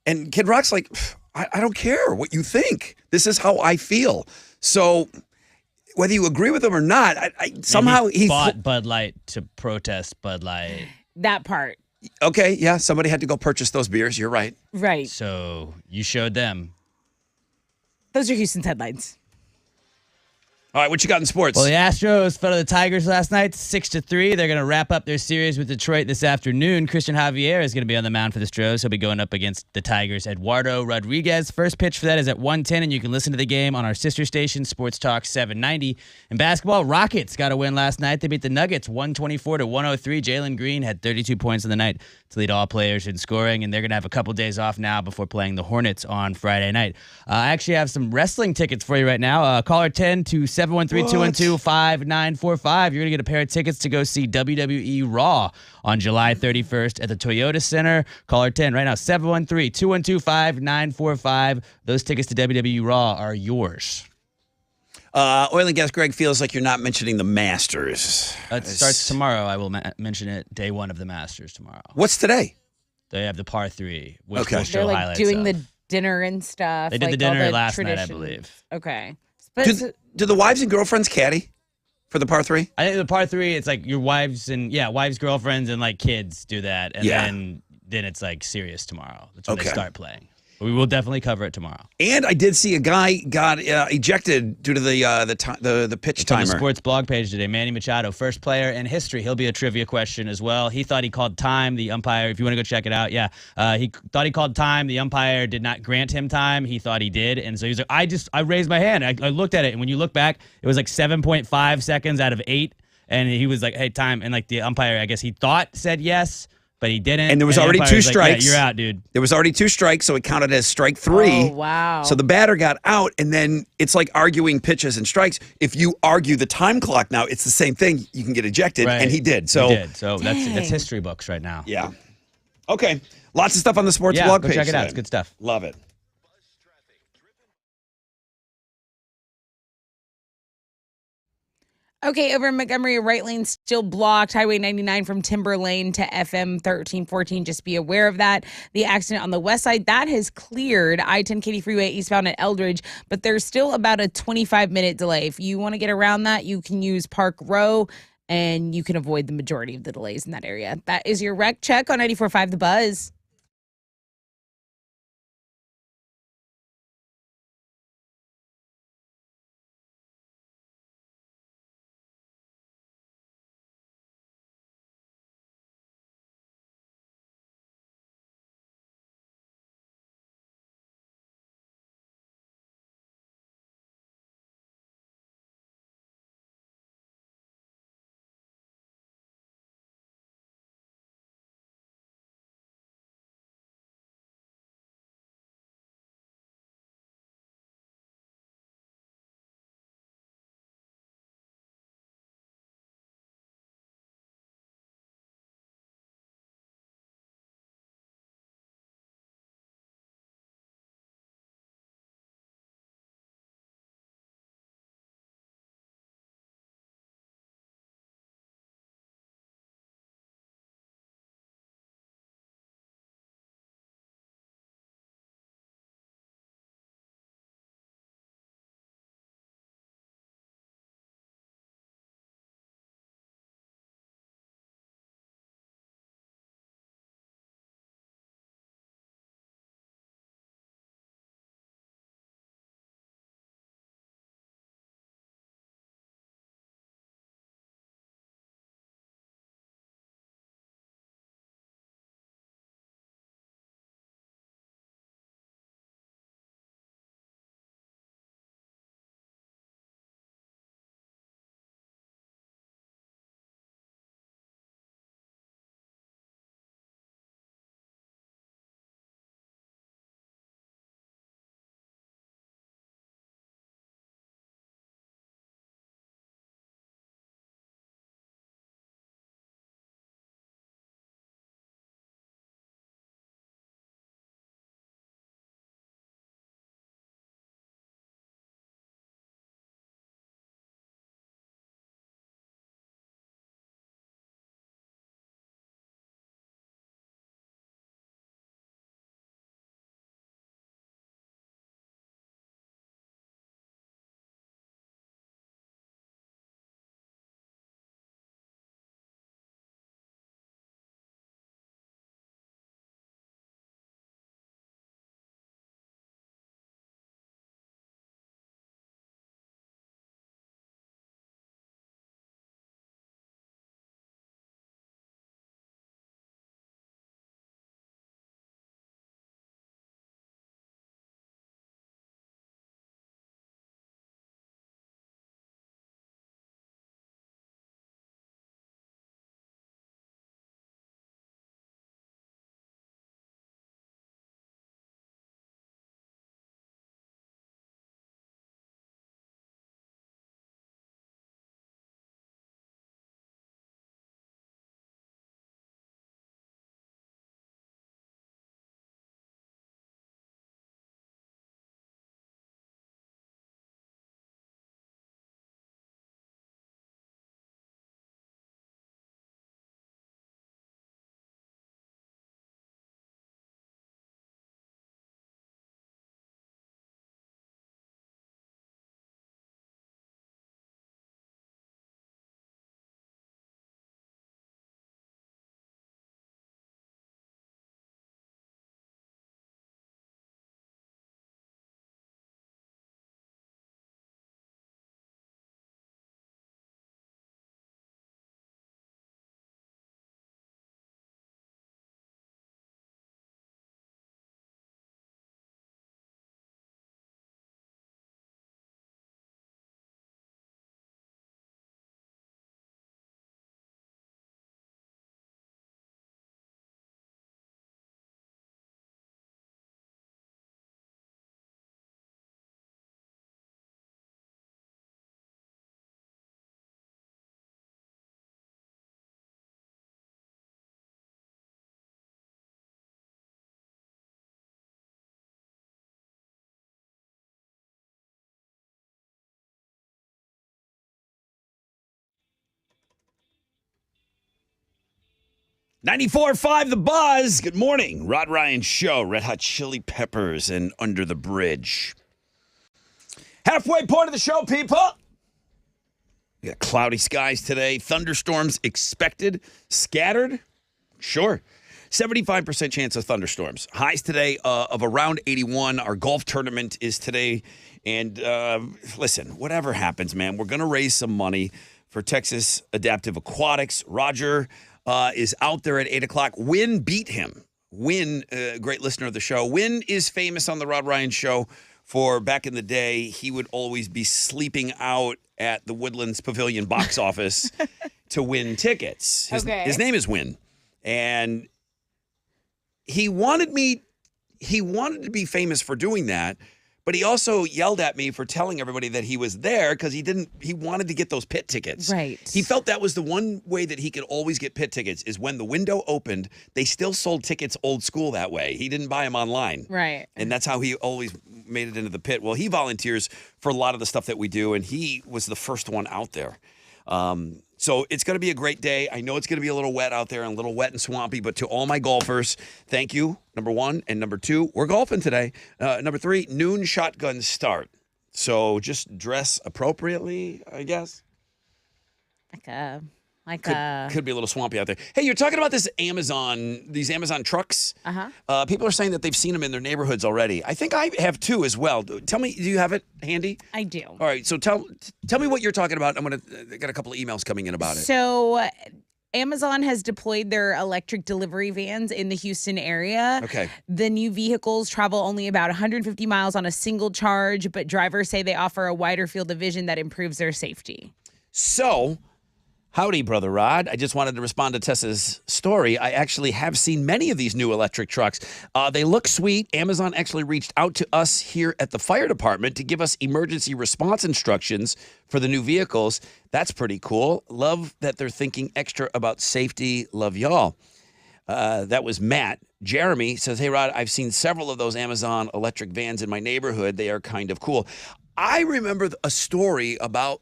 and Kid Rock's like, I don't care what you think. This is how I feel. So whether you agree with him or not, somehow he bought Bud Light to protest Bud Light. That part. Okay, yeah, somebody had to go purchase those beers. You're right. Right. So you showed them. Those are Houston's headlines. All right, what you got in sports? Well, the Astros fell to the Tigers last night, 6-3. They're going to wrap up their series with Detroit this afternoon. Christian Javier is going to be on the mound for the Stros. He'll be going up against the Tigers' Eduardo Rodriguez. First pitch for that is at 1:10, and you can listen to the game on our sister station, Sports Talk 790. In basketball, Rockets got a win last night. They beat the Nuggets 124-103. Jalen Green had 32 points in the night to lead all players in scoring, and they're going to have a couple days off now before playing the Hornets on Friday night. I actually have some wrestling tickets for you right now. Caller 10 to 713-212-5945. You're going to get a pair of tickets to go see WWE Raw on July 31st at the Toyota Center. Caller 10 right now, 713-212-5945. Those tickets to WWE Raw are yours. Oil and Gas Greg feels like you're not mentioning the Masters. It starts tomorrow. I will mention it day one of the Masters tomorrow. What's today? They have the par 3, which Okay. will show They're like highlights doing of. the dinner and stuff. They did like the all dinner the last night, I traditions. believe. Okay. But Do the wives and girlfriends caddy for the par 3? I think the par 3, it's like your wives, girlfriends, and like kids do that, and Yeah. then it's like serious tomorrow. That's when Okay. they start playing. But we will definitely cover it tomorrow. And I did see a guy got ejected due to the pitch It's on timer. the sports blog page today. Manny Machado, first player in history. He'll be a trivia question as well. He thought he called time. The umpire, if you want to go check it out, he thought he called time. The umpire did not grant him time. He thought he did, and so he's like, I raised my hand. I looked at it, and when you look back, it was like 7.5 seconds out of 8, and he was like, hey, time, and like the umpire, I guess he thought said yes. But he didn't. And there was the already umpire 2 was like, strikes. Yeah, you're out, dude. There was already 2 strikes, so it counted as strike 3. Oh, wow. So the batter got out, and then it's like arguing pitches and strikes. If you argue the time clock now, it's the same thing. You can get ejected, Right. and he did. So, He did. So that's Dang. history books right now. yeah. Okay. Lots of stuff on the sports Yeah, blog go page check it out. today. It's good stuff. Love it. Okay, over in Montgomery, right lane still blocked. Highway 99 from Timber Lane to FM 1314. Just be aware of that. The accident on the west side, that has cleared. I-10 Katy Freeway eastbound at Eldridge, but there's still about a 25-minute delay. If you want to get around that, you can use Park Row, and you can avoid the majority of the delays in that area. That is your wreck check on 94.5 The Buzz. 94.5 The Buzz. Good morning. Rod Ryan Show, Red Hot Chili Peppers, and Under the Bridge. Halfway point of the show, people. We got cloudy skies today. Thunderstorms expected. Scattered? Sure. 75% chance of thunderstorms. Highs today of around 81. Our golf tournament is today. And listen, whatever happens, man, we're going to raise some money for Texas Adaptive Aquatics. Roger is out there at 8 o'clock. Wynn beat him. Wynn, great listener of the show. Wynn is famous on the Rod Ryan Show for back in the day. He would always be sleeping out at the Woodlands Pavilion box office to win tickets. His name is Wynn. And he wanted to be famous for doing that, but he also yelled at me for telling everybody that he was there because he wanted to get those pit tickets. Right. He felt that was the one way that he could always get pit tickets is when the window opened, they still sold tickets old school that way. He didn't buy them online. Right. And that's how he always made it into the pit. Well, he volunteers for a lot of the stuff that we do, and he was the first one out there. So it's going to be a great day. I know it's going to be a little wet out there and a little wet and swampy, but to all my golfers, thank you, number one. And number two, we're golfing today. Number three, noon shotgun start. So just dress appropriately, I guess. Could be a little swampy out there. Hey, you're talking about these Amazon trucks. People are saying that they've seen them in their neighborhoods already. I think I have too as well. Tell me, do you have it handy? I do. All right, so tell me what you're talking about. I got a couple of emails coming in about it. So Amazon has deployed their electric delivery vans in the Houston area. Okay. The new vehicles travel only about 150 miles on a single charge, but drivers say they offer a wider field of vision that improves their safety. So, howdy, Brother Rod. I just wanted to respond to Tessa's story. I actually have seen many of these new electric trucks. They look sweet. Amazon actually reached out to us here at the fire department to give us emergency response instructions for the new vehicles. That's pretty cool. Love that they're thinking extra about safety. Love y'all. That was Matt. Jeremy says, hey, Rod, I've seen several of those Amazon electric vans in my neighborhood. They are kind of cool. I remember a story about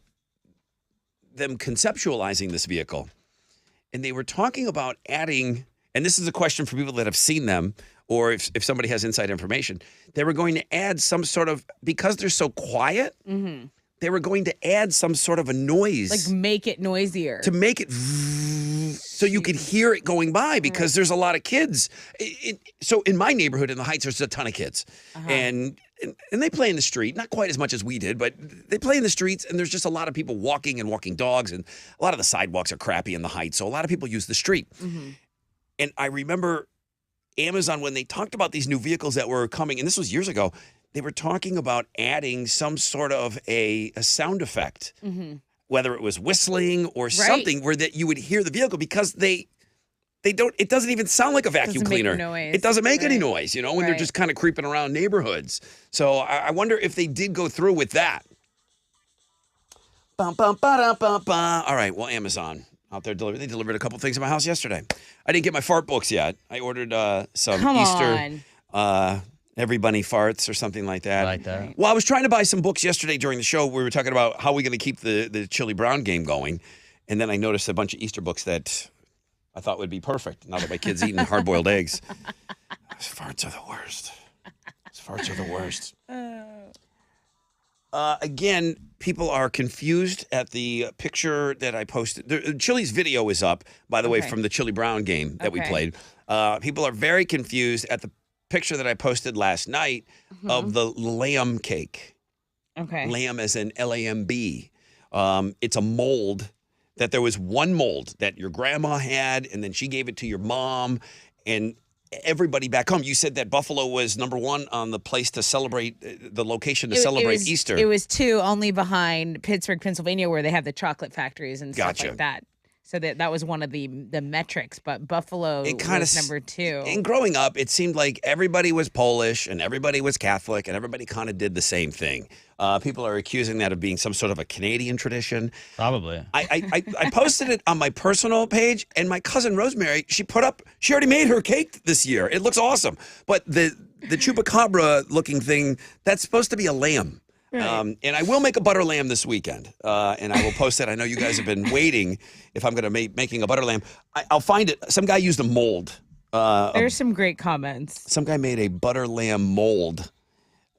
them conceptualizing this vehicle, and they were talking about adding, and this is a question for people that have seen them, or if somebody has inside information, they were going to add some sort of, because they're so quiet, they were going to add some sort of a noise. Like make it noisier. To make it so you could hear it going by, because there's a lot of kids. So in my neighborhood in the Heights, there's a ton of kids. And they play in the street, not quite as much as we did, but they play in the streets, and there's just a lot of people walking and walking dogs, and a lot of the sidewalks are crappy in the Heights, so a lot of people use the street. And I remember Amazon, when they talked about these new vehicles that were coming, and this was years ago, they were talking about adding some sort of a sound effect, whether it was whistling or something, where that you would hear the vehicle, because it doesn't even sound like a vacuum cleaner. It doesn't make any noise, when they're just kind of creeping around neighborhoods. So I wonder if they did go through with that. All right, well, Amazon out there they delivered a couple things in my house yesterday. I didn't get my fart books yet. I ordered some Easter Every Bunny Farts or something like that. I like that. Well, I was trying to buy some books yesterday during the show. We were talking about how we're going to keep the Chili Brown game going. And then I noticed a bunch of Easter books that I thought would be perfect now that my kid's eating hard-boiled eggs. Farts are the worst. Farts are the worst. Again, people are confused at the picture that I posted. Chili's video is up, by the way, from the Chili Brown game that we played. People are very confused at the picture that I posted last night of the lamb cake. Lamb as in L-A-M-B. It's a mold that there was one mold that your grandma had, and then she gave it to your mom, and everybody back home. You said that Buffalo was number one on the place to celebrate, the location to celebrate Easter. It was two, only behind Pittsburgh, Pennsylvania, where they have the chocolate factories and stuff like that. So that was one of the metrics, but Buffalo was number two. And growing up, it seemed like everybody was Polish and everybody was Catholic and everybody kind of did the same thing. People are accusing that of being some sort of a Canadian tradition. Probably. I posted it on my personal page, and my cousin Rosemary, she already made her cake this year. It looks awesome. But the chupacabra looking thing, that's supposed to be a lamb. And I will make a butter lamb this weekend, and I will post that. I know you guys have been waiting if I'm going to making a butter lamb. I'll find it. Some guy used a mold. There's some great comments. Some guy made a butter lamb mold.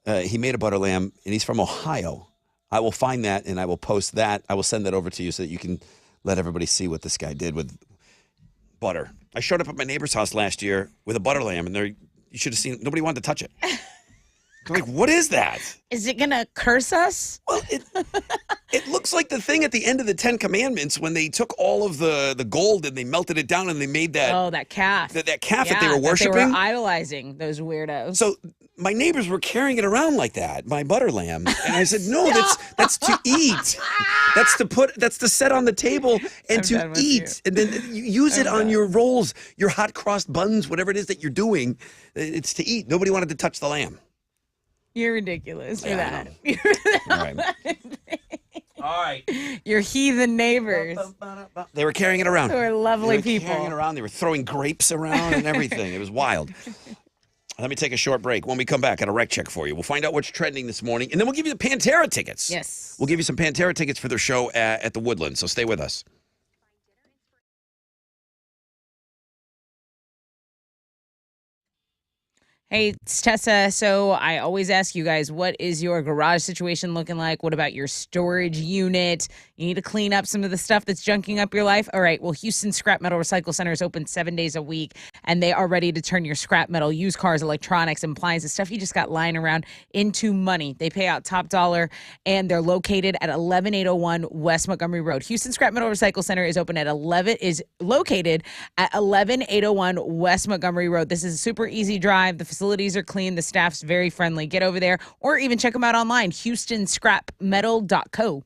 He made a butter lamb, and he's from Ohio. I will find that, and I will post that. I will send that over to you so that you can let everybody see what this guy did with butter. I showed up at my neighbor's house last year with a butter lamb, and you should have seen. Nobody wanted to touch it. I'm like, what is that? Is it gonna curse us? Well, it looks like the thing at the end of the Ten Commandments when they took all of the gold and they melted it down and they made that that calf. That calf that they were worshiping. They were idolizing those weirdos. So my neighbors were carrying it around like that, my butter lamb, and I said, no, that's to eat. That's to set on the table and to eat, and then you use it on your rolls, your hot cross buns, whatever it is that you're doing. It's to eat. Nobody wanted to touch the lamb. You're ridiculous for that. All right. Your heathen neighbors. They were carrying it around. Who are lovely They were people. carrying it around. They were throwing grapes around and everything. It was wild. Let me take a short break. When we come back, I got a rec check for you. We'll find out what's trending this morning, and then we'll give you the Pantera tickets. Yes. We'll give you some Pantera tickets for their show at the Woodland, so stay with us. Hey, it's Tessa. So I always ask you guys, what is your garage situation looking like? What about your storage unit? You need to clean up some of the stuff that's junking up your life? All right, well, Houston Scrap Metal Recycle Center is open 7 days a week, and they are ready to turn your scrap metal, used cars, electronics, appliances, stuff you just got lying around into money. They pay out top dollar, and they're located at 11801 West Montgomery Road. Houston Scrap Metal Recycle Center is located at 11801 West Montgomery Road. This is a super easy drive. The facilities are clean. The staff's very friendly. Get over there or even check them out online, houstonscrapmetal.co.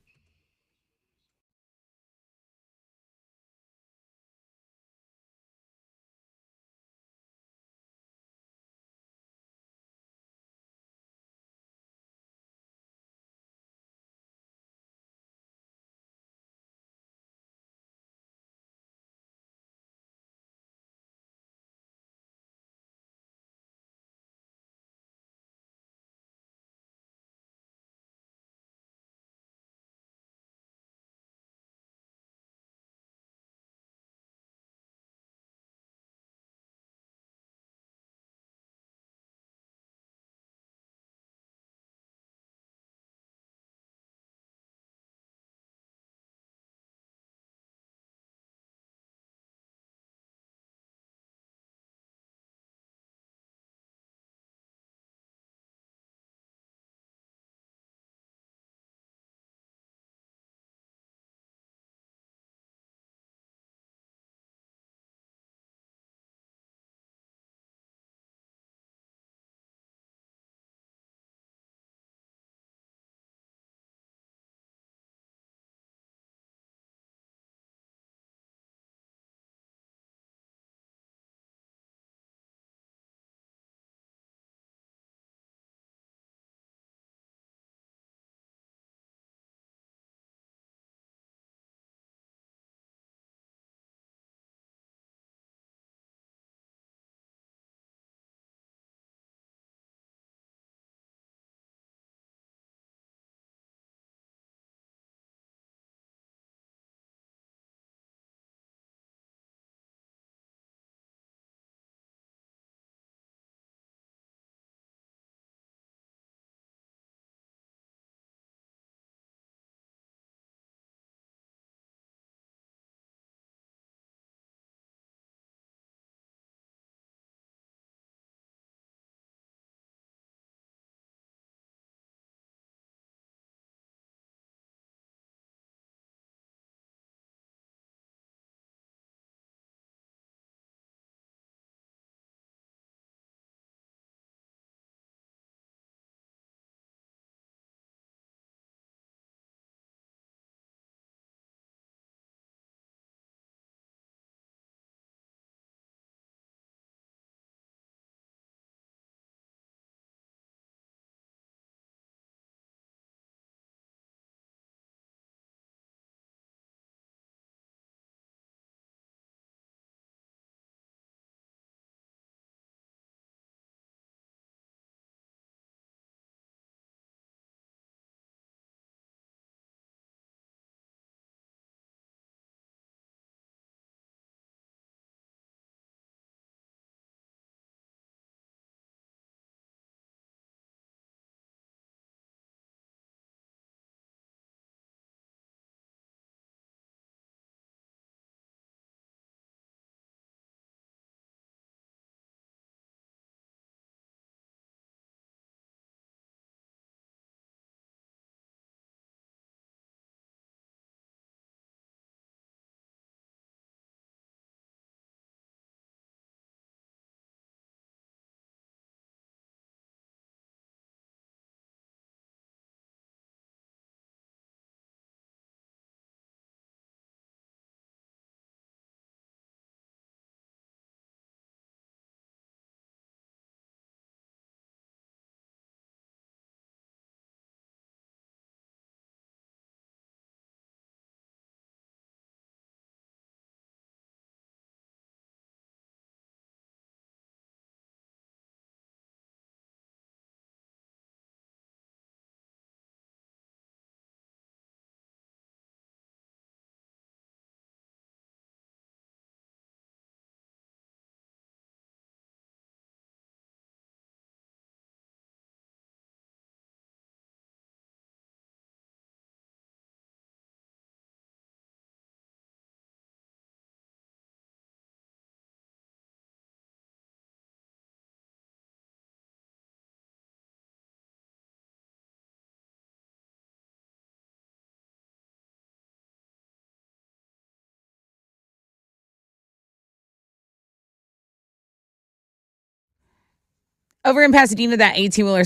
Over in Pasadena, that 18-wheeler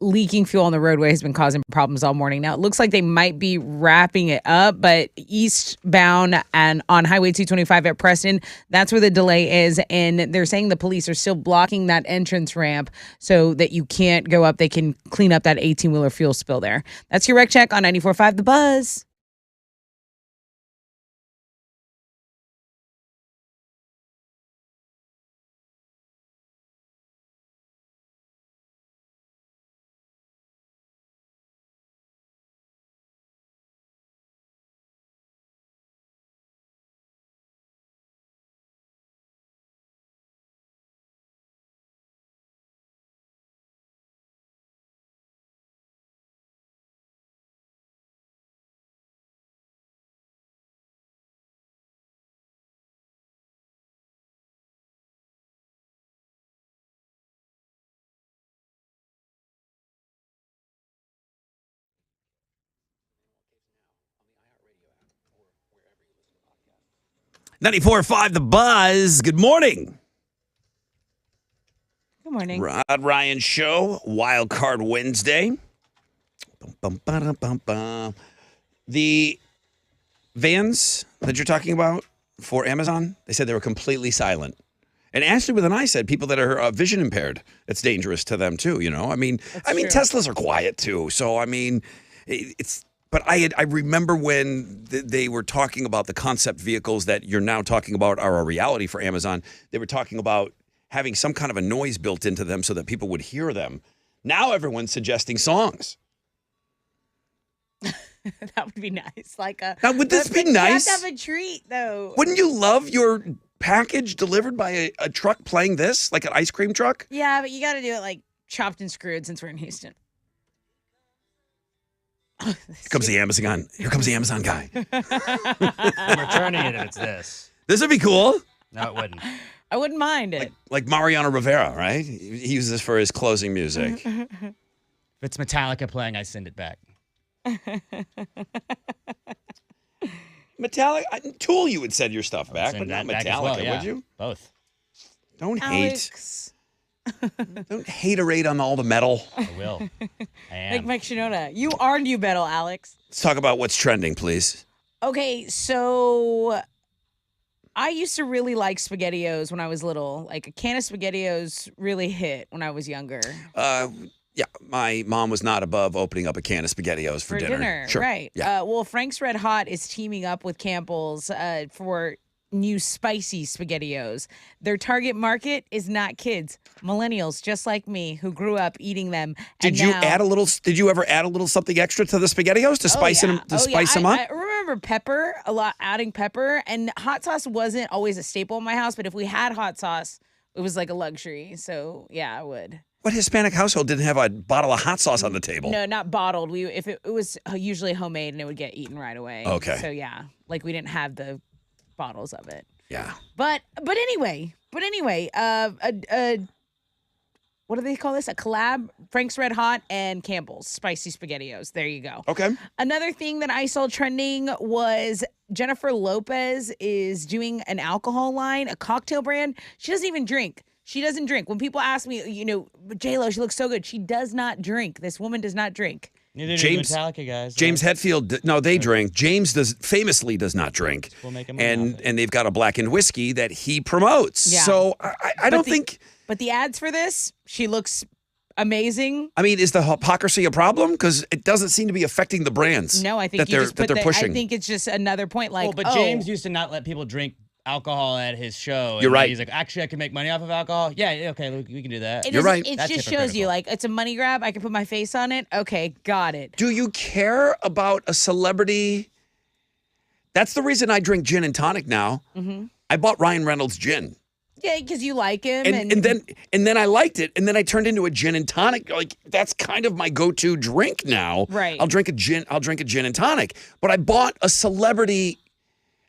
leaking fuel on the roadway has been causing problems all morning. Now, it looks like they might be wrapping it up, but eastbound and on Highway 225 at Preston, that's where the delay is. And they're saying the police are still blocking that entrance ramp so that you can't go up. They can clean up that 18-wheeler fuel spill there. That's your Rec Check on 94.5 The Buzz. .94.5 The Buzz. Good morning. Good morning. Rod Ryan Show, Wild Card Wednesday. The vans that you're talking about for Amazon, they said they were completely silent. And Ashley with an eye said people that are vision impaired, it's dangerous to them too, you know? I mean, Teslas are quiet too. So, I mean, it's... But I remember when they were talking about the concept vehicles that you're now talking about are a reality for Amazon. They were talking about having some kind of a noise built into them so that people would hear them. Now everyone's suggesting songs. That would be nice. Now, would this be nice? You have to have a treat, though. Wouldn't you love your package delivered by a truck playing this, like an ice cream truck? Yeah, but you got to do it like chopped and screwed since we're in Houston. Here comes the Amazon. Here comes the Amazon guy. I'm returning it if it's this. This would be cool. No, it wouldn't. I wouldn't mind it. Like Mariano Rivera, right? He uses this for his closing music. If it's Metallica playing, I send it back. Metallica, Tool, you would send your stuff back, but not Metallica, would you? Both. Don't Alex. Don't haterade on all the metal. I will. I am. Like Mike Shinoda. You are new metal, Alex. Let's talk about what's trending, please. Okay, so I used to really like SpaghettiOs when I was little. Like a can of SpaghettiOs really hit when I was younger. Yeah, my mom was not above opening up a can of SpaghettiOs for dinner. Sure. Right. Yeah. Well, Frank's Red Hot is teaming up with Campbell's for new spicy SpaghettiOs. Their target market is not kids, millennials just like me who grew up eating them. Did you ever add a little something extra to the SpaghettiOs to spice them up? I remember pepper a lot, adding pepper, and hot sauce wasn't always a staple in my house, but if we had hot sauce, it was like a luxury. So yeah, I would. What Hispanic household didn't have a bottle of hot sauce on the table? No, not bottled. If it was usually homemade and it would get eaten right away. Okay. So yeah, like we didn't have the bottles of it. Yeah. But anyway, what do they call this? A collab? Frank's Red Hot and Campbell's Spicy SpaghettiOs. There you go. Okay. Another thing that I saw trending was Jennifer Lopez is doing an alcohol line, a cocktail brand. She doesn't even drink. She doesn't drink. When people ask me, J-Lo, she looks so good. She does not drink. This woman does not drink. Neither do Metallica guys. James Hetfield, no, they drink. James famously does not drink. We'll make him and they've got a blackened whiskey that he promotes. Yeah. So I don't think. But the ads for this, she looks amazing. I mean, is the hypocrisy a problem? Because it doesn't seem to be affecting the brands. No, I think they're pushing. I think it's just another point. Like, but James used to not let people drink alcohol at his show. You're right. He's like, actually, I can make money off of alcohol. Yeah, okay, we can do that. You're right. It just shows you, like, it's a money grab. I can put my face on it. Okay, got it. Do you care about a celebrity? That's the reason I drink gin and tonic now. Mm-hmm. I bought Ryan Reynolds gin. Yeah, because you like him. And then I liked it, and then I turned into a gin and tonic. Like, that's kind of my go-to drink now. Right. I'll drink a gin and tonic. But I bought a celebrity.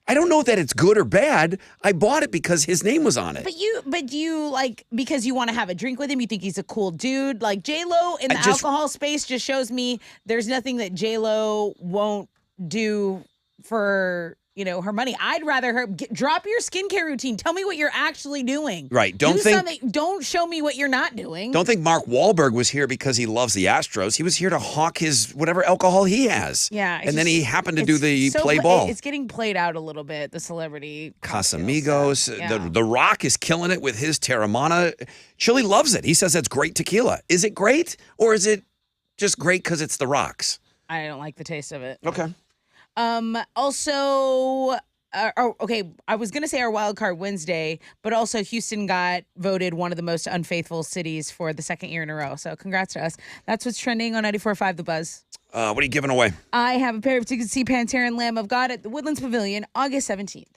I don't know that it's good or bad. I bought it because his name was on it. But you like, because you want to have a drink with him, you think he's a cool dude. Like J-Lo in the alcohol space just shows me there's nothing that J-Lo won't do for, her money. I'd rather her drop your skincare routine. Tell me what you're actually doing. Right. Don't show me what you're not doing. Don't think Mark Wahlberg was here because he loves the Astros. He was here to hawk his whatever alcohol he has. Yeah. And then he happened to do the play ball. It's getting played out a little bit, the celebrity. Casamigos. Yeah. The Rock is killing it with his Terramana. Chili loves it. He says it's great tequila. Is it great or is it just great because it's The Rock's? I don't like the taste of it. Okay. Also, okay, I was going to say our wild card Wednesday, but also Houston got voted one of the most unfaithful cities for the second year in a row. So congrats to us. That's what's trending on 94.5 The Buzz. What are you giving away? I have a pair of tickets to see Pantera and Lamb of God at the Woodlands Pavilion, August 17th.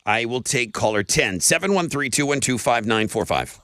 I will take caller 10, 713-212-5945.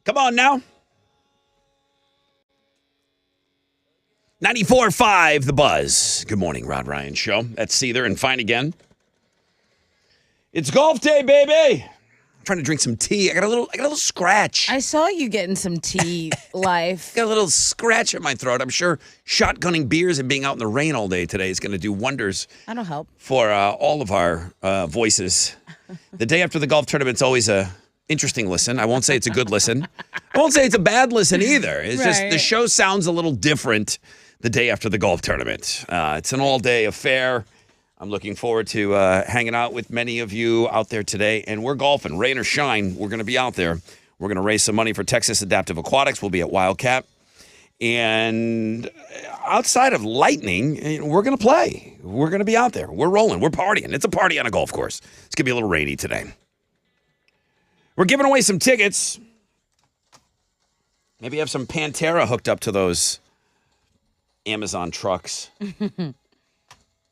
Come on now. 94.5 The Buzz. Good morning, Rod Ryan Show. That's Seether and Fine Again. It's golf day, baby. I'm trying to drink some tea. I got a little scratch. I saw you getting some tea, Life. Got a little scratch in my throat. I'm sure shotgunning beers and being out in the rain all day today is going to do wonders That'll help. for all of our voices. The day after the golf tournament's always a interesting listen. I won't say it's a good listen. I won't say it's a bad listen either. It's just the show sounds a little different the day after the golf tournament. It's an all-day affair. I'm looking forward to hanging out with many of you out there today. And we're golfing. Rain or shine, we're going to be out there. We're going to raise some money for Texas Adaptive Aquatics. We'll be at Wildcat. And outside of lightning, we're going to play. We're going to be out there. We're rolling. We're partying. It's a party on a golf course. It's going to be a little rainy today. We're giving away some tickets. Maybe have some Pantera hooked up to those Amazon trucks.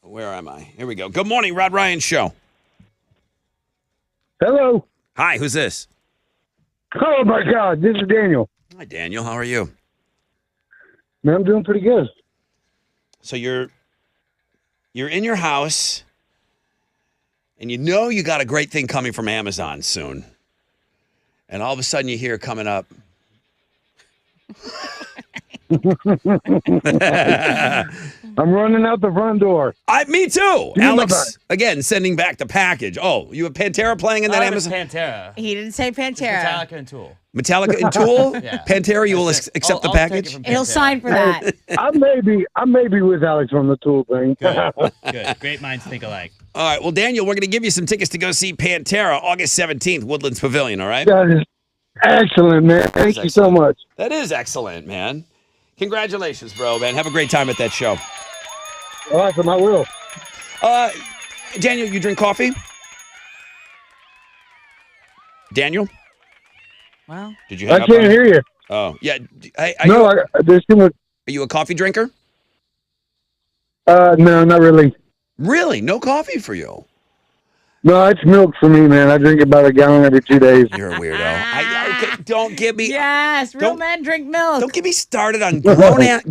Where am I? Here we go. Good morning, Rod Ryan Show. Hello. Hi, who's this? Oh, my God. This is Daniel. Hi, Daniel. How are you? Man, I'm doing pretty good. So you're in your house, and you know you got a great thing coming from Amazon soon. And all of a sudden you hear coming up. I'm running out the front door. Me too. Give me my Alex, again, sending back the package. Oh, you have Pantera playing in that Amazon? Pantera. He didn't say Pantera. Metallica and Tool. Metallica and Tool? Yeah. Pantera, you will accept the package? He'll sign for that. I may be with Alex on the Tool thing. Good. Great minds think alike. All right. Well, Daniel, we're going to give you some tickets to go see Pantera August 17th, Woodlands Pavilion, all right? That is excellent, man. Thank you so much. That is excellent, man. Congratulations, bro, man. Have a great time at that show. Awesome, I will. Daniel, you drink coffee? Well, Daniel? Did you I can't hear you. Oh, yeah. There's too much. Are you a coffee drinker? No, not really. Really? No coffee for you? No, it's milk for me, man. I drink about a gallon every 2 days. You're a weirdo. Don't get me. Yes, real men drink milk. Don't get me started on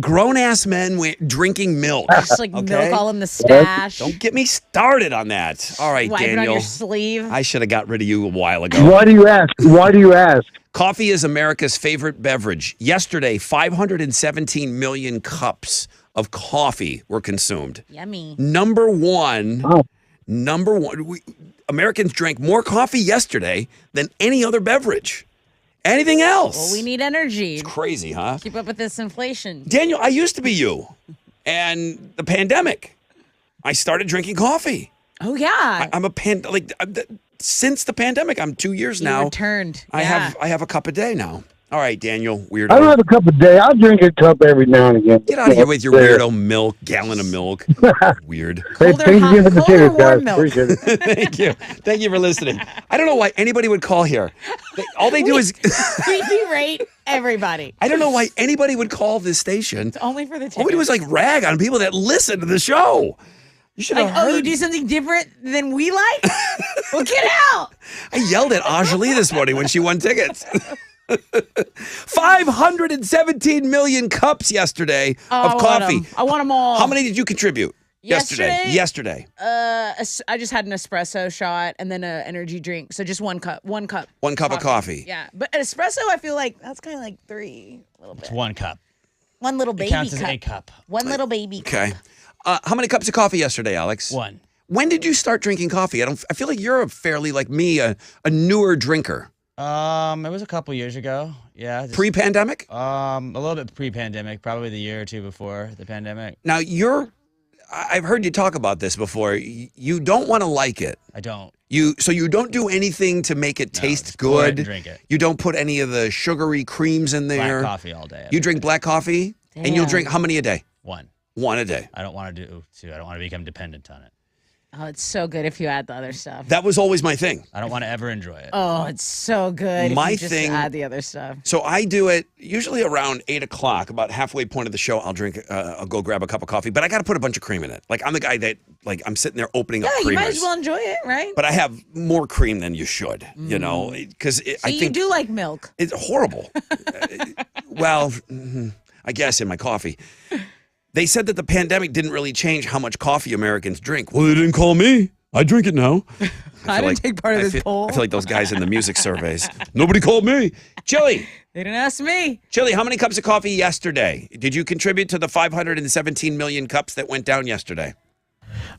grown ass men drinking milk. Just like milk all in the stash. Don't get me started on that. All right, Wipe it Daniel. on your sleeve. I should have got rid of you a while ago. Why do you ask? Coffee is America's favorite beverage. Yesterday, 517 million cups of coffee were consumed. Yummy. Number one. Americans drank more coffee yesterday than any other beverage. Anything else? Well, we need energy. It's crazy, huh? Keep up with this inflation. Daniel, I used to be you. And the pandemic, I started drinking coffee. Oh, yeah. Since the pandemic, I'm 2 years You now. returned. I have a cup a day now. All right, Daniel, weirdo. I don't have a cup a day. I'll drink a cup every now and again. Get out of here with your weirdo milk, gallon of milk. Weird. Hey, thanks again for the tickets, guys. Appreciate it. Thank you. Thank you for listening. I don't know why anybody would call here. All they do is We berate everybody. I don't know why anybody would call this station. It's only for the tickets. All we do is rag on people that listen to the show. You should have heard. You do something different than we like? Well, get out. I yelled at Anjali this morning when she won tickets. 517 million cups yesterday of coffee. I want them all. How many did you contribute yesterday? I just had an espresso shot and then an energy drink. So just one cup. One cup of coffee. Yeah, but an espresso, I feel like that's kind of like three. A little bit. It's 1 cup. One little baby It counts cup. as a cup. One little baby Okay. cup. How many cups of coffee yesterday, Alex? 1. When did you start drinking coffee? I feel like you're fairly like me, a newer drinker. It was a couple years ago. Yeah. Pre-pandemic? A little bit pre-pandemic, probably the year or two before the pandemic. Now I've heard you talk about this before. You don't want to like it. I don't. So you don't do anything to make it taste pour it good. and drink it. You don't put any of the sugary creams in there. Black coffee all day. You drink black coffee, and you'll drink how many a day? 1. 1 a day. I don't want to become dependent on it. Oh, it's so good if you add the other stuff. That was always my thing. I don't want to ever enjoy it. Oh, it's so good My if you just thing- add the other stuff. So I do it usually around 8 o'clock, about halfway point of the show. I'll go grab a cup of coffee, but I got to put a bunch of cream in it. Like, I'm the guy that, like, I'm sitting there opening up Yeah, creamers. you might as well enjoy it, right? But I have more cream than you should, you know, because So I you think do like milk. it's horrible. Well, I guess in my coffee. They said that the pandemic didn't really change how much coffee Americans drink. Well, they didn't call me. I drink it now. I didn't take part of this poll. I feel like those guys in the music surveys. Nobody called me. Chili. They didn't ask me. Chili, how many cups of coffee yesterday? Did you contribute to the 517 million cups that went down yesterday?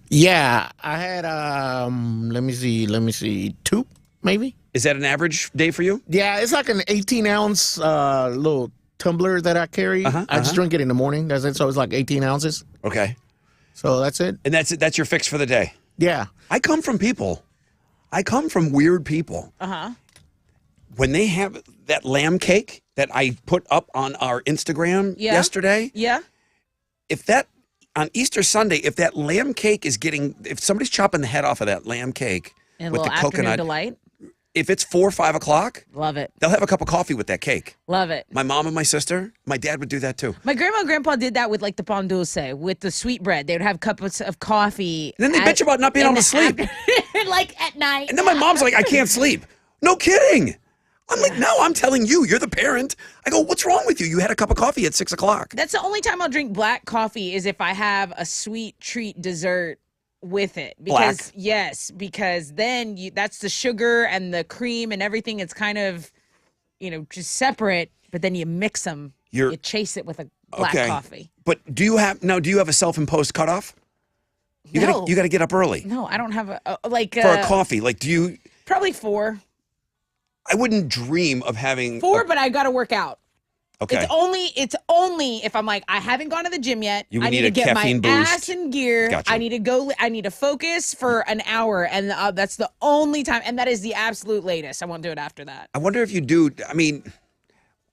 Yeah, I had let me see, 2 maybe. Is that an average day for you? Yeah, it's like an 18-ounce little tumbler that I carry. I just drink it in the morning. That's it. So it's like 18 ounces. Okay. So that's it. And that's it. That's your fix for the day. Yeah. I come from weird people. When they have that lamb cake that I put up on our Instagram yesterday, Yeah. if that on Easter Sunday, if that lamb cake is if somebody's chopping the head off of that lamb cake And a with the little afternoon coconut, delight. if it's 4 or 5 o'clock, Love it. they'll have a cup of coffee with that cake. Love it. My mom and my sister, my dad would do that too. My grandma and grandpa did that with like the pan dulce, with the sweet bread. They would have cups of coffee. And then they bitch about not being able to sleep. Like at night. And then my mom's like, I can't sleep. No kidding. I'm like, no, I'm telling you, you're the parent. I go, what's wrong with you? You had a cup of coffee at 6 o'clock. That's the only time I'll drink black coffee is if I have a sweet treat dessert with it. Because Black? yes, because then that's the sugar and the cream and everything. It's kind of, just separate, but then you mix them. You chase it with a black coffee. But do you have a self-imposed cutoff? You No. gotta get up early. No, I don't have a For a coffee. Like, do you? Probably 4. I wouldn't dream of having 4, but I got to work out. Okay. It's only if I'm like, I haven't gone to the gym yet. You would I need need to a get caffeine my boost. ass in gear. Gotcha. I need to focus for an hour. And that's the only time. And that is the absolute latest. I won't do it after that. I wonder if you do. I mean,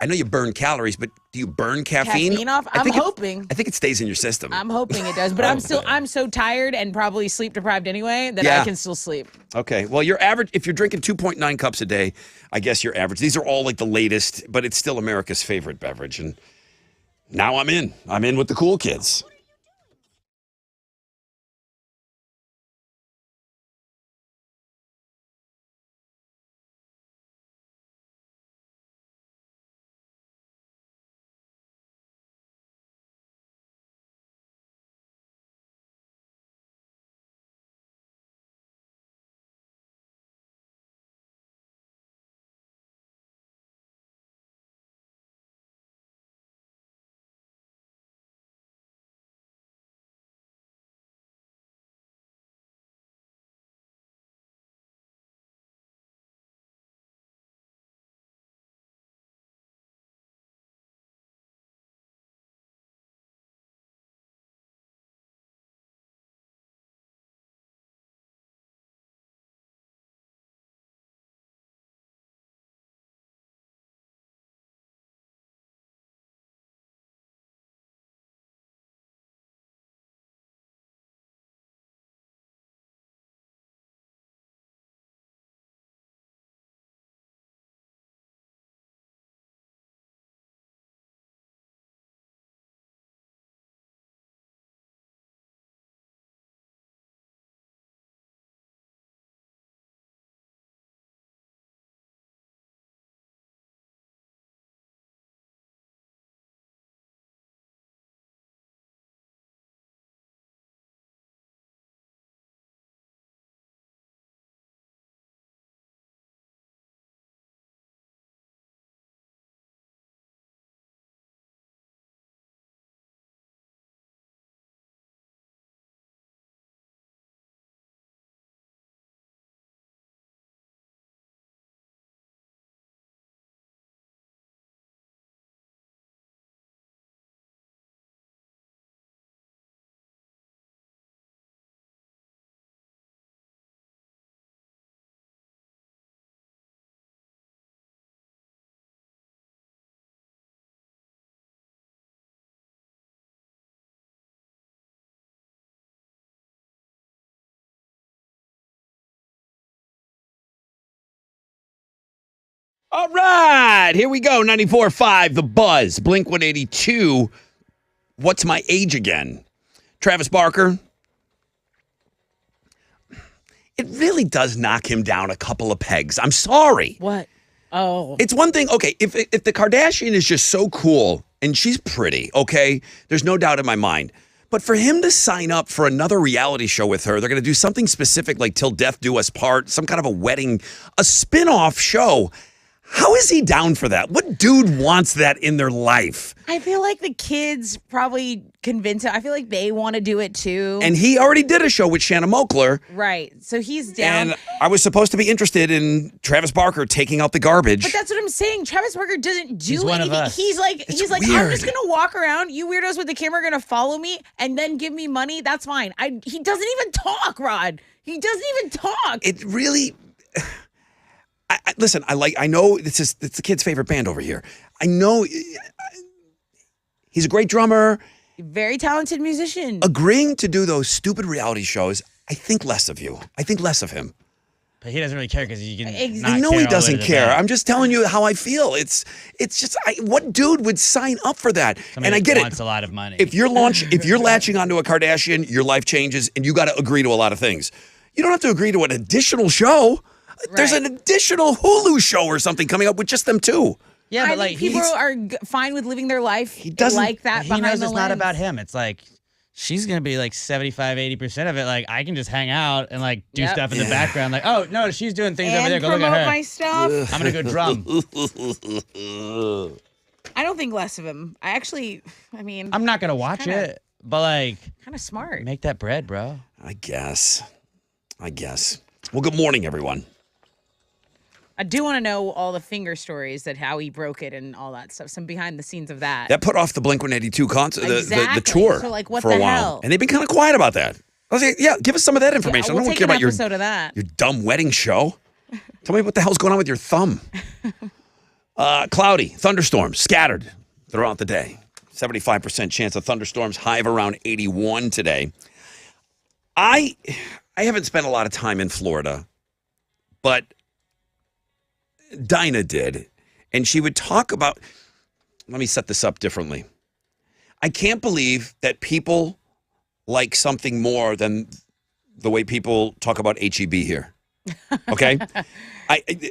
I know you burn calories, but do you burn caffeine? Caffeine off? I I'm think hoping. I think it stays in your system. I'm hoping it does. But I'm so tired and probably sleep deprived anyway that Yeah. I can still sleep. Okay. Well, your average, if you're drinking 2.9 cups a day, I guess your average. These are all like the latest, but it's still America's favorite beverage. And now I'm in. I'm in with the cool kids. All right, here we go. 94.5, The Buzz, Blink 182. What's my age again? Travis Barker. It really does knock him down a couple of pegs. I'm sorry. What? Oh. It's one thing, okay, if the Kardashian is just so cool and she's pretty, okay, there's no doubt in my mind. But for him to sign up for another reality show with her, they're going to do something specific like Till Death Do Us Part, some kind of a wedding, a spin-off show. How is he down for that? What dude wants that in their life? I feel like the kids probably convince him. I feel like they want to do it too. And he already did a show with Shanna Moakler. Right. So he's down. And I was supposed to be interested in Travis Barker taking out the garbage. But that's what I'm saying. Travis Barker doesn't do He's one of anything. us. He's like, I'm weird. just gonna walk around. You weirdos with the camera are gonna follow me and then give me money. That's fine. He doesn't even talk, Rod. He doesn't even talk. It really. Listen, I know it's the kid's favorite band over here. I know he's a great drummer. Very talented musician. Agreeing to do those stupid reality shows, I think less of you. I think less of him. But he doesn't really care because you can. I know he doesn't care. I'm just telling you how I feel. It's just what dude would sign up for that? Somebody and I get wants it. a lot of money. If you're latching onto a Kardashian, your life changes, and you got to agree to a lot of things. You don't have to agree to an additional show. Right. There's an additional Hulu show or something coming up with just them two. Yeah, but I think people are fine with living their life. He doesn't like that. He behind knows the it's lens. not about him. It's like she's gonna be like 75-80% of it. Like I can just hang out and like do stuff in the background. Like, oh no, she's doing things over there. Go look at her. My stuff. I'm gonna go drum. I don't think less of him. I'm not gonna watch it, but like, kind of smart. Make that bread, bro. I guess. Well, good morning, everyone. I do want to know all the finger stories that how he broke it and all that stuff. Some behind the scenes of that. That put off the Blink 182 concert, Exactly. the tour So, like, what for a the while, hell? and they've been kind of quiet about that. I was like, yeah, give us some of that information. We'll I don't take care an about your episode of that. your dumb wedding show. Tell me what the hell's going on with your thumb. Cloudy, thunderstorms scattered throughout the day. 75% chance of thunderstorms, high of around 81 today. I haven't spent a lot of time in Florida, but Dinah did, and she would talk about, let me set this up differently. I can't believe that people like something more than the way people talk about HEB here. Okay?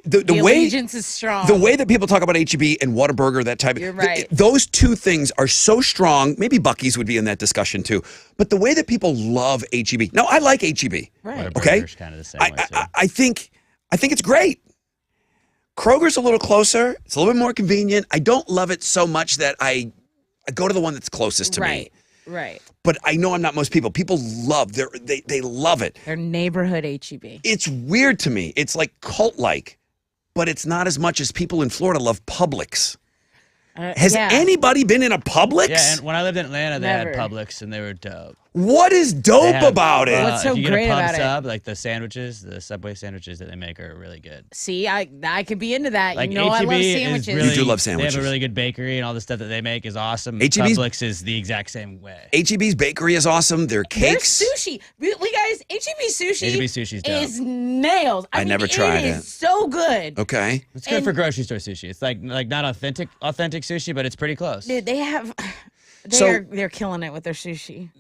The way allegiance is strong. The way that people talk about HEB and Whataburger, that type of, You're right. those two things are so strong. Maybe Buc-ee's would be in that discussion too. But the way that people love HEB. Now, I like HEB. Right. Okay? Kind of the same way too. I think it's great. Kroger's a little closer. It's a little bit more convenient. I don't love it so much that I go to the one that's closest to me. Right. But I know I'm not most people. People love they love it. Their neighborhood HEB. It's weird to me. It's like cult-like, but it's not as much as people in Florida love Publix. Has anybody been in a Publix? Yeah, and when I lived in Atlanta, they Never. had Publix, and they were dope. What is dope about it? What's so if you great get a pub about it? sub, like the sandwiches, the Subway sandwiches that they make are really good. See, I could be into that. Like you know, I HEB love is sandwiches. really, You do love They sandwiches. have a really good bakery, and all the stuff that they make is awesome. HEB's Publix is the exact same way. HEB's bakery is awesome. Their Their cakes. sushi. We guys, HEB sushi HEB sushi's dope. is nails. I mean, never tried it. it. Is so good. Okay. It's good for grocery store sushi. It's like not authentic sushi, but it's pretty close. Dude, they have. So- They're killing it with their sushi.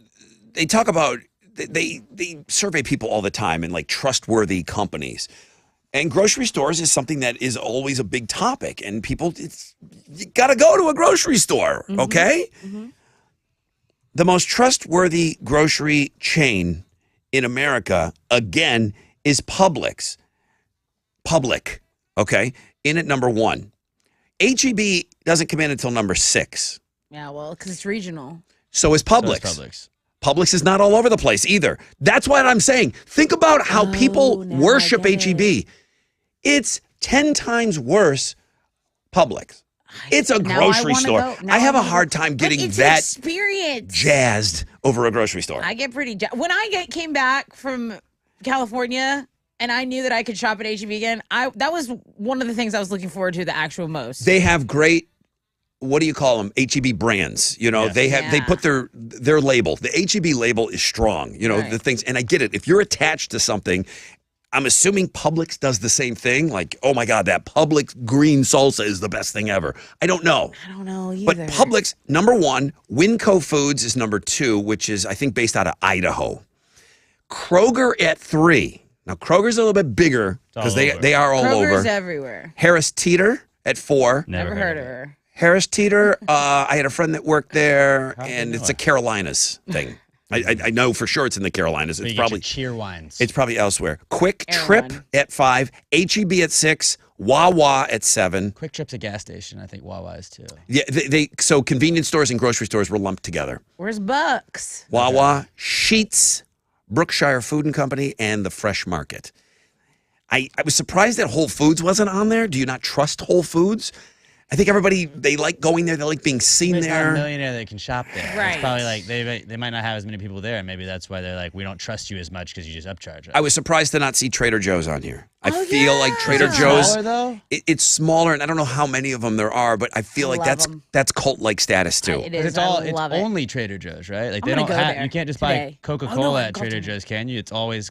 They talk about they survey people all the time and like trustworthy companies. And grocery stores is something that is always a big topic. And people, you got to go to a grocery store, okay? Mm-hmm. The most trustworthy grocery chain in America, again, is Publix. Public, okay? In at number 1. HEB doesn't come in until number 6. Yeah, well, because it's regional. So is Publix. Publix. Publix is not all over the place either. That's what I'm saying. Think about how people now worship I get HEB. It's 10 times worse Publix. It's a Now I grocery wanna store. go. Now I have I a wanna hard go. time But getting it's that experience. jazzed over a grocery store. I get pretty when I came back from California and I knew that I could shop at HEB again. That was one of the things I was looking forward to the actual most. They have great, what do you call them? HEB brands. You know, Yes. they Yeah. put their label. The HEB label is strong. You know, Right. the things, and I get it. If you're attached to something, I'm assuming Publix does the same thing. Like, oh my God, that Publix green salsa is the best thing ever. I don't know. I don't know either. But Publix, number one, Winco Foods is number two, which is, I think, based out of Idaho. Kroger at 3. Now, Kroger's a little bit bigger because they are all Kroger's over. everywhere. Harris Teeter at 4. Never heard of her. Harris Teeter, I had a friend that worked there, and it's a Carolinas thing. I know for sure it's in the Carolinas. It's probably Cheer Wines. It's probably elsewhere. Quick Trip at 5, HEB at 6, Wawa at 7. Quick Trip's a gas station. I think Wawa is too. Yeah, so convenience stores and grocery stores were lumped together. Where's Bucks? Wawa, Sheetz, Brookshire Food and Company, and the Fresh Market. I was surprised that Whole Foods wasn't on there. Do you not trust Whole Foods? I think everybody, they like going there. They like being seen There's there. not a millionaire that can shop there. Right. It's probably like they might not have as many people there. Maybe that's why they're like, we don't trust you as much because you just upcharge us. I was surprised to not see Trader Joe's on here. I Oh, feel like Trader Is it Joe's. smaller, though? It's smaller, and I don't know how many of them there are, but I feel like love that's 'em. cult-like status too. It But is. it's all I it's love it. only Trader Joe's, right? Like I'm they gonna don't go have there you can't just today. buy Coca-Cola Oh, no, at I've got Trader to. Joe's, can you? It's always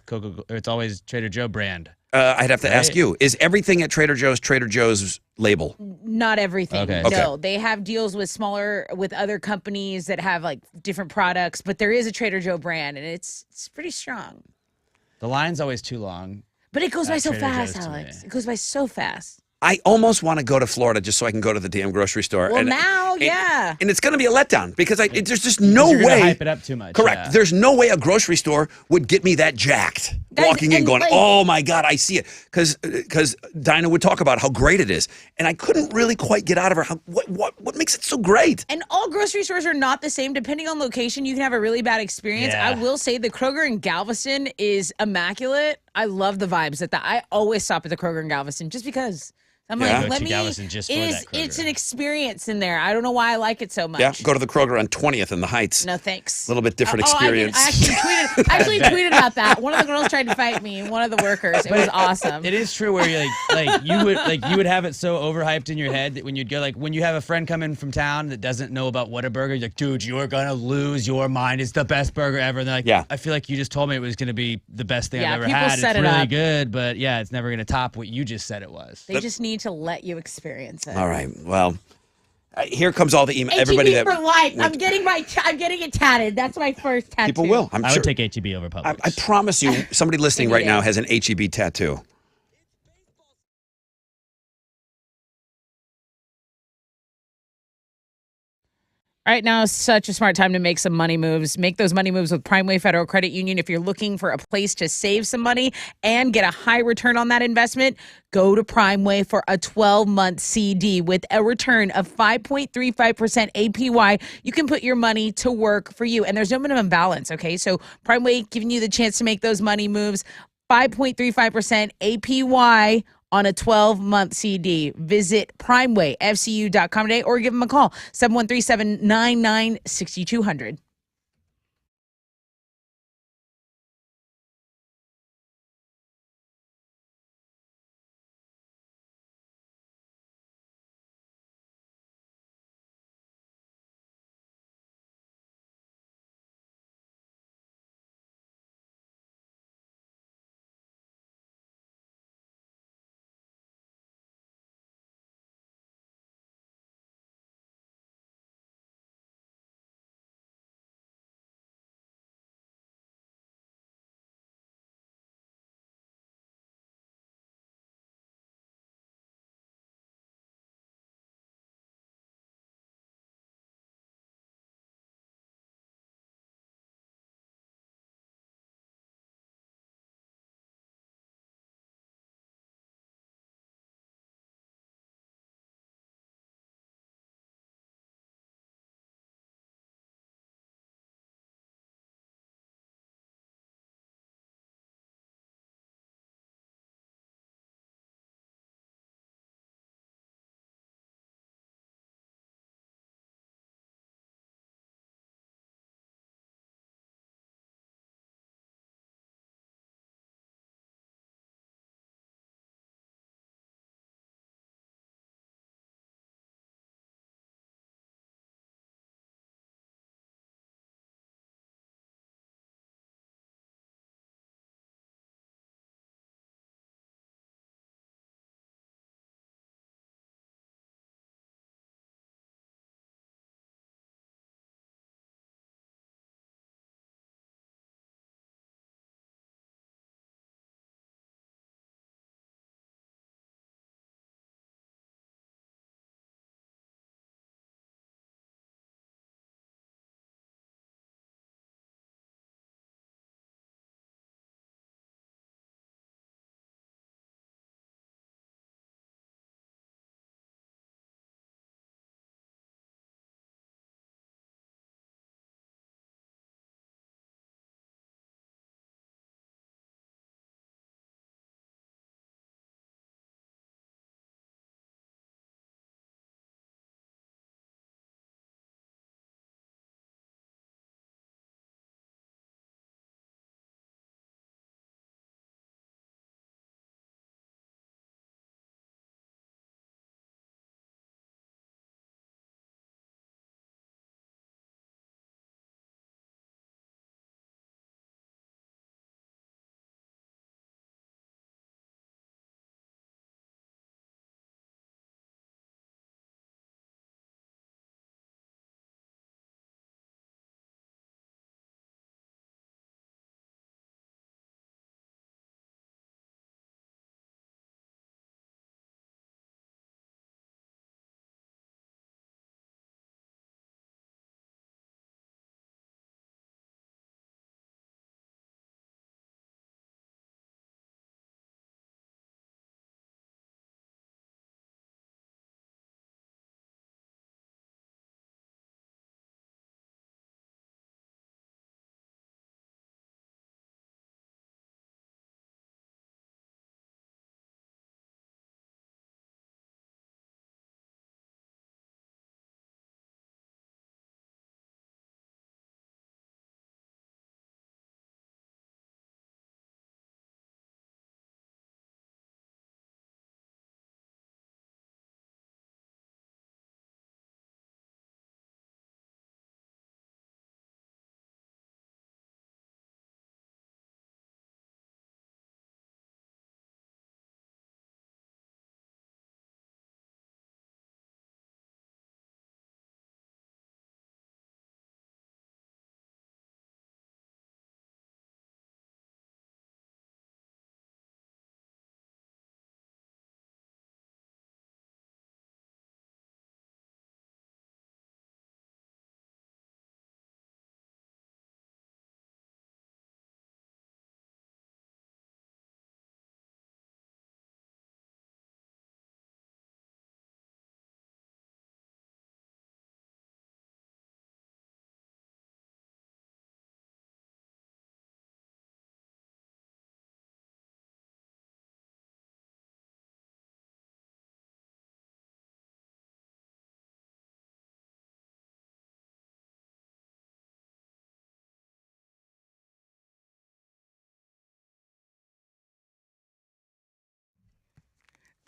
it's always Trader Joe brand. I'd have to ask Right. you: is everything at Trader Joe's label? Not everything. Okay. No, they have deals with other companies that have like different products, but there is a Trader Joe brand, and it's pretty strong. The line's always too long. But it goes by so Trader fast, Joe's to Alex. me. It goes by so fast. I almost want to go to Florida just so I can go to the damn grocery store. Well, and, now, and- yeah. And it's going to be a letdown because there's just no You're gonna way. hype it up too much. Correct. yeah. There's no way a grocery store would get me that jacked. Guys, Walking in and, going, like- oh my God, I see it. Because Dinah would talk about how great it is. And I couldn't really quite get out of her what makes it so great. And all grocery stores are not the same. Depending on location, you can have a really bad experience. Yeah. I will say the Kroger in Galveston is immaculate. I love the vibes at that. I always stop at the Kroger in Galveston just because. I'm Yeah. like, Go let to me. Galveston just for that Kroger. It's an experience in there. I don't know why I like it so much. Yeah, go to the Kroger on 20th in the Heights. No thanks. A little bit different Oh, experience. I actually tweeted about that. One of the girls tried to fight me. One of the workers. It was awesome. It is true where you're you would have it so overhyped in your head that when you'd go when you have a friend come in from town that doesn't know about Whataburger, you're like, dude, you're gonna lose your mind. It's the best burger ever. And they're like, Yeah. I feel like you just told me it was gonna be the best thing Yeah, I've ever people had. set It's it really up. good, but yeah, it's never gonna top what you just said it was. They just need to let you experience it. All right. Well, here comes all the email. Everybody HEB that for life. went- I'm getting it tatted. That's my first tattoo. people will. I'm I sure. would take HEB over Publix. I promise you, somebody listening Give me right now that. has an HEB tattoo. Right now is such a smart time to make some money moves. Make those money moves with Primeway Federal Credit Union. If you're looking for a place to save some money and get a high return on that investment, go to Primeway for a 12-month CD with a return of 5.35% APY. You can put your money to work for you, and there's no minimum balance, okay? So Primeway giving you the chance to make those money moves, 5.35% APY on a 12-month CD. Visit primewayfcu.com today or give them a call, 713-799-6200.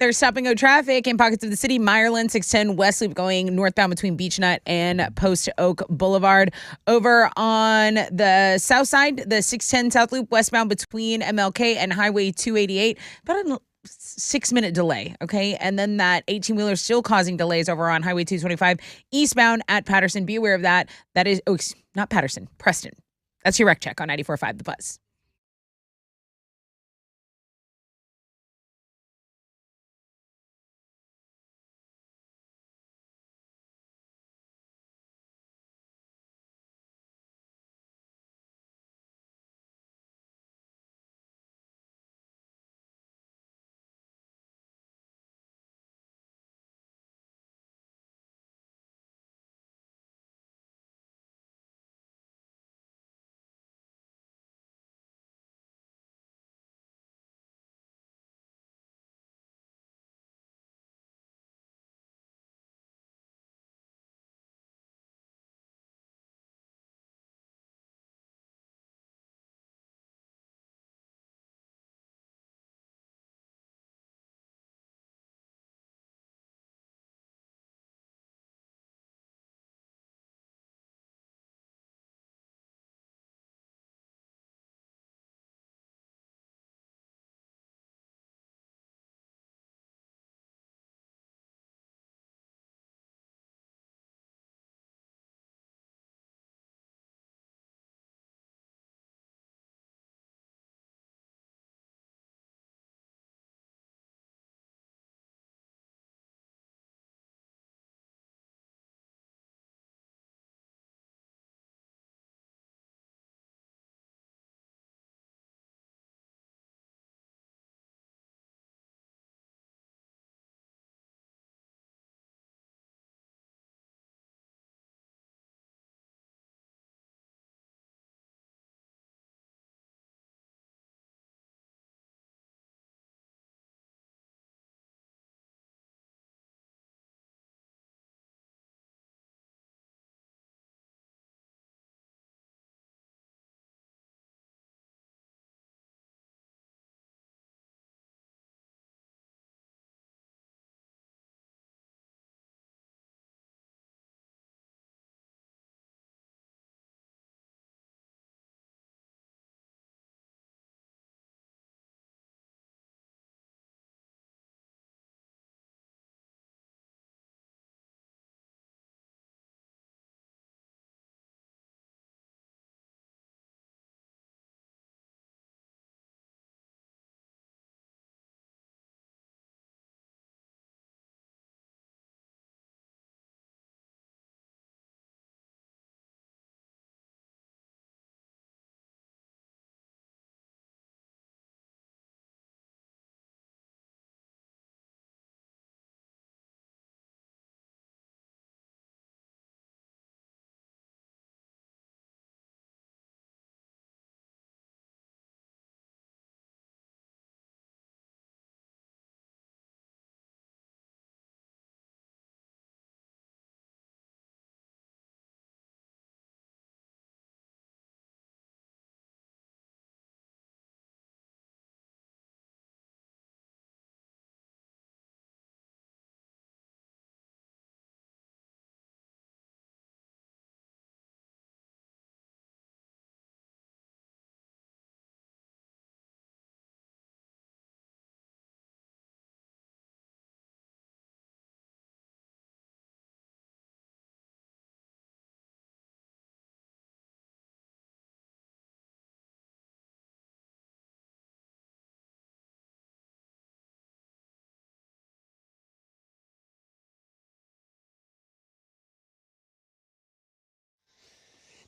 There's stop-and-go traffic in pockets of the city. Meyerland, 610 West Loop going northbound between Beechnut and Post Oak Boulevard. Over on the south side, the 610 South Loop westbound between MLK and Highway 288. About a 6-minute delay, okay? And then that 18-wheeler still causing delays over on Highway 225 eastbound at Patterson. Be aware of that. That is, not Patterson, Preston. That's your wreck check on 94.5 The Buzz.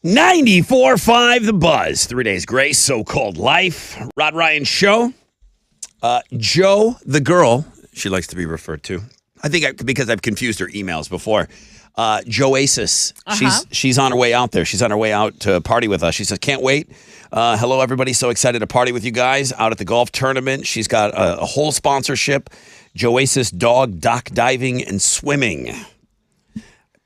.5 The Buzz. 3 Days Grace, So-Called Life. Rod Ryan Show. Joe, the girl, she likes to be referred to. I think because I've confused her emails before. Joasis. She's on her way out there. She's on her way out to party with us. She says, can't wait. Hello, everybody. So excited to party with you guys out at the golf tournament. She's got a whole sponsorship. Joasis Dog, Dock Diving, and Swimming.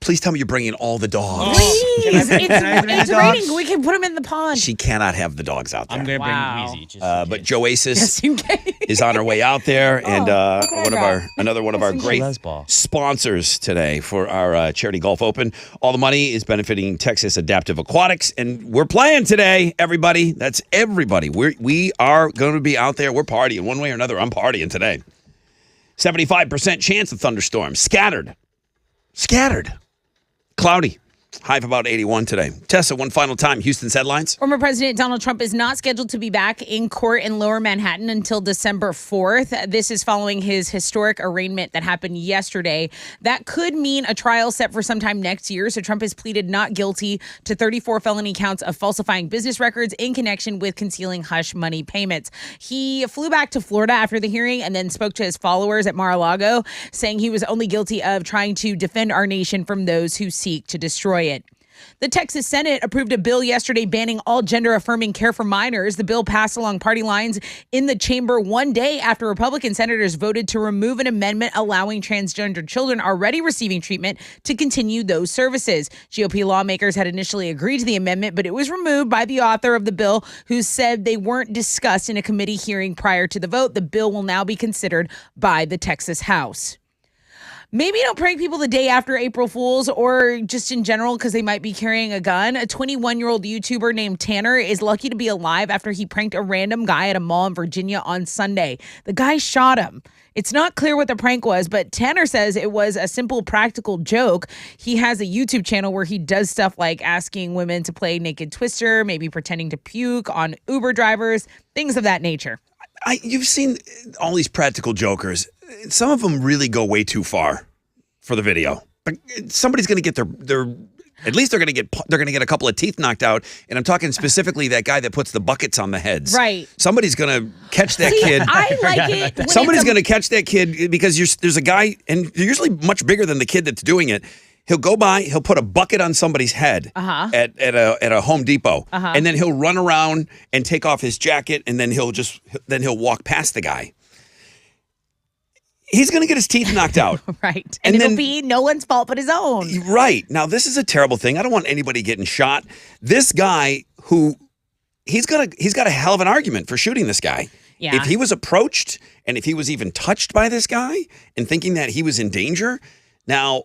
Please tell me you're bringing all the dogs. Please. Can I bring the It's dogs? raining. We can put them in the pond. She cannot have the dogs out there. I'm going to Wow. bring Wheezy. Just But Joasis Just in case. is on her way out there, and another one of our great Les ball. sponsors today for our charity golf open. All the money is benefiting Texas Adaptive Aquatics, and we're playing today. Everybody, that's everybody. We are going to be out there. We're partying one way or another. I'm partying today. 75% chance of thunderstorms. Scattered. Cloudy. High of about 81 today. Tessa, one final time. Houston's headlines. Former President Donald Trump is not scheduled to be back in court in Lower Manhattan until December 4th. This is following his historic arraignment that happened yesterday. That could mean a trial set for sometime next year. So Trump has pleaded not guilty to 34 felony counts of falsifying business records in connection with concealing hush money payments. He flew back to Florida after the hearing and then spoke to his followers at Mar-a-Lago, saying he was only guilty of trying to defend our nation from those who seek to destroy it. The Texas Senate approved a bill yesterday banning all gender-affirming care for minors. The bill passed along party lines in the chamber one day after Republican senators voted to remove an amendment allowing transgender children already receiving treatment to continue those services. GOP lawmakers had initially agreed to the amendment, but it was removed by the author of the bill, who said they weren't discussed in a committee hearing prior to the vote. The bill will now be considered by the Texas House. Maybe don't prank people the day after April Fools or just in general because they might be carrying a gun. A 21-year-old YouTuber named Tanner is lucky to be alive after he pranked a random guy at a mall in Virginia on Sunday. The guy shot him. It's not clear what the prank was, but Tanner says it was a simple practical joke. He has a YouTube channel where he does stuff like asking women to play Naked Twister, maybe pretending to puke on Uber drivers, things of that nature. You've seen all these practical jokers. Some of them really go way too far for the video. But somebody's going to get their at least they're going to get a couple of teeth knocked out. And I'm talking specifically that guy that puts the buckets on the heads. Right. Somebody's going to catch that kid. I like it. when Somebody's it's going to catch that kid because there's a guy, and they're usually much bigger than the kid that's doing it. He'll go by, he'll put a bucket on somebody's head at a Home Depot, and then he'll run around and take off his jacket, and then he'll walk past the guy. He's going to get his teeth knocked out. Right. And it'll be no one's fault but his own. Right. Now, this is a terrible thing. I don't want anybody getting shot. This guy he's got a hell of an argument for shooting this guy. Yeah. If he was approached and if he was even touched by this guy and thinking that he was in danger, now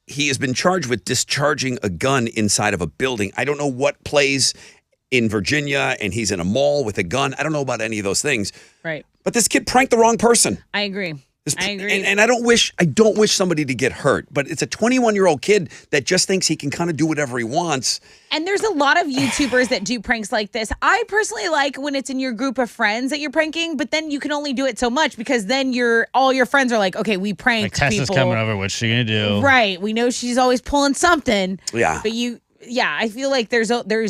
he has been charged with discharging a gun inside of a building. I don't know what plays in Virginia, and he's in a mall with a gun. I don't know about any of those things. Right. But this kid pranked the wrong person. I agree. And I don't wish somebody to get hurt, but it's a 21-year-old kid that just thinks he can kind of do whatever he wants. And there's a lot of YouTubers that do pranks like this. I personally like when it's in your group of friends that you're pranking, but then you can only do it so much because then all your friends are like, okay, we pranked Tessa's people. coming over. What's she gonna do? Right. We know she's always pulling something. Yeah. But I feel like there's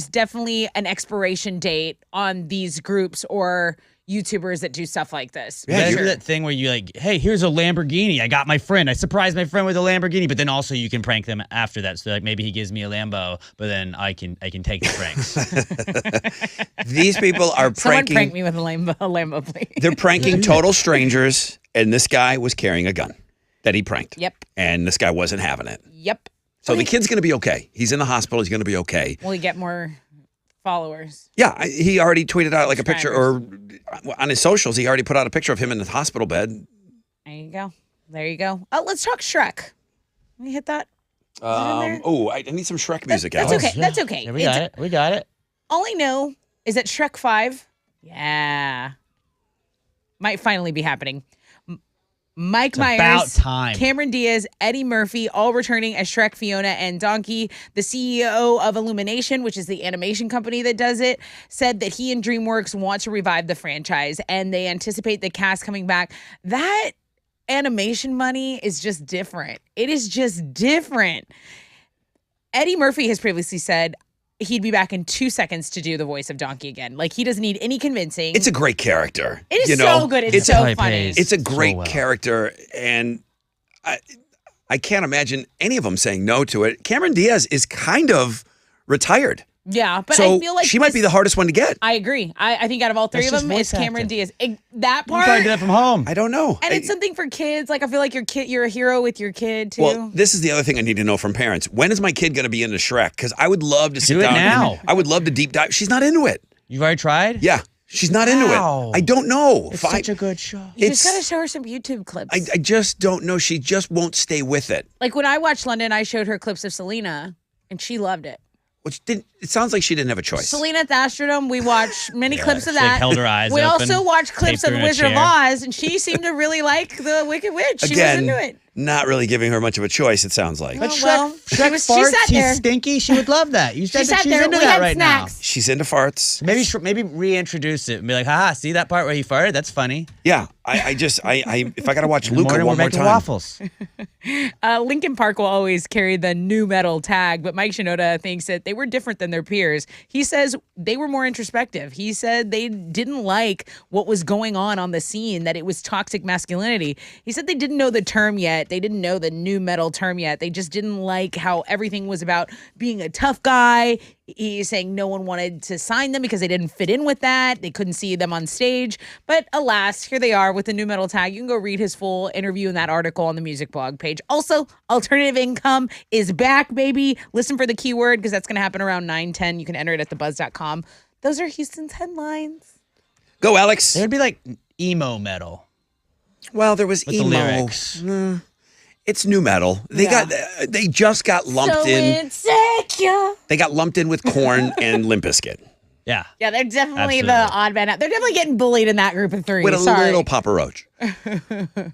definitely an expiration date on these groups or YouTubers that do stuff like this. Yeah, you do that thing where you like, hey, here's a Lamborghini. I got my friend. I surprised my friend with a Lamborghini, but then also you can prank them after that. So like maybe he gives me a Lambo, but then I can take the pranks. These people are Someone pranking. prank me with a Lambo, please. They're pranking total strangers, and this guy was carrying a gun that he pranked. Yep. And this guy wasn't having it. Yep. So the kid's going to be okay. He's in the hospital. He's going to be okay. Will he get more followers? Yeah, he already tweeted out like a picture, or on his socials, he already put out a picture of him in the hospital bed. There you go. There you go. Let's talk Shrek. Can we hit that? I need some Shrek music. That's Alex. okay. That's okay. Yeah, we got it. All I know is that Shrek 5, might finally be happening. Mike Myers, about time. Cameron Diaz, Eddie Murphy, all returning as Shrek, Fiona, and Donkey. The CEO of Illumination, which is the animation company that does it, said that he and DreamWorks want to revive the franchise, and they anticipate the cast coming back. That animation money is just different. It is just different. Eddie Murphy has previously said he'd be back in 2 seconds to do the voice of Donkey again. Like, he doesn't need any convincing. It's a great character. It is so good. It's so funny. It's a great character, and I can't imagine any of them saying no to it. Cameron Diaz is kind of retired. Yeah, but so I feel like she might be the hardest one to get. I agree. I think out of all three That's of them, just it's voice Cameron acting. Diaz. That You part, probably do that from home. I don't know. and it's something for kids. Like I feel like you're a hero with your kid too. Well, this is the other thing I need to know from parents. When is my kid going to be into Shrek? Because I would love to sit Do it down. now. I would love to deep dive. She's not into it. You've already tried? Yeah, she's not into Wow. it. I don't know. It's such a good show. you just gotta show her some YouTube clips. I just don't know. She just won't stay with it. Like when I watched London, I showed her clips of Selena, and she loved it. Which didn't. It sounds like she didn't have a choice. Selena Thastrodome, we watched many clips of she, like, that. held her eyes we open, also watched clips taped her of in a Wizard of chair. Oz, and she seemed to really like the Wicked Witch. She was Again, into it. not really giving her much of a choice. It sounds like. But well, Shrek she farts, sat there. he's stinky. She would love that. You said that sat she's there. into We that had right snacks. She's into farts. now. Maybe reintroduce it and be like, haha, see that part where he farted? That's funny. Yeah, I just if I gotta watch In the Luca morning, one we're more making time. waffles. Lincoln Park will always carry the new metal tag, but Mike Shinoda thinks that they were different than their peers. He says they were more introspective. He said they didn't like what was going on the scene, that it was toxic masculinity. He said they didn't know the term yet. They didn't know the new metal term yet. They just didn't like how everything was about being a tough guy. He's saying no one wanted to sign them because they didn't fit in with that. They couldn't see them on stage. But alas, here they are with the new metal tag. You can go read his full interview in that article on the music blog page. Also, alternative income is back, baby. Listen for the keyword because that's going to happen around 9:10. You can enter it at thebuzz.com. Those are Houston's headlines. Go, Alex. It would be like emo metal. Well, there was With emo. the lyrics. It's new metal. They just got lumped so in. insecure. They got lumped in with Korn and Limp Bizkit. Yeah. Yeah, they're definitely Absolutely. the odd man out. They're definitely getting bullied in that group of three. With a Sorry. little Papa Roach.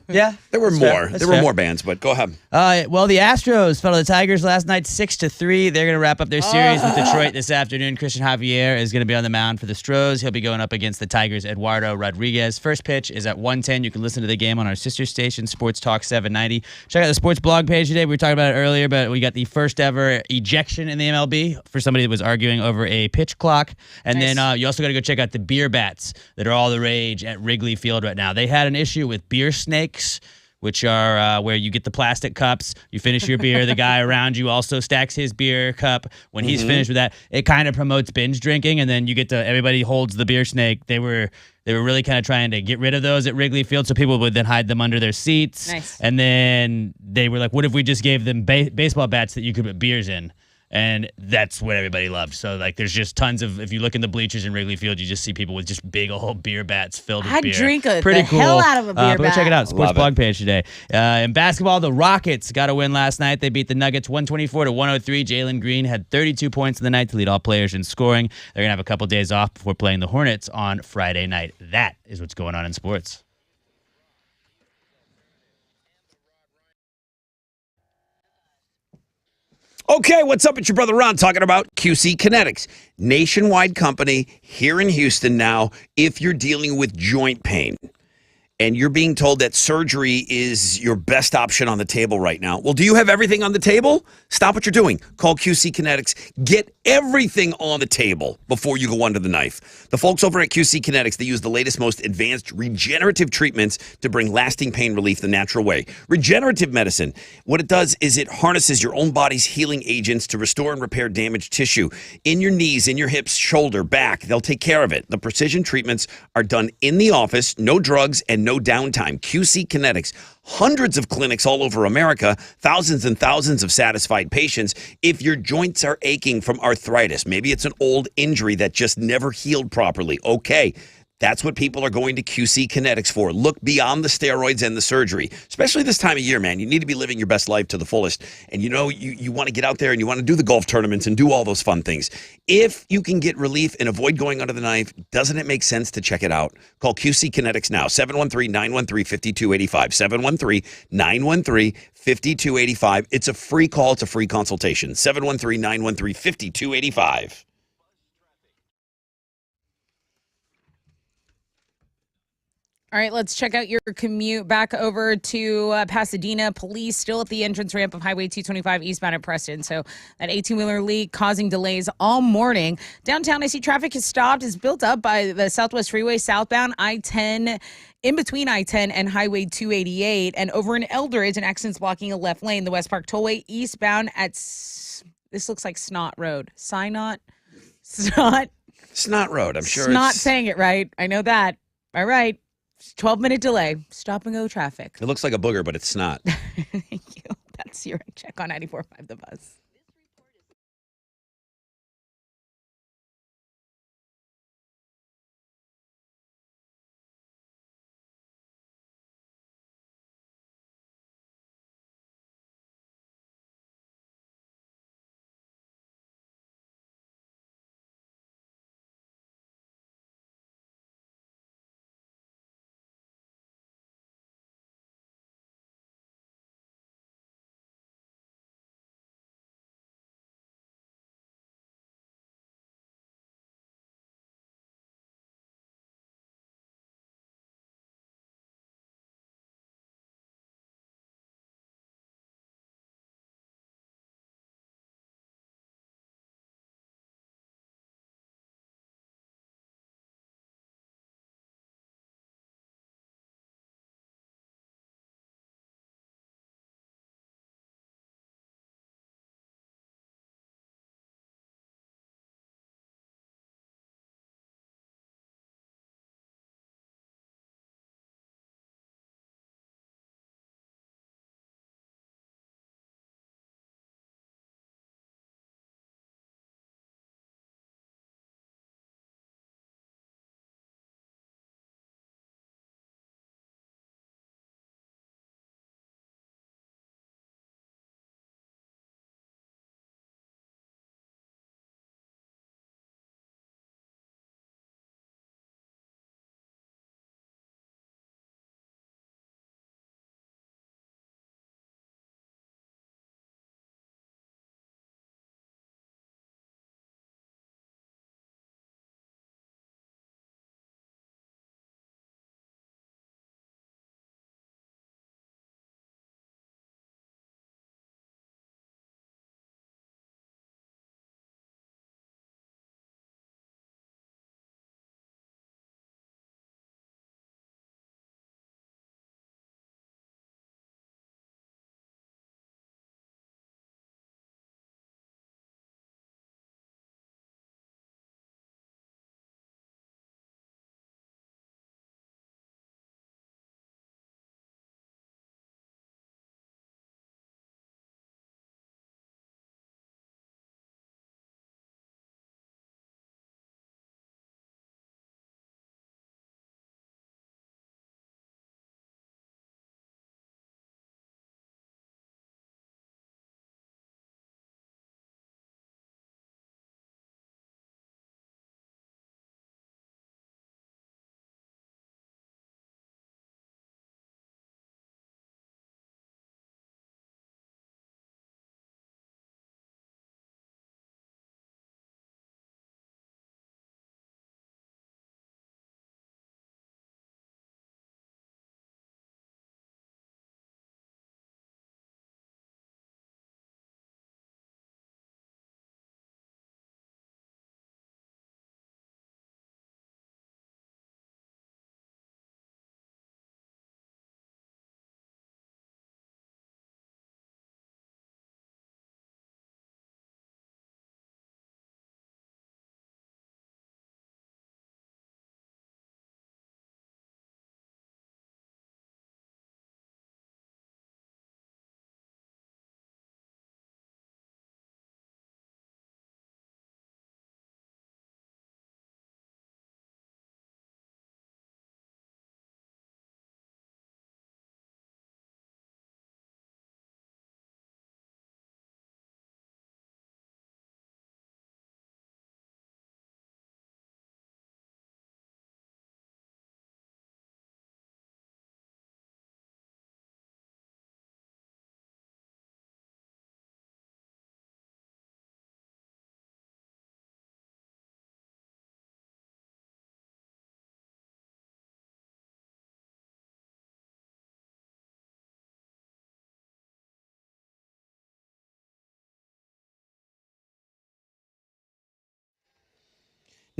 Yeah. There were That's more. fair. That's There were fair. more bands, but go ahead. Well, the Astros fell to the Tigers last night 6-3. They're going to wrap up their series with Detroit this afternoon. Christian Javier is going to be on the mound for the Stros. He'll be going up against the Tigers' Eduardo Rodriguez. First pitch is at 1:10. You can listen to the game on our sister station, Sports Talk 790. Check out the sports blog page today. We were talking about it earlier, but we got the first ever ejection in the MLB for somebody that was arguing over a pitch clock. And then you also got to go check out the beer bats that are all the rage at Wrigley Field right now. They had an issue with beer snakes, which are where you get the plastic cups, you finish your beer, the guy around you also stacks his beer cup. When he's finished with that, it kind of promotes binge drinking, and then you get to, everybody holds the beer snake. They were really kind of trying to get rid of those at Wrigley Field, so people would then hide them under their seats. Nice. And then they were like, what if we just gave them baseball bats that you could put beers in? And that's what everybody loved. So, like, there's just tons of, if you look in the bleachers in Wrigley Field, you just see people with just big old beer bats filled with I'd beer. drink Pretty the cool. hell out of a beer but go check it bat. out. Sports Love blog it. page today. In basketball, the Rockets got a win last night. They beat the Nuggets 124-103. Jalen Green had 32 points in the night to lead all players in scoring. They're going to have a couple days off before playing the Hornets on Friday night. That is what's going on in sports. Okay, what's up? It's your brother Ron talking about QC Kinetics, nationwide company here in Houston now. If you're dealing with joint pain and you're being told that surgery is your best option on the table right now, well, do you have everything on the table? Stop what you're doing. Call QC Kinetics. Get everything on the table before you go under the knife. The folks over at QC Kinetics, they use the latest, most advanced regenerative treatments to bring lasting pain relief the natural way. Regenerative medicine, what it does is it harnesses your own body's healing agents to restore and repair damaged tissue in your knees, in your hips, shoulder, back. They'll take care of it. The precision treatments are done in the office, no drugs and no downtime. QC Kinetics, hundreds of clinics all over America, thousands and thousands of satisfied patients. If your joints are aching from arthritis, maybe it's an old injury that just never healed properly, okay. That's what people are going to QC Kinetics for. Look beyond the steroids and the surgery, especially this time of year, man. You need to be living your best life to the fullest. And you know, you want to get out there and you want to do the golf tournaments and do all those fun things. If you can get relief and avoid going under the knife, doesn't it make sense to check it out? Call QC Kinetics now, 713-913-5285, 713-913-5285. It's a free call. It's a free consultation, 713-913-5285. All right, let's check out your commute back over to Pasadena. Police still at the entrance ramp of Highway 225 eastbound at Preston. So that 18-wheeler leak causing delays all morning. Downtown, I see traffic has stopped. It's built up by the Southwest Freeway southbound I-10, in between I-10 and Highway 288. And over in Eldridge, an accident's blocking a left lane. The West Park Tollway eastbound at, this looks like Snot Road. Synot? Snot. Snot Road. I'm sure Not it's. saying it right. I know that. All right. 12-minute delay. Stop and go traffic. It looks like a booger, but it's snot. Thank you. That's your check on 94.5 The Buzz.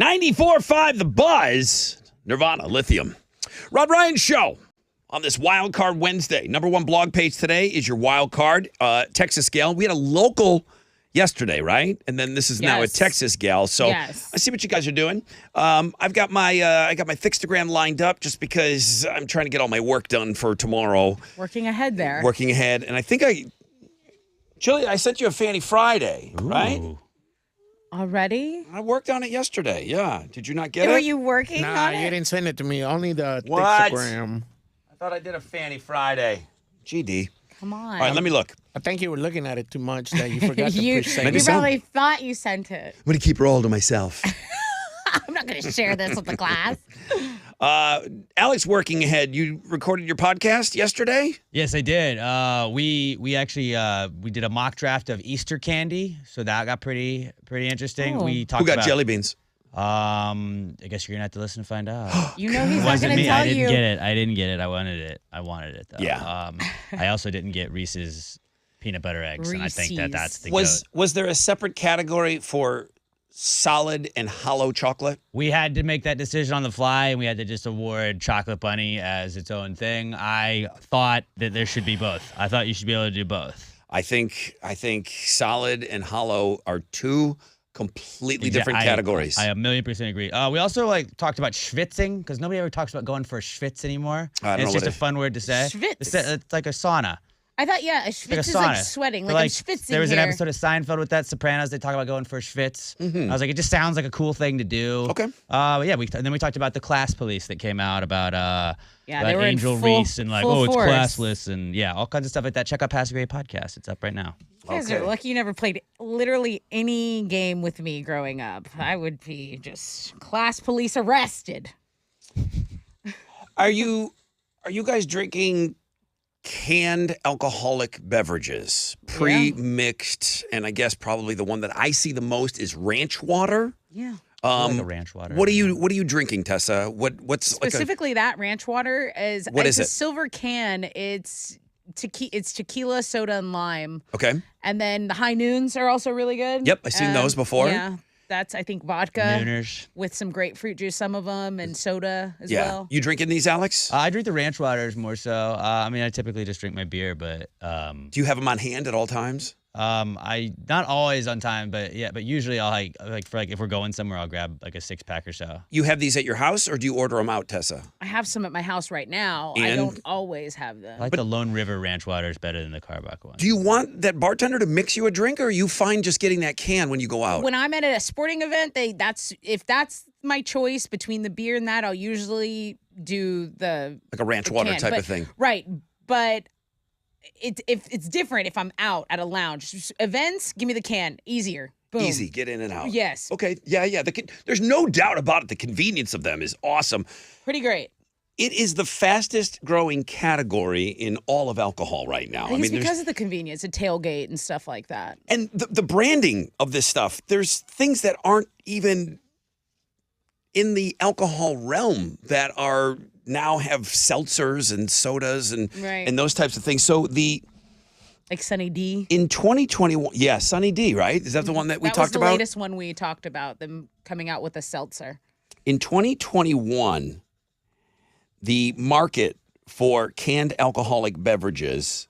.94.5 The Buzz. Nirvana, Lithium. Rod Ryan Show on this Wild Card Wednesday. Number one blog page today is your wild card, Texas Gale. We had a local yesterday, right? And then this is now a Yes. Texas gal. So Yes. I see what you guys are doing. I've got my Fixtagram lined up just because I'm trying to get all my work done for tomorrow. Working ahead there. Working ahead, and I think Chili, I sent you a Fanny Friday, right? Already? I worked on it yesterday. Yeah. Did you not get Were it? you working Nah, on you it? didn't send it to me. Only the What? Instagram. I thought I did a Fanny Friday. GD. Come on. All right, let me look. I think you were looking at it too much that you forgot to You, push send. you probably thought you sent it. I'm going to keep her all to myself. I'm not going to share this with the class. Alex, working ahead, you recorded your podcast yesterday? Yes, I did. We actually we did a mock draft of Easter candy, so that got pretty interesting. Oh. We talked Who got about, jelly beans? I guess you're gonna have to listen to find out. You know he's It not wasn't going to me. tell I didn't you. get it. I didn't get it. I wanted it though. Yeah. I also didn't get Reese's peanut butter eggs, and I think Reese's. that's the Was there a separate category for solid and hollow chocolate? We had to make that decision on the fly, and we had to just award Chocolate Bunny as its own thing. I thought that there should be both. I thought you should be able to do both. I think solid and hollow are two completely different categories. I 1,000,000% agree. We also talked about schwitzing because nobody ever talks about going for a schwitz anymore. I don't It's know just what a fun word to say. Schwitz. It's like a sauna. I thought, yeah, a Like a schwitz is sauna. like sweating, But, like I'm schwitzing there was an here. episode of Seinfeld with that Sopranos. They talk about going for a schwitz. I was like, it just sounds like a cool thing to do. Okay. Yeah. And then we talked about the class police that came out about Yeah, about they were in Angel full- Reese and full it's force. classless and all kinds of stuff like that. Check out Passive Grade Podcast. It's up right now. You guys are lucky you never played literally any game with me growing up. I would be just class police arrested. Are you guys drinking canned alcoholic beverages, pre-mixed, and I guess probably the one that I see the most is ranch water? Yeah. Like a ranch water. What are you drinking, Tessa? What's Specifically, that ranch water is What it's is a it? silver can. It's tequila, soda, and lime. Okay. And then the high noons are also really good. Yep, I've seen those before. Yeah, that's I think vodka Nooners. with some grapefruit juice, some of them, and soda as Yeah. well. You drinking these, Alex? I drink the ranch waters more so. I mean, I typically just drink my beer, but Do you have them on hand at all times? I not always on time, but usually I'll if we're going somewhere, I'll grab like a 6-pack or so. You have these at your house, or do you order them out, Tessa? I have some at my house right now. I And- don't always have I them. like the Lone River ranch waters better than the Carbach one. Do you want that bartender to mix you a drink, or are you fine just getting that can when you go out? When I'm at a sporting event, if that's my choice between the beer and that, I'll usually do the Like a ranch the water can. type But- of thing. Right, but it's different if I'm out at a lounge. Just events, give me the can, easier. Boom. Easy, get in and out. Yes. Okay. Yeah. There's no doubt about it. The convenience of them is awesome. Pretty great. It is the fastest growing category in all of alcohol right now. I think it's there's- because of the convenience, the tailgate and stuff like that. and the branding of this stuff. There's things that aren't even in the alcohol realm that are now have seltzers and sodas and Right. and those types of things. So Like Sunny D. in 2021, yeah, Sunny D, right? Is that the one that we That was talked the about? latest one we talked about, them coming out with a seltzer. In 2021, the market for canned alcoholic beverages,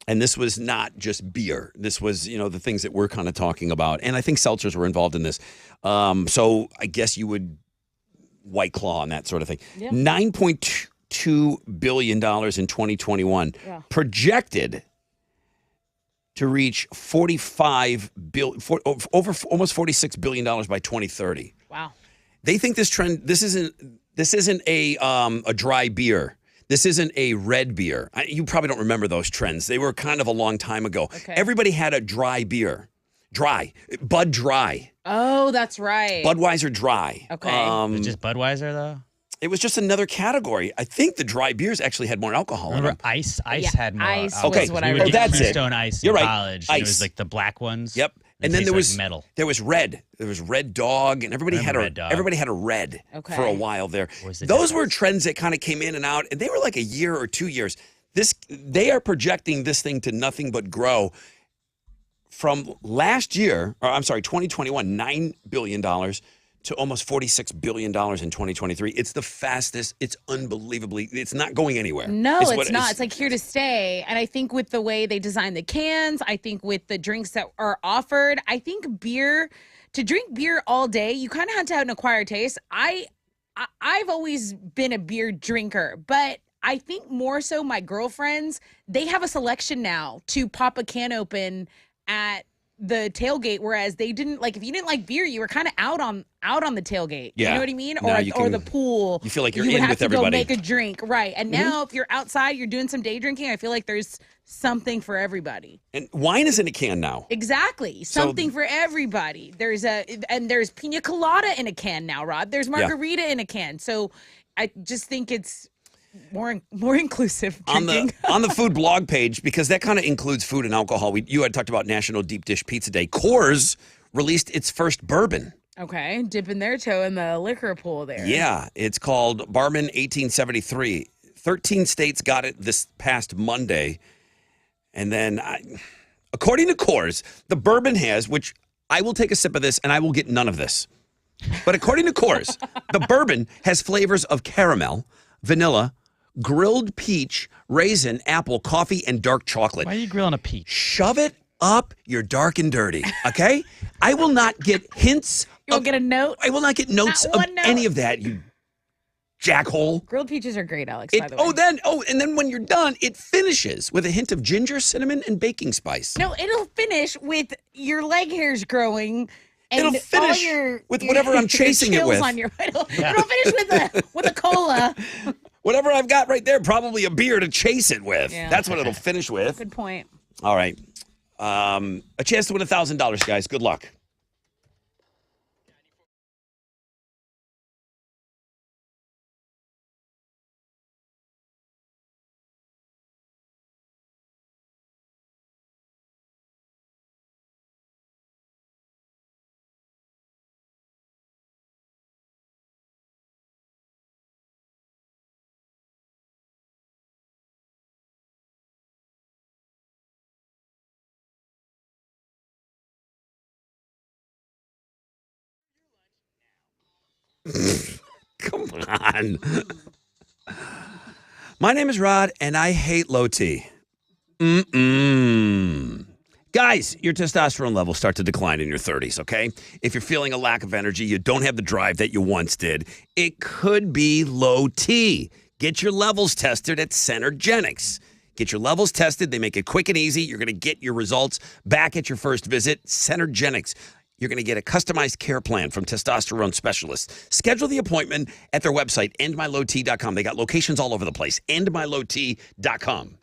and this was not just beer. This was, the things that we're kind of talking about. And I think seltzers were involved in this. So I guess you would White Claw and that sort of thing. Yeah. $9.2 billion in 2021. Yeah. Projected to reach over almost $46 billion by 2030. Wow. They think this trend. This isn't a dry beer. This isn't a red beer. You probably don't remember those trends. They were kind of a long time ago. Okay. Everybody had a dry beer. Bud Dry. Oh, that's right. Budweiser Dry. Okay. Is it just Budweiser though? It was just another category. I think the dry beers actually had more alcohol in Remember them. Ice? Ice Yeah, had more. Ice alcohol. Okay. was what I We would remember. get that's it. Keystone Ice You're in right. college. And it Ice. was like the black ones. Yep. They And then taste there like was metal. There was red. There was Red Dog, and everybody had Remember a Red Dog. everybody had a red Okay. for a while there. What was the Those were difference? trends that kind of came in and out, and they were like a year or 2 years. They are projecting this thing to nothing but grow. From last year, or I'm sorry, 2021, $9 billion to almost $46 billion in 2023. It's the fastest. It's unbelievably, it's not going anywhere. No, it's not. It's like here to stay. And I think with the way they design the cans, I think with the drinks that are offered, I think to drink beer all day, you kind of have to have an acquired taste. I've always been a beer drinker, but I think more so my girlfriends, they have a selection now to pop a can open at the tailgate, whereas they didn't. Like, if you didn't like beer, you were kind of out on the tailgate. Yeah. You know what I mean? Now or the pool. You feel like you're would in have with to everybody. Go make a drink, right? And now, if you're outside, you're doing some day drinking. I feel like there's something for everybody. And wine is in a can now. Exactly, something for everybody. There's pina colada in a can now, Rod. There's margarita in a can. So I just think it's more inclusive drinking. On the food blog page, because that kind of includes food and alcohol. You had talked about National Deep Dish Pizza Day. Coors released its first bourbon. Okay, dipping their toe in the liquor pool there. Yeah, it's called Barman 1873. 13 states got it this past Monday. And then, according to Coors, the bourbon has, which I will take a sip of this and I will get none of this. But according to Coors, the bourbon has flavors of caramel, vanilla, grilled peach, raisin, apple, coffee, and dark chocolate. Why are you grilling a peach? Shove it up your dark and dirty, okay? I will not get hints. You won't get a note? I will not get notes Not of one note. any of that, you jackhole. Grilled peaches are great, Alex, by the way. And then when you're done, it finishes with a hint of ginger, cinnamon, and baking spice. No, it'll finish with your leg hairs growing. And It'll finish with whatever I'm chasing it with. It'll finish with a cola. Whatever I've got right there, probably a beer to chase it with. Yeah. That's what it'll finish with. Good point. All right. A chance to win $1,000, guys. Good luck. Come on. My name is Rod, and I hate low T. Guys, your testosterone levels start to decline in your 30s, okay? If you're feeling a lack of energy, you don't have the drive that you once did, it could be low T. Get your levels tested at Centergenics. Get your levels tested. They make it quick and easy. You're going to get your results back at your first visit. Centergenics. You're going to get a customized care plan from testosterone specialists. Schedule the appointment at their website, endmylowt.com. They got locations all over the place. endmylowt.com.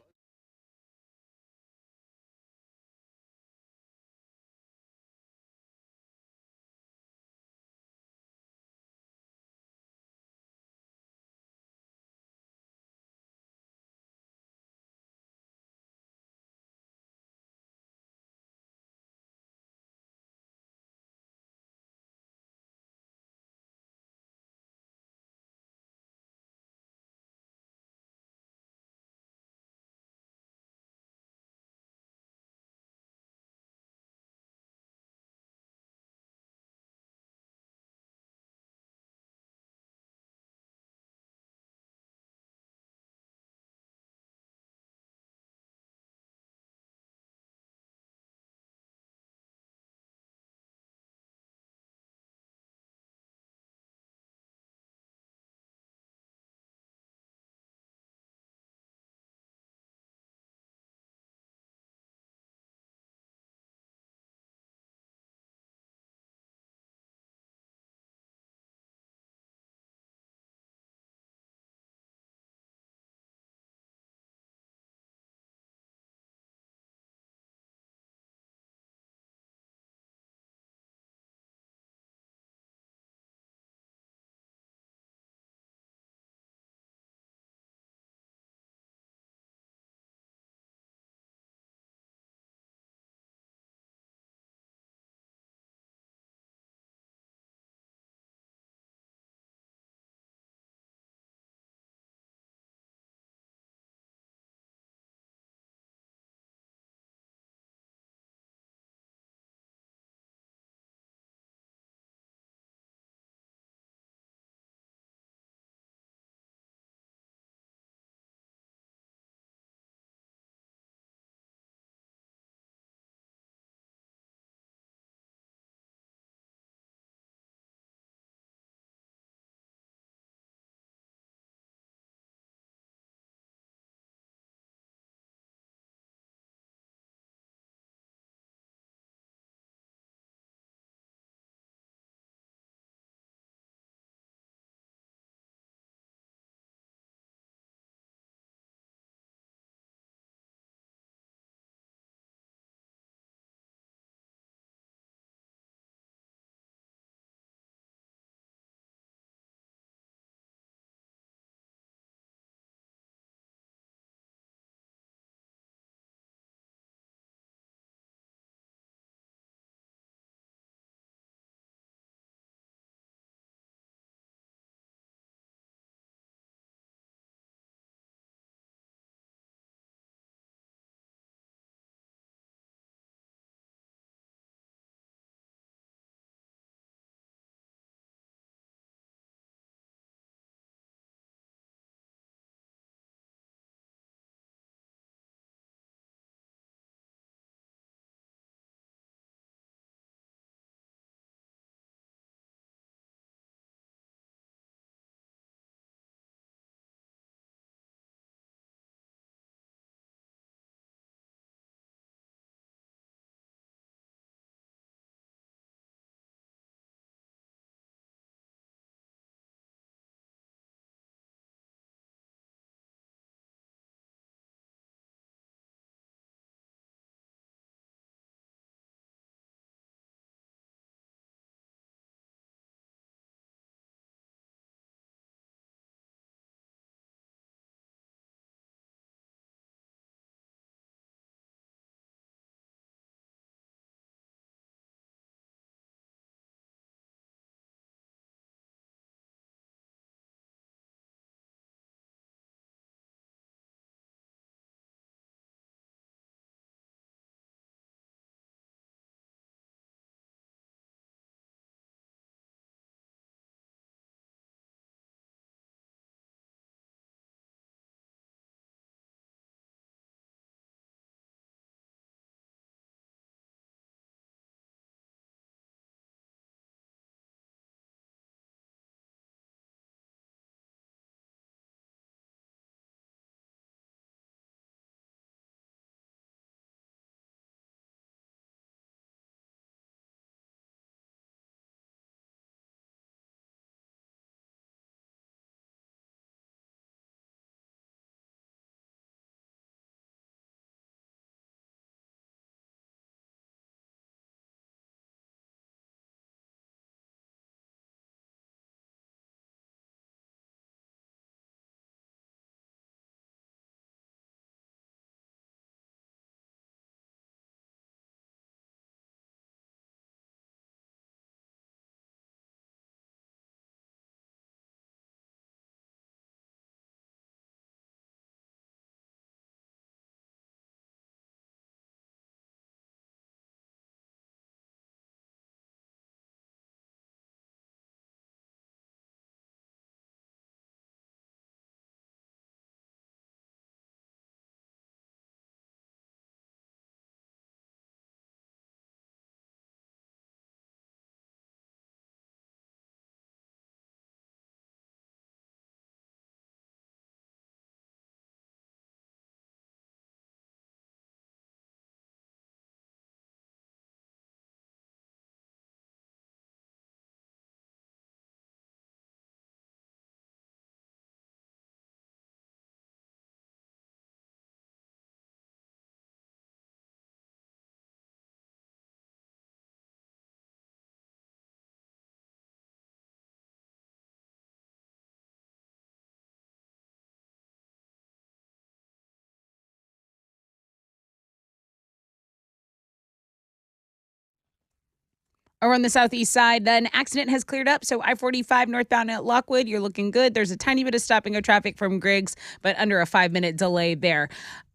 Over on the southeast side, an accident has cleared up. So I-45 northbound at Lockwood, you're looking good. There's a tiny bit of stopping of traffic from Griggs, but under a 5-minute delay there.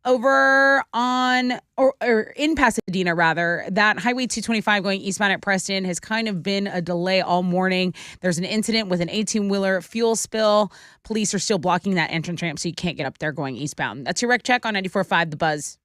Over on, or in Pasadena, rather, that Highway 225 going eastbound at Preston has kind of been a delay all morning. There's an incident with an 18-wheeler fuel spill. Police are still blocking that entrance ramp, so you can't get up there going eastbound. That's your wreck check on 94.5 The Buzz.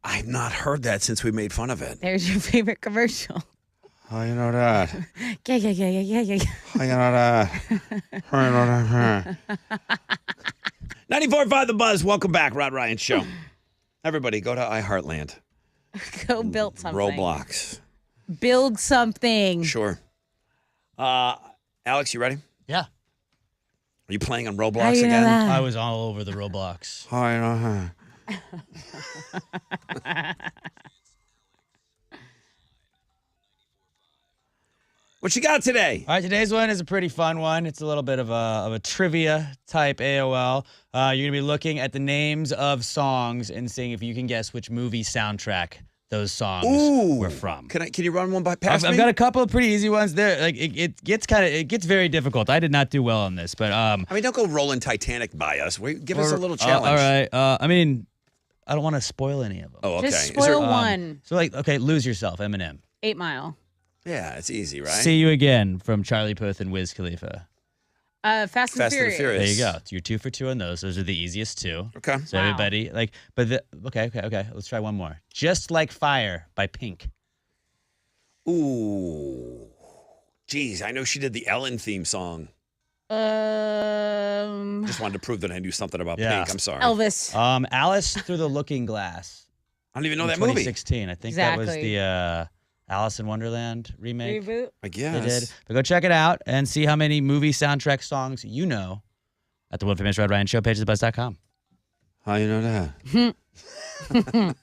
I've not heard that since we made fun of it. There's your favorite commercial. How you know that? Yeah. How you know that? How you know that? 94.5 The Buzz. Welcome back, Rod Ryan Show. Everybody, go to iHeartland. Go build something. Roblox. Build something. Sure. Alex, you ready? Yeah. Are you playing on How Roblox you know again? that? I was all over the Roblox. How you know that? What you got today? All right, today's one is a pretty fun one. It's a little bit of a trivia type AOL. You're going to be looking at the names of songs and seeing if you can guess which movie soundtrack those songs were from. Can you run one past me? I've got a couple of pretty easy ones there. Like it gets very difficult. I did not do well on this, but I mean, don't go rolling Titanic by us. Give us a little challenge. All right. I mean, I don't want to spoil any of them. Oh, okay. Just spoil one. So okay, Lose Yourself, Eminem. 8 Mile. Yeah, it's easy, right? See You Again from Charlie Puth and Wiz Khalifa. Fast and Furious. There you go. You're 2 for 2 on those. Those are the easiest two. Okay. So everybody okay. Let's try one more. Just Like Fire by Pink. Ooh. Geez, I know she did the Ellen theme song. Just wanted to prove that I knew something about Pink. I'm sorry. Elvis. Alice Through the Looking Glass. I don't even know that 2016. movie. I think that was the Alice in Wonderland remake. Reboot. I guess. They did. But go check it out and see how many movie soundtrack songs you know at the World Famous Rod Ryan Show page at thebuzz.com. How you know that?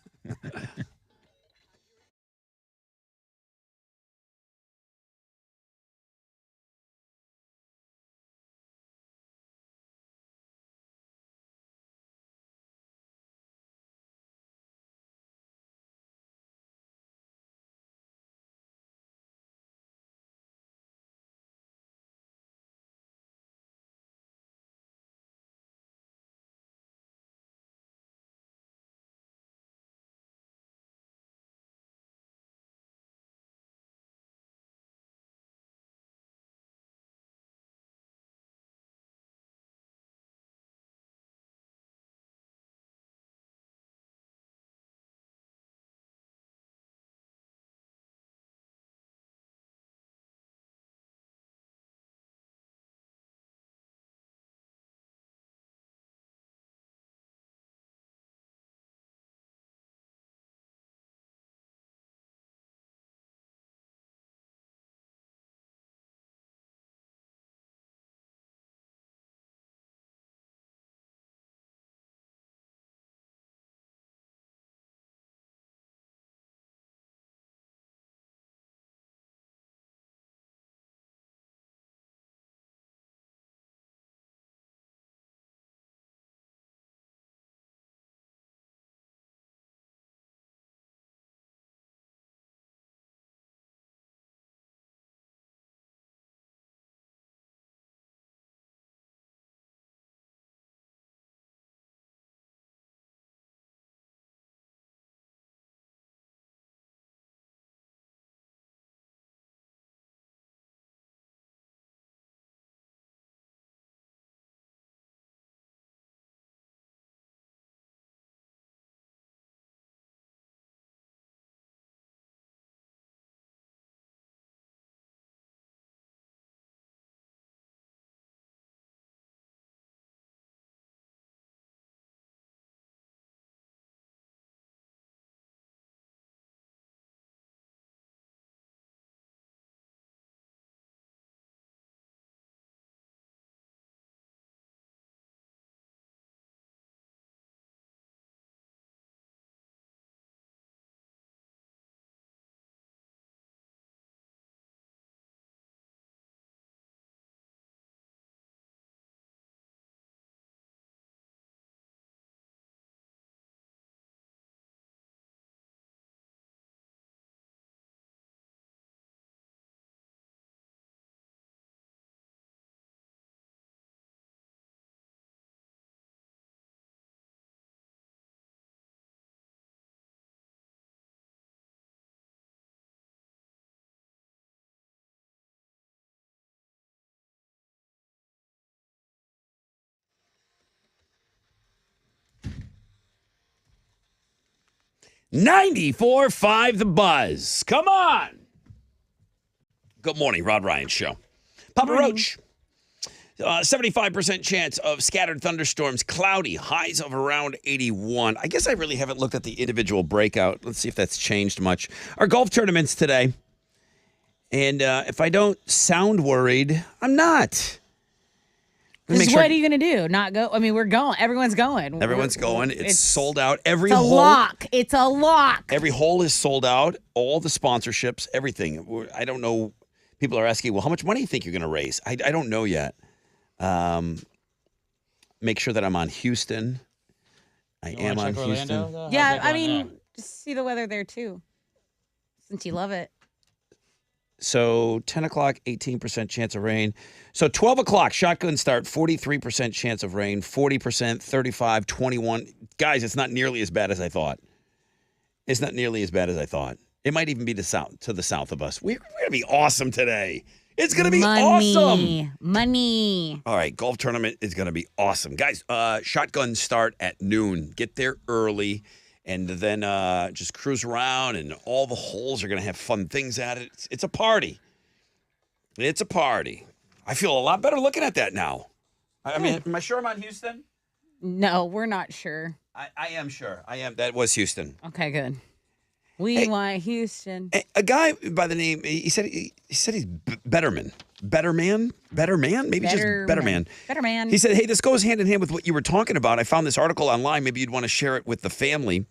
94.5 The Buzz. Come on. Good morning, Rod Ryan Show. Papa Roach. 75% chance of scattered thunderstorms, cloudy, highs of around 81. I guess I really haven't looked at the individual breakout. Let's see if that's changed much. Our golf tournaments today. And if I don't sound worried, I'm not. Because what are you going to do? Not go? I mean, we're going. Everyone's going. Everyone's going. It's sold out. Every it's a hole. lock. It's a lock. Every hole is sold out. All the sponsorships, everything. I don't know. People are asking, well, how much money do you think you're going to raise? I don't know yet. Make sure that I'm on Houston. I am on Houston. Orlando, yeah, I mean, just see the weather there too, since you love it. So 10 o'clock, 18% chance of rain. So 12 o'clock, shotgun start, 43% chance of rain, 40%, 35, 21. Guys, it's not nearly as bad as I thought. It's not nearly as bad as I thought. It might even be to the south of us. We're going to be awesome today. It's going to be awesome. Money. All right, golf tournament is going to be awesome. Guys, shotgun start at noon. Get there early and then just cruise around, and all the holes are going to have fun things at it. It's a party. It's a party. I feel a lot better looking at that now. I mean, am I sure I'm on Houston? No, we're not sure. I am sure. I am. That was Houston. Okay, good. We want Houston. A guy by the name, he said he's Betterman. Better man? Maybe just Better Man. Better Man. He said, hey, this goes hand in hand with what you were talking about. I found this article online. Maybe you'd want to share it with the family.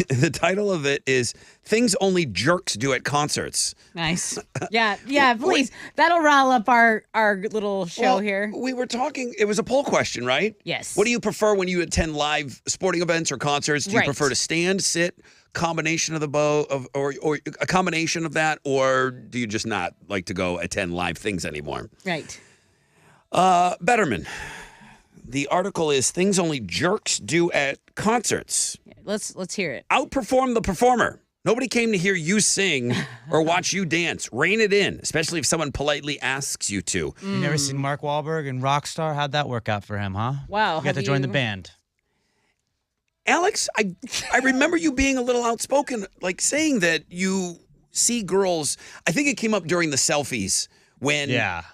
The title of it is Things Only Jerks Do at Concerts. Nice. Yeah, please. That'll rile up our little show here. We were talking, it was a poll question, right? Yes. What do you prefer when you attend live sporting events or concerts? Do you prefer to stand, sit, combination of the or a combination of that, or do you just not like to go attend live things anymore? Right. Betterman. The article is Things Only Jerks Do at Concerts. Let's hear it. Outperform the performer. Nobody came to hear you sing or watch you dance. Rein it in, especially if someone politely asks you to. You never seen Mark Wahlberg in Rockstar? How'd that work out for him, huh? Wow. You got to join the band. Alex, I remember you being a little outspoken, like saying that you see girls. I think it came up during the selfies when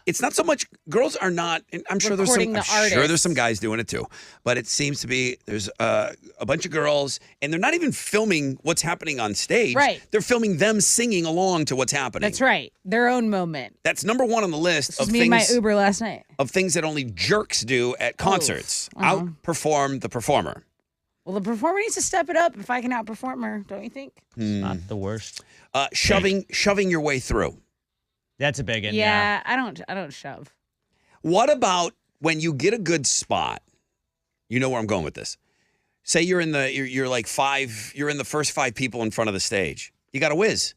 it's not so much girls are not. And I'm sure there's some guys doing it too, but it seems to be there's a bunch of girls and they're not even filming what's happening on stage. Right. They're filming them singing along to what's happening. That's right. Their own moment. That's number one on the list This was me and my Uber last night. Of things that only jerks do at concerts. Outperform the performer. Well, the performer needs to step it up if I can outperform her, don't you think? Not the worst. Shoving your way through. That's a big one. Yeah, I don't shove. What about when you get a good spot? You know where I'm going with this. Say you're in the you're like you're in the first 5 people in front of the stage. You got a whiz.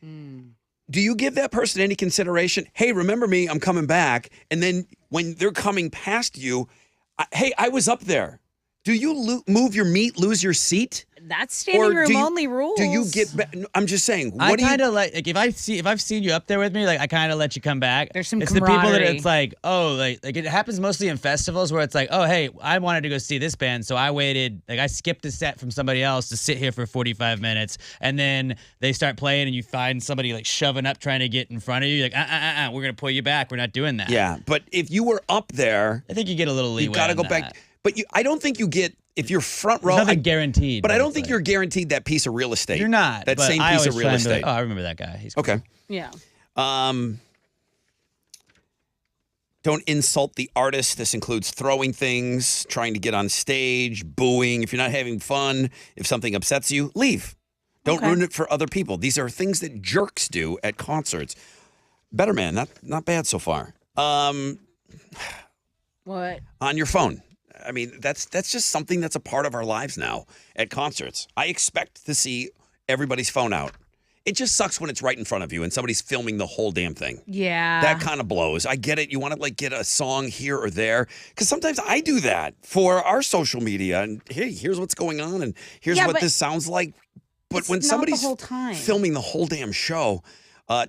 Do you give that person any consideration? Hey, remember me? I'm coming back. And then when they're coming past you, hey, I was up there. Do you move your meat, lose your seat? That's standing room only rules. Do you get back? I'm just saying. I kind of like if I've seen you up there with me, like I kind of let you come back. There's some It's camaraderie. the people that it's like, oh, like it happens mostly in festivals where it's like, oh, hey, I wanted to go see this band, so I waited, like I skipped a set from somebody else to sit here for 45 minutes, and then they start playing, and you find somebody like shoving up trying to get in front of you. You're like, we're gonna pull you back. We're not doing that. Yeah, but if you were up there, I think you get a little leeway. You got to go back. But I don't think you get, if you're front row. Nothing guaranteed. But I don't think you're guaranteed that piece of real estate. You're not. That same piece of real estate. Like, oh, I remember that guy. He's cool. Okay. Yeah. Don't insult the artist. This includes throwing things, trying to get on stage, booing. If you're not having fun, if something upsets you, leave. Don't ruin it for other people. These are things that jerks do at concerts. Better man, not bad so far. What? On your phone. I mean, that's just something that's a part of our lives now at concerts. I expect to see everybody's phone out. It just sucks when it's right in front of you and somebody's filming the whole damn thing. Yeah. That kind of blows. I get it. You want to like get a song here or there. Because sometimes I do that for our social media. And hey, here's what's going on and here's what this sounds like. But when somebody's filming the whole damn show,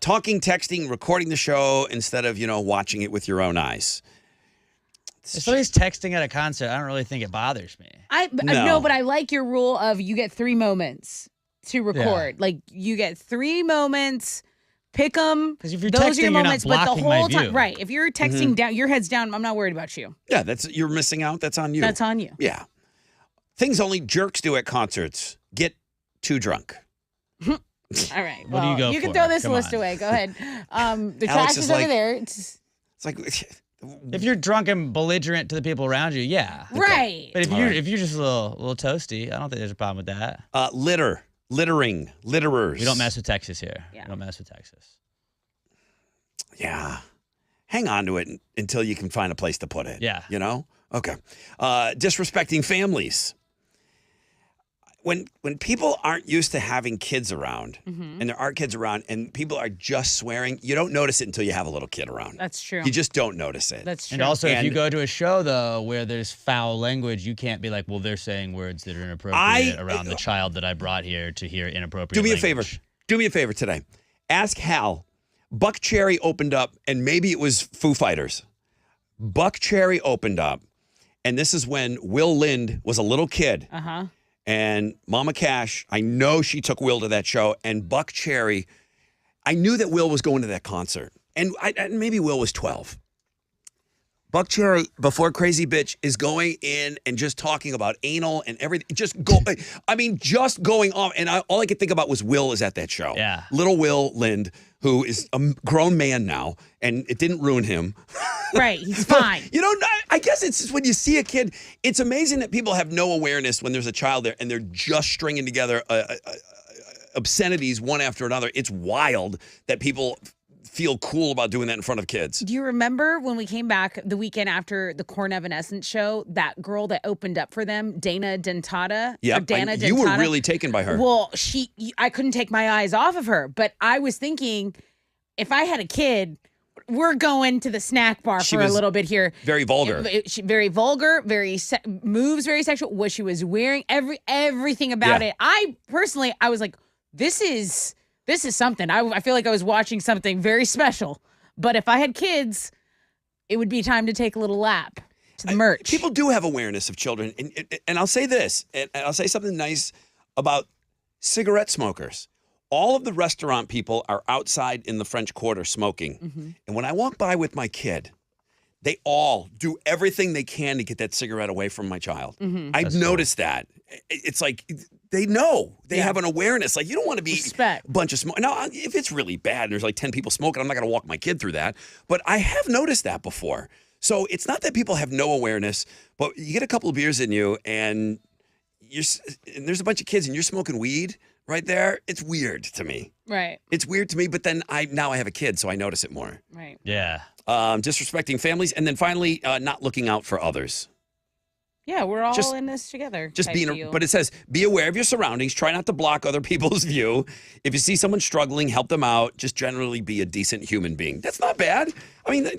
talking, texting, recording the show instead of, watching it with your own eyes. If somebody's texting at a concert, I don't really think it bothers me. No. But I like your rule of you get 3 moments to record. Like you get 3 moments. Pick them. Because if you're those texting, are your you're moments. not But the blocking my whole view. time, right? If you're texting down, your head's down. I'm not worried about you. Yeah, you're missing out. That's on you. That's on you. Yeah. Things only jerks do at concerts. Get too drunk. All right. What do you go You can for? throw this Come list on. away. Go ahead. The Alex trash is is over like- there. It's like If you're drunk and belligerent to the people around you, yeah. Right. But if you're just a little toasty, I don't think there's a problem with that. littering, litterers. We don't mess with Texas here. Yeah. We don't mess with Texas. Yeah. Hang on to it until you can find a place to put it. Yeah. You know? Okay. Disrespecting families. When people aren't used to having kids around, and there are kids around, and people are just swearing, you don't notice it until you have a little kid around. That's true. You just don't notice it. That's true. And also, if you And- go to a show, though, where there's foul language, you can't be like, well, they're saying words that are inappropriate around the child that I brought here to hear inappropriate Do me a language. favor. Do me a favor today. Ask Hal. Buck Cherry opened up, and maybe it was Foo Fighters. Buck Cherry opened up, and this is when Will Lind was a little kid. Uh-huh. And Mama Cash, I know she took Will to that show. And Buck Cherry, I knew that Will was going to that concert. And maybe Will was 12. Buck Cherry, before Crazy Bitch, is going in and just talking about anal and everything. Just going off. And all I could think about was Will is at that show. Yeah. Little Will Lind, who is a grown man now, and it didn't ruin him. Right. He's fine. You know, I guess it's just when you see a kid, it's amazing that people have no awareness when there's a child there and they're just stringing together obscenities one after another. It's wild that people feel cool about doing that in front of kids. Do you remember when we came back the weekend after the Korn Evanescence show, that girl that opened up for them, Dana Dentata? Yeah, you were really taken by her. Well, I couldn't take my eyes off of her, but I was thinking, if I had a kid, we're going to the snack bar She for a was little bit here. very vulgar. Very vulgar, moves very sexual. What she was wearing, everything about Yeah. it. I personally, I was like, this is something. I feel like I was watching something very special. But if I had kids, it would be time to take a little lap to the merch. People do have awareness of children. And I'll say this, and I'll say something nice about cigarette smokers. All of the restaurant people are outside in the French Quarter smoking. Mm-hmm. And when I walk by with my kid, they all do everything they can to get that cigarette away from my child. Mm-hmm. I've noticed that. It's like they know. They have an awareness. Like, you don't want to be a bunch of smoke. Now, if it's really bad and there's like 10 people smoking, I'm not going to walk my kid through that. But I have noticed that before. So it's not that people have no awareness, but you get a couple of beers in you and there's a bunch of kids and you're smoking weed right there. It's weird to me. Right. It's weird to me, but then now I have a kid, so I notice it more. Right. Yeah. Disrespecting families, and then finally, not looking out for others. Yeah, we're all Just- in this together. Just type being, deal. but it says, be aware of your surroundings. Try not to block other people's view. If you see someone struggling, help them out. Just generally be a decent human being. That's not bad. I mean,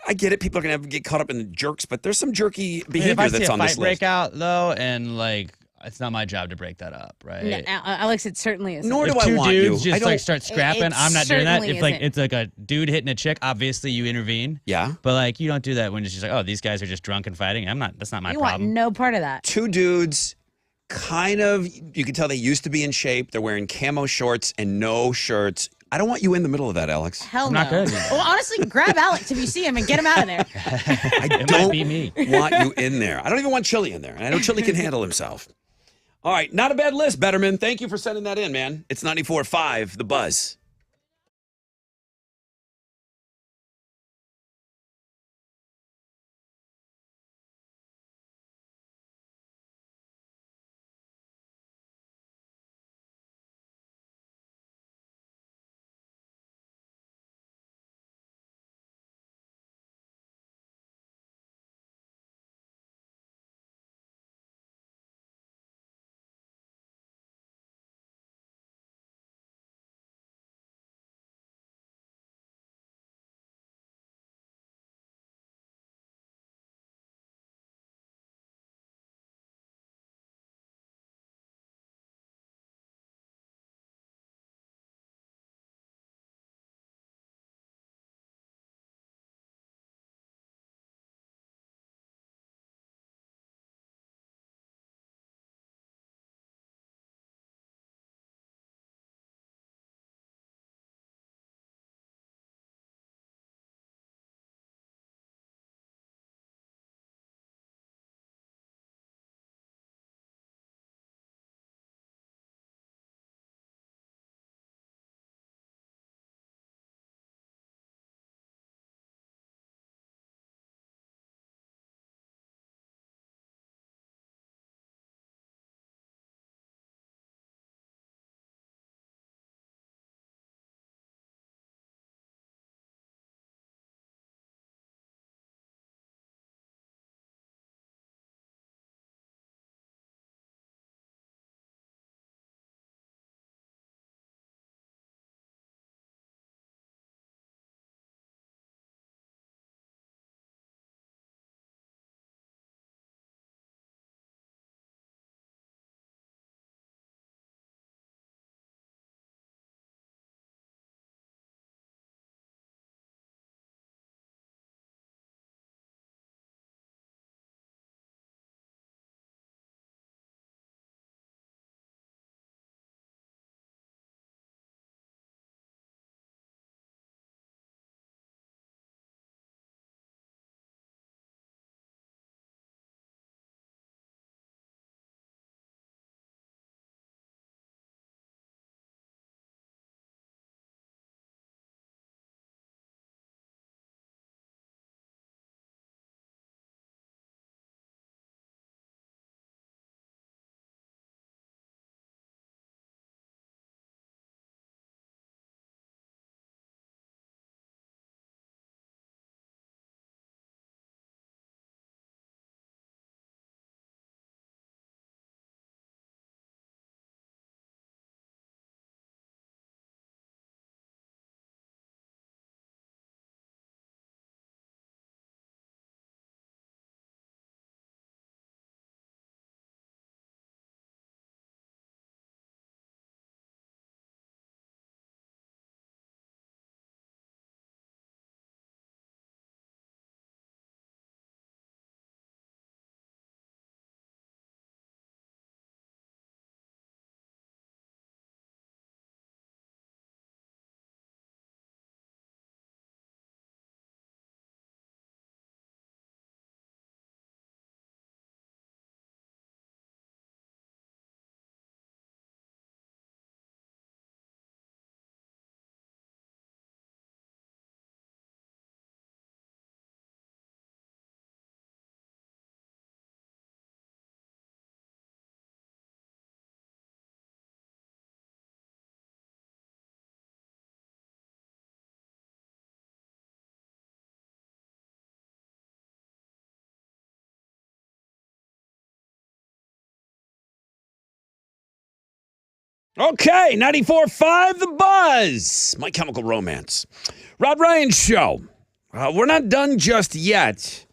I get it. People are going to get caught up in the jerks, but there's some jerky behavior if I that's see a on fight this list. break out, though, and like, it's not my job to break that up, right? No, Alex, it certainly is. Nor if do I two want dudes you. I just like don't- start scrapping, It I'm not doing that. certainly If like isn't. it's like a dude hitting a chick, obviously you intervene. Yeah. But like you don't do that when it's just like, oh, these guys are just drunk and fighting. That's not my You want problem. no part of that. Two dudes, kind of, you can tell they used to be in shape. They're wearing camo shorts and no shirts. I don't want you in the middle of that, Alex. Hell I'm no. not good. Well, honestly, grab Alex if you see him and get him out of there. I It might don't be me. want you in there. I don't even want Chili in there. And I know Chili can handle himself. All right, not a bad list, Betterman. Thank you for sending that in, man. It's 94.5, The Buzz. Okay, 94.5 The Buzz. My Chemical Romance. Rod Ryan Show. We're not done just yet,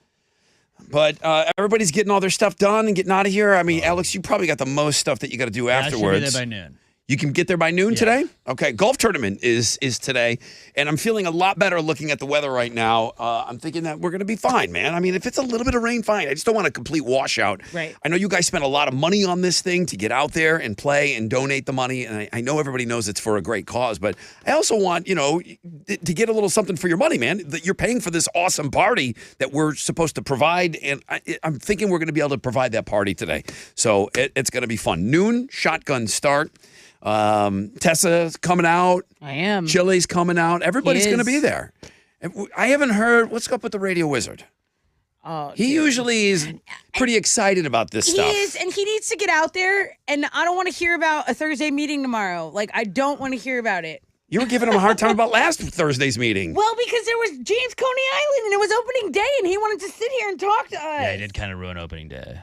but everybody's getting all their stuff done and getting out of here. I mean, Alex, you probably got the most stuff that you got to do afterwards. I should be there by noon. You can get there by noon today? Okay, golf tournament is today, and I'm feeling a lot better looking at the weather right now. I'm thinking that we're going to be fine, man. I mean, if it's a little bit of rain, fine. I just don't want a complete washout. Right. I know you guys spent a lot of money on this thing to get out there and play and donate the money, and I know everybody knows it's for a great cause, but I also want, to get a little something for your money, man, that you're paying for this awesome party that we're supposed to provide, and I'm thinking we're going to be able to provide that party today. So it's going to be fun. Noon, shotgun start. Tessa's coming out. I am. Chili's coming out. Everybody's going to be there. I haven't heard. What's up with the Radio Wizard? Oh, he usually is pretty excited about this stuff. He is, and he needs to get out there. And I don't want to hear about a Thursday meeting tomorrow. Like, I don't want to hear about it. You were giving him a hard time about last Thursday's meeting. Well, because there was James Coney Island, and it was opening day, and he wanted to sit here and talk to us. Yeah, he did kind of ruin opening day.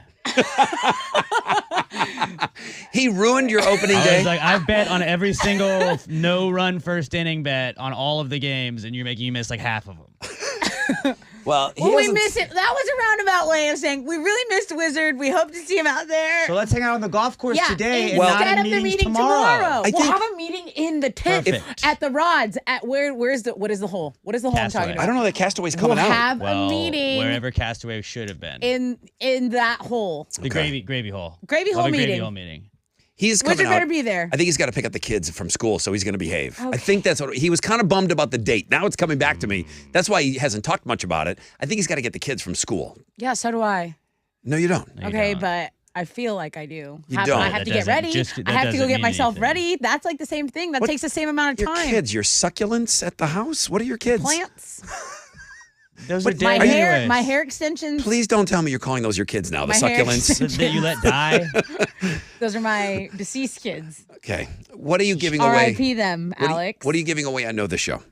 He ruined your opening day. I was like, I've bet on every single no-run first inning bet on all of the games, and you're making me miss like half of them. Well, we miss it. That was a roundabout way of saying we really missed Wizard. We hope to see him out there. So let's hang out on the golf course today and instead not of in the meetings meeting tomorrow. We'll have a meeting in the tent Perfect. at the Rods. At what is the hole? What is the hole I'm talking about? I don't know that Castaway's coming we'll out. Have a meeting wherever Castaway should have been. In that hole. The gravy hole. Gravy hole meeting. Gravy hole meeting. He's coming Wizard out. better be there. I think he's got to pick up the kids from school, so he's going to behave. Okay. I think that's what he was kind of bummed about the date. Now it's coming back to me. That's why he hasn't talked much about it. I think he's got to get the kids from school. Yeah, so do I. No, you don't. Okay, but I feel like I do. You don't. I have to get ready. I have to go get myself ready. That's like the same thing. That takes the same amount of Your time. kids, your succulents at the house? What are your kids? Plants. Those are my dead hair, anyways. my hair extensions. Please don't tell me you're calling those your kids now, the My hair succulents. extensions. That you let die. Those are my deceased kids. Okay. What are you giving away? R.I.P. them, Alex. What are you giving away on Know the Show?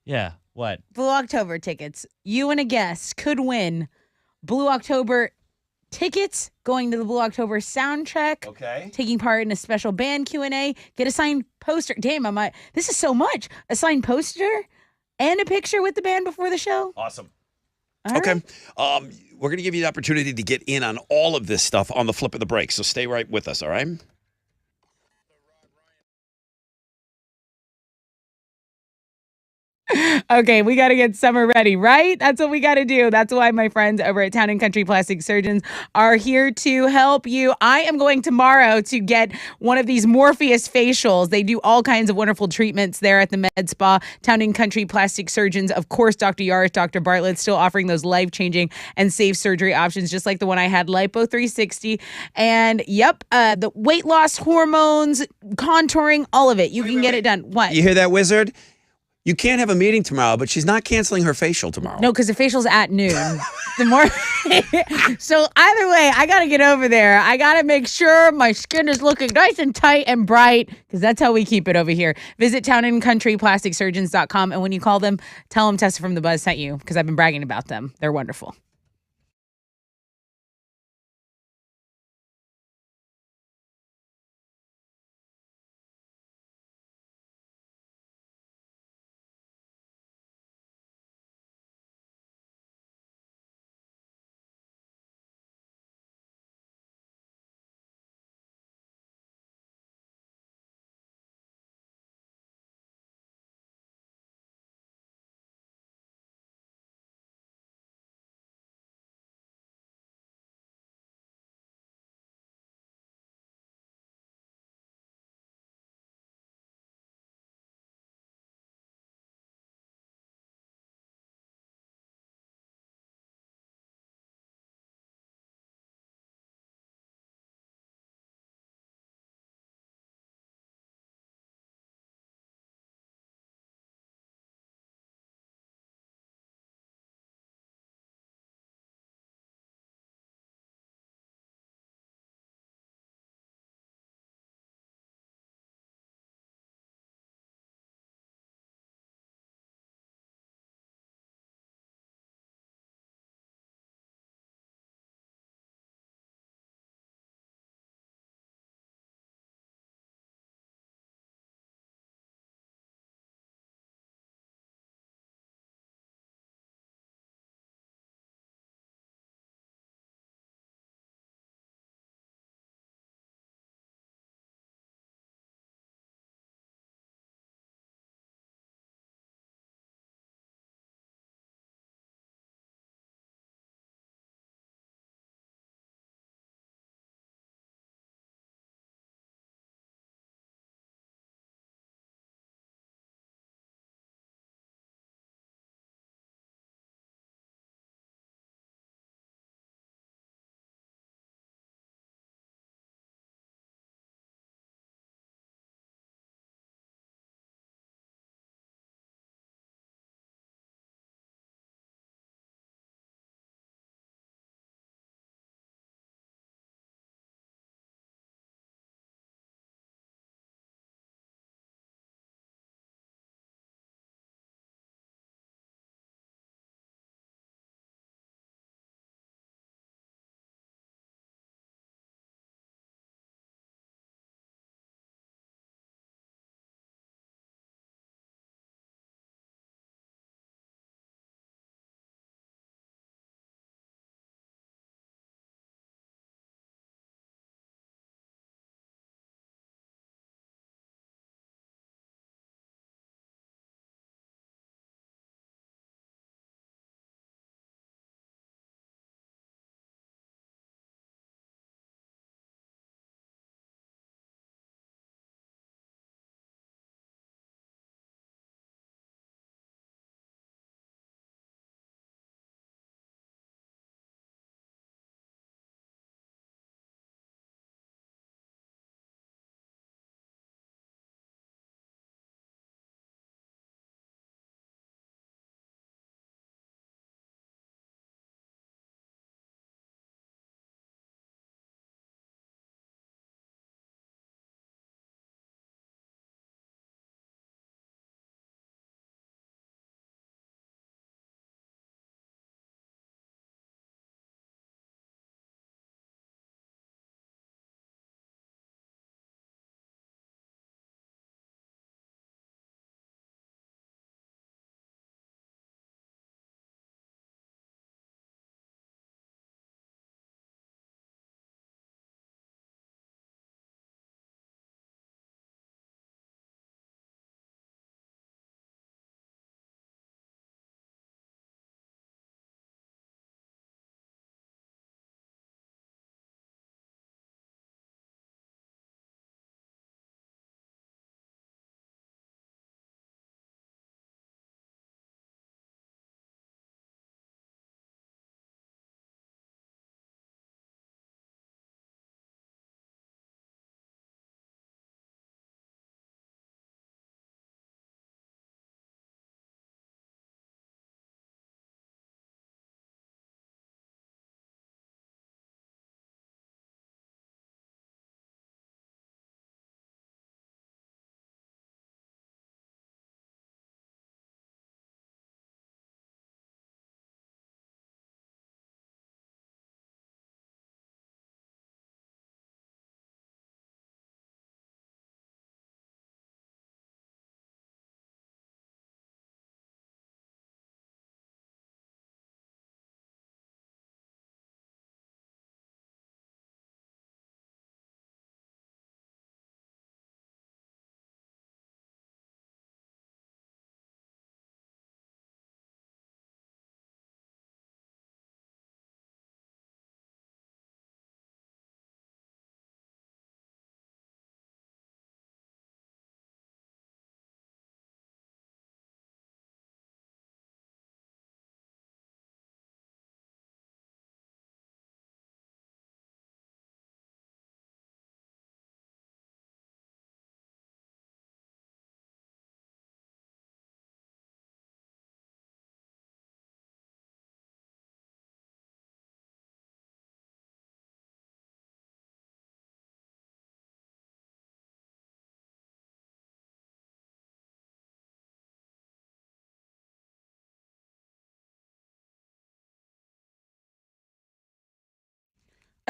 Yeah. What? Blue October tickets. You and a guest could win Blue October tickets going to the Blue October soundtrack. Okay. Taking part in a special band Q&A. Get a signed poster. Damn, this is so much. A signed poster and a picture with the band before the show. Awesome. All Okay. right. We're going to give you the opportunity to get in on all of this stuff on the flip of the break. So stay right with us, all right? Okay, we got to get summer ready, right? That's what we got to do. That's why my friends over at Town & Country Plastic Surgeons are here to help you. I am going tomorrow to get one of these Morpheus facials. They do all kinds of wonderful treatments there at the Med Spa. Town & Country Plastic Surgeons, of course, Dr. Yaris, Dr. Bartlett, still offering those life-changing and safe surgery options, just like the one I had, Lipo 360. And yep, the weight loss, hormones, contouring, all of it. You can get it done. What? You hear that, Wizard? You can't have a meeting tomorrow, but she's not canceling her facial tomorrow. No, because the facial's at noon. The more, so either way, I gotta get over there. I gotta make sure my skin is looking nice and tight and bright, because that's how we keep it over here. Visit townandcountryplasticsurgeons.com, and when you call them, tell them Tessa from the Buzz sent you, because I've been bragging about them. They're wonderful.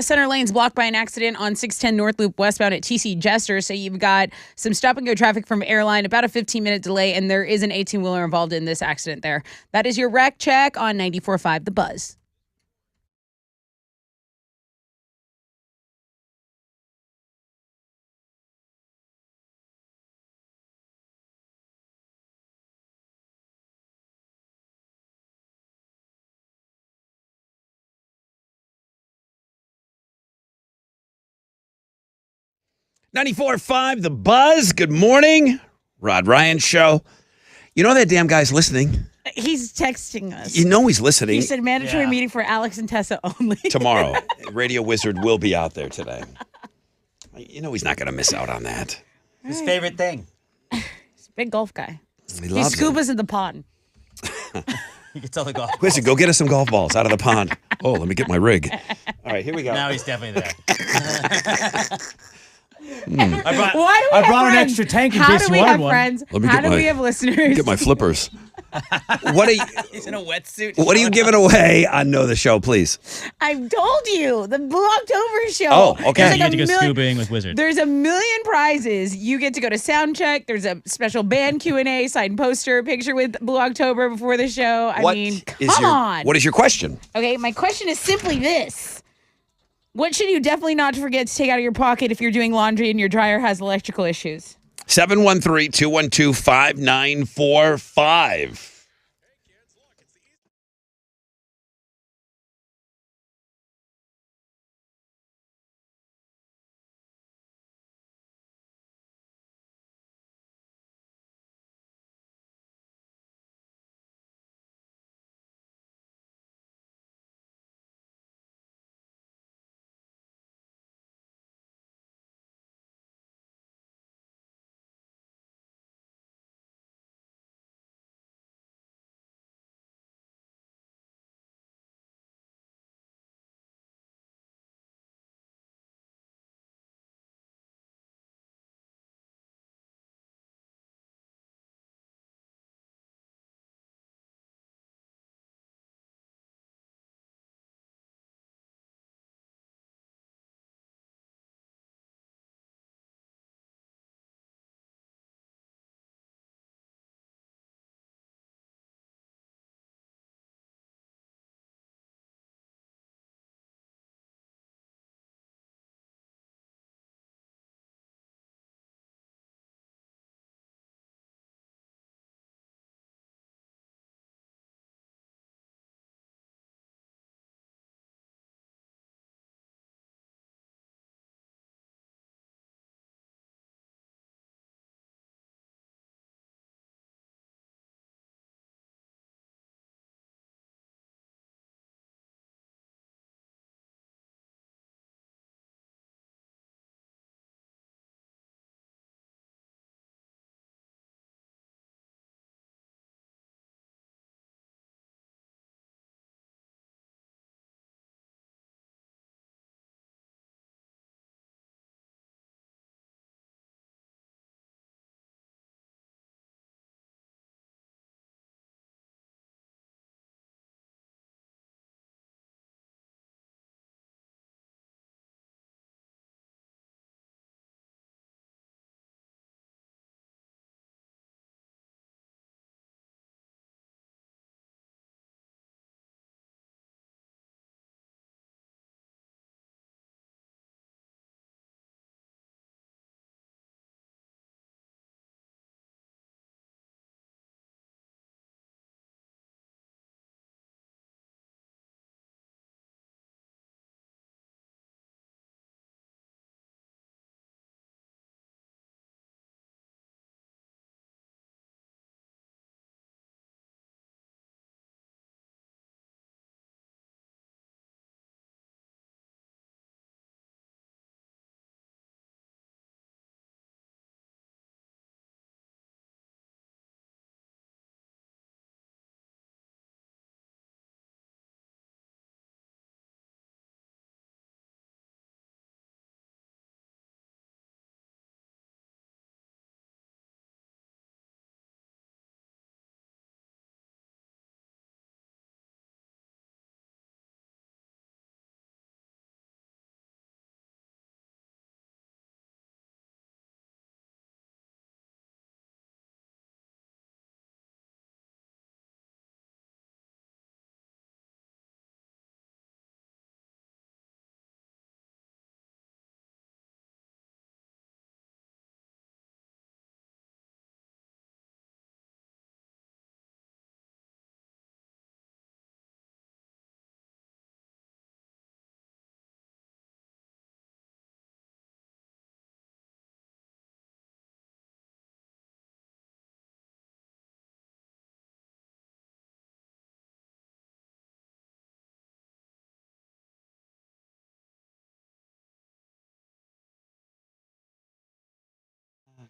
center lane's blocked by an accident on 610 North Loop westbound at TC Jester. So you've got some stop and go traffic from Airline, about a 15-minute delay, and there is an 18-wheeler involved in this accident there. That is your wreck check on 94.5 The Buzz. .94.5 The Buzz. Good morning. Rod Ryan Show. You know that damn guy's listening. He's texting us. You know he's listening. He said mandatory meeting for Alex and Tessa only. Tomorrow. Radio Wizard will be out there today. You know he's not going to miss out on that. His favorite thing. He's a big golf guy. He loves scuba us in the pond. He gets all the golf. Listen, go get us some golf balls out of the pond. Oh, let me get my rig. All right, here we go. Now he's definitely there. I brought an extra tank in case you wanted one. Friends? Let me How get do my- we have listeners? Get my flippers. What are you? He's in a wetsuit. What are you giving away on Know the Show, please? I told you the Blue October show. Oh, okay. There's You get to go million- scubaing with Wizard. There's a million prizes. You get to go to Soundcheck. There's a special band Q&A, signed poster, picture with Blue October before the show. I mean, come on. What is your question? Okay, my question is simply this. What should you definitely not forget to take out of your pocket if you're doing laundry and your dryer has electrical issues? 713-212-5945.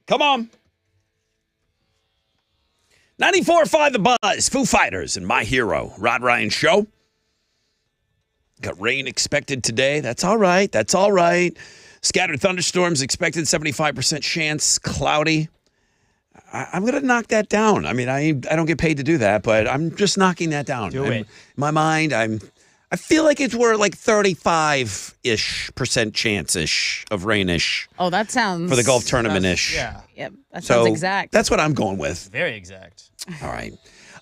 Come on. 94.5 The Buzz, Foo Fighters, and My Hero, Rod Ryan Show. Got rain expected today. That's all right. That's all right. Scattered thunderstorms expected, 75% chance, cloudy. I'm going to knock that down. I mean, I don't get paid to do that, but I'm just knocking that down. Do it. In my mind, I feel like we're like 35-ish% chance-ish of rain-ish. Oh, that sounds... For the golf tournament-ish. Yeah. Yep, that sounds So exact. that's what I'm going with. Very exact. All right.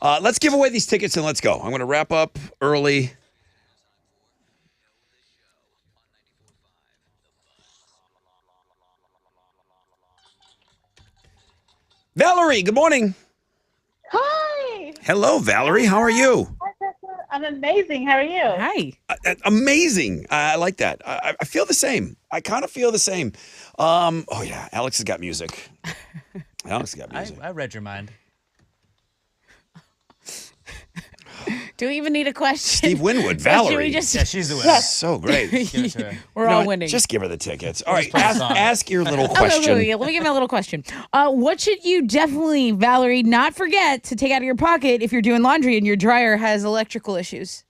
Let's give away these tickets and let's go. I'm going to wrap up early. Valerie, good morning. Hi. Hello, Valerie. How are you? I'm amazing. How are you? Hi. Amazing. I like that. I feel the same. I kind of feel the same. Oh, yeah. Alex has got music. Alex has got music. I read your mind. Do we even need a question? Steve Winwood, Or Valerie. should we just... Yeah, she's the winner. So great. Give it to her. We're You know all what? winning. Just give her the tickets. All right. play a song. Ask your little Okay, question. let me give you a little question. What should you definitely, Valerie, not forget to take out of your pocket if you're doing laundry and your dryer has electrical issues?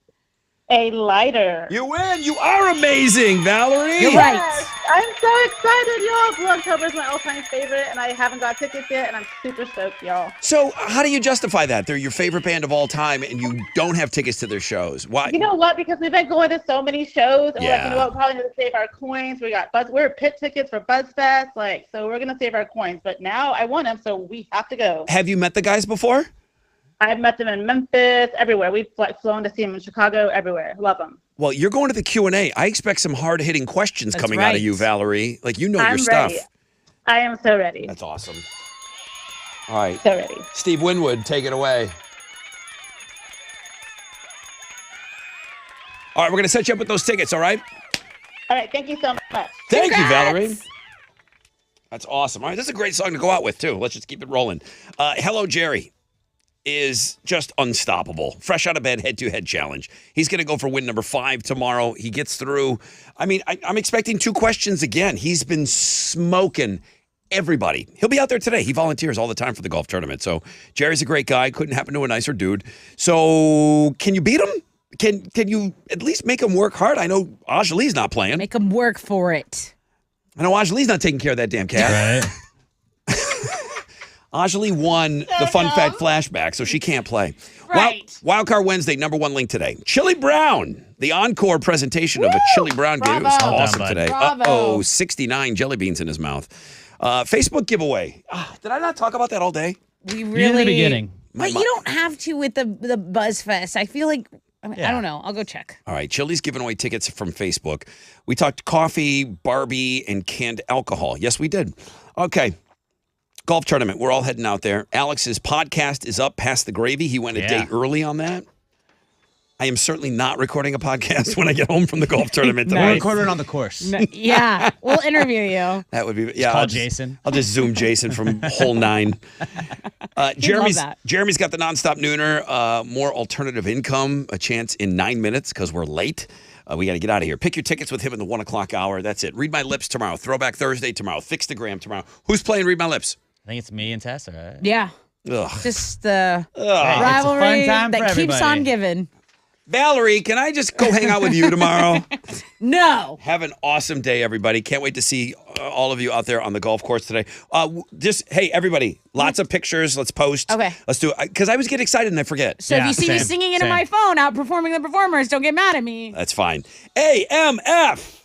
A lighter. You win. You are amazing, Valerie. You're right. Yes, I'm so excited, y'all. Blue October is my all-time favorite, and I haven't got tickets yet, and I'm super stoked, y'all. So how do you justify that? They're your favorite band of all time, and you don't have tickets to their shows. Why? You know what? Because we've been going to so many shows, and we're like, Yeah. you know what? We're probably going to save our coins. We're pit tickets for BuzzFest, so we're going to save our coins. But now I want them, so we have to go. Have you met the guys before? I've met them in Memphis, everywhere. We've flown to see them in Chicago, everywhere. Love them. Well, you're going to the Q&A. I expect some hard-hitting questions That's coming out of right. you, Valerie. Like, you know I'm your stuff. ready. I am so ready. That's awesome. All right. So ready. Steve Winwood, take it away. All right, we're going to set you up with those tickets, all right? All right. Thank you so much. Thank you, Valerie. That's awesome. All right, this is a great song to go out with, too. Let's just keep it rolling. Hello, Jerry is just unstoppable. Fresh out of bed, head-to-head challenge. He's going to go for win number 5 tomorrow. He gets through. I mean, I'm expecting 2 questions again. He's been smoking everybody. He'll be out there today. He volunteers all the time for the golf tournament. So Jerry's a great guy. Couldn't happen to a nicer dude. So can you beat him? Can you at least make him work hard? I know Ajali's not playing. Make them work for it. I know Ajali's not taking care of that damn cat. Right. Ajali won the Fun Fact Flashback, so she can't play. Right. Wildcard Wednesday, number 1 link today. Chili Brown, the encore presentation of a Chili Brown game. It was Bravo. awesome Well done, today. bud. Uh-oh, 69 jelly beans in his mouth. Facebook giveaway. Did I not talk about that all day? We You really... in the beginning. But you don't have to with the BuzzFest. I feel like... I don't know. I'll go check. All right, Chili's giving away tickets from Facebook. We talked coffee, Barbie, and canned alcohol. Yes, we did. Okay. Golf tournament. We're all heading out there. Alex's podcast is up past the gravy. He went a day early on that. I am certainly not recording a podcast when I get home from the golf tournament We're tonight. recording on the course. Yeah. We'll interview you. That would be Call Jason. I'll just zoom Jason from hole 9. Jeremy's that. Jeremy's got the nonstop nooner, more alternative income, a chance in 9 minutes because we're late. We got to get out of here. Pick your tickets with him in the 1 o'clock hour. That's it. Read My Lips tomorrow. Throwback Thursday tomorrow. Fix the Gram tomorrow. Who's playing Read My Lips? I think it's me and Tessa, right? Yeah. Ugh. Just the Hey, it's a fun rivalry time that for keeps everybody. on giving. Valerie, can I just go hang out with you tomorrow? No. Have an awesome day, everybody. Can't wait to see all of you out there on the golf course today. Hey, everybody, lots of pictures. Let's post. Okay. Let's do it. Because I always get excited and I forget. So if you see me singing into my phone, outperforming the performers, don't get mad at me. That's fine. AMF.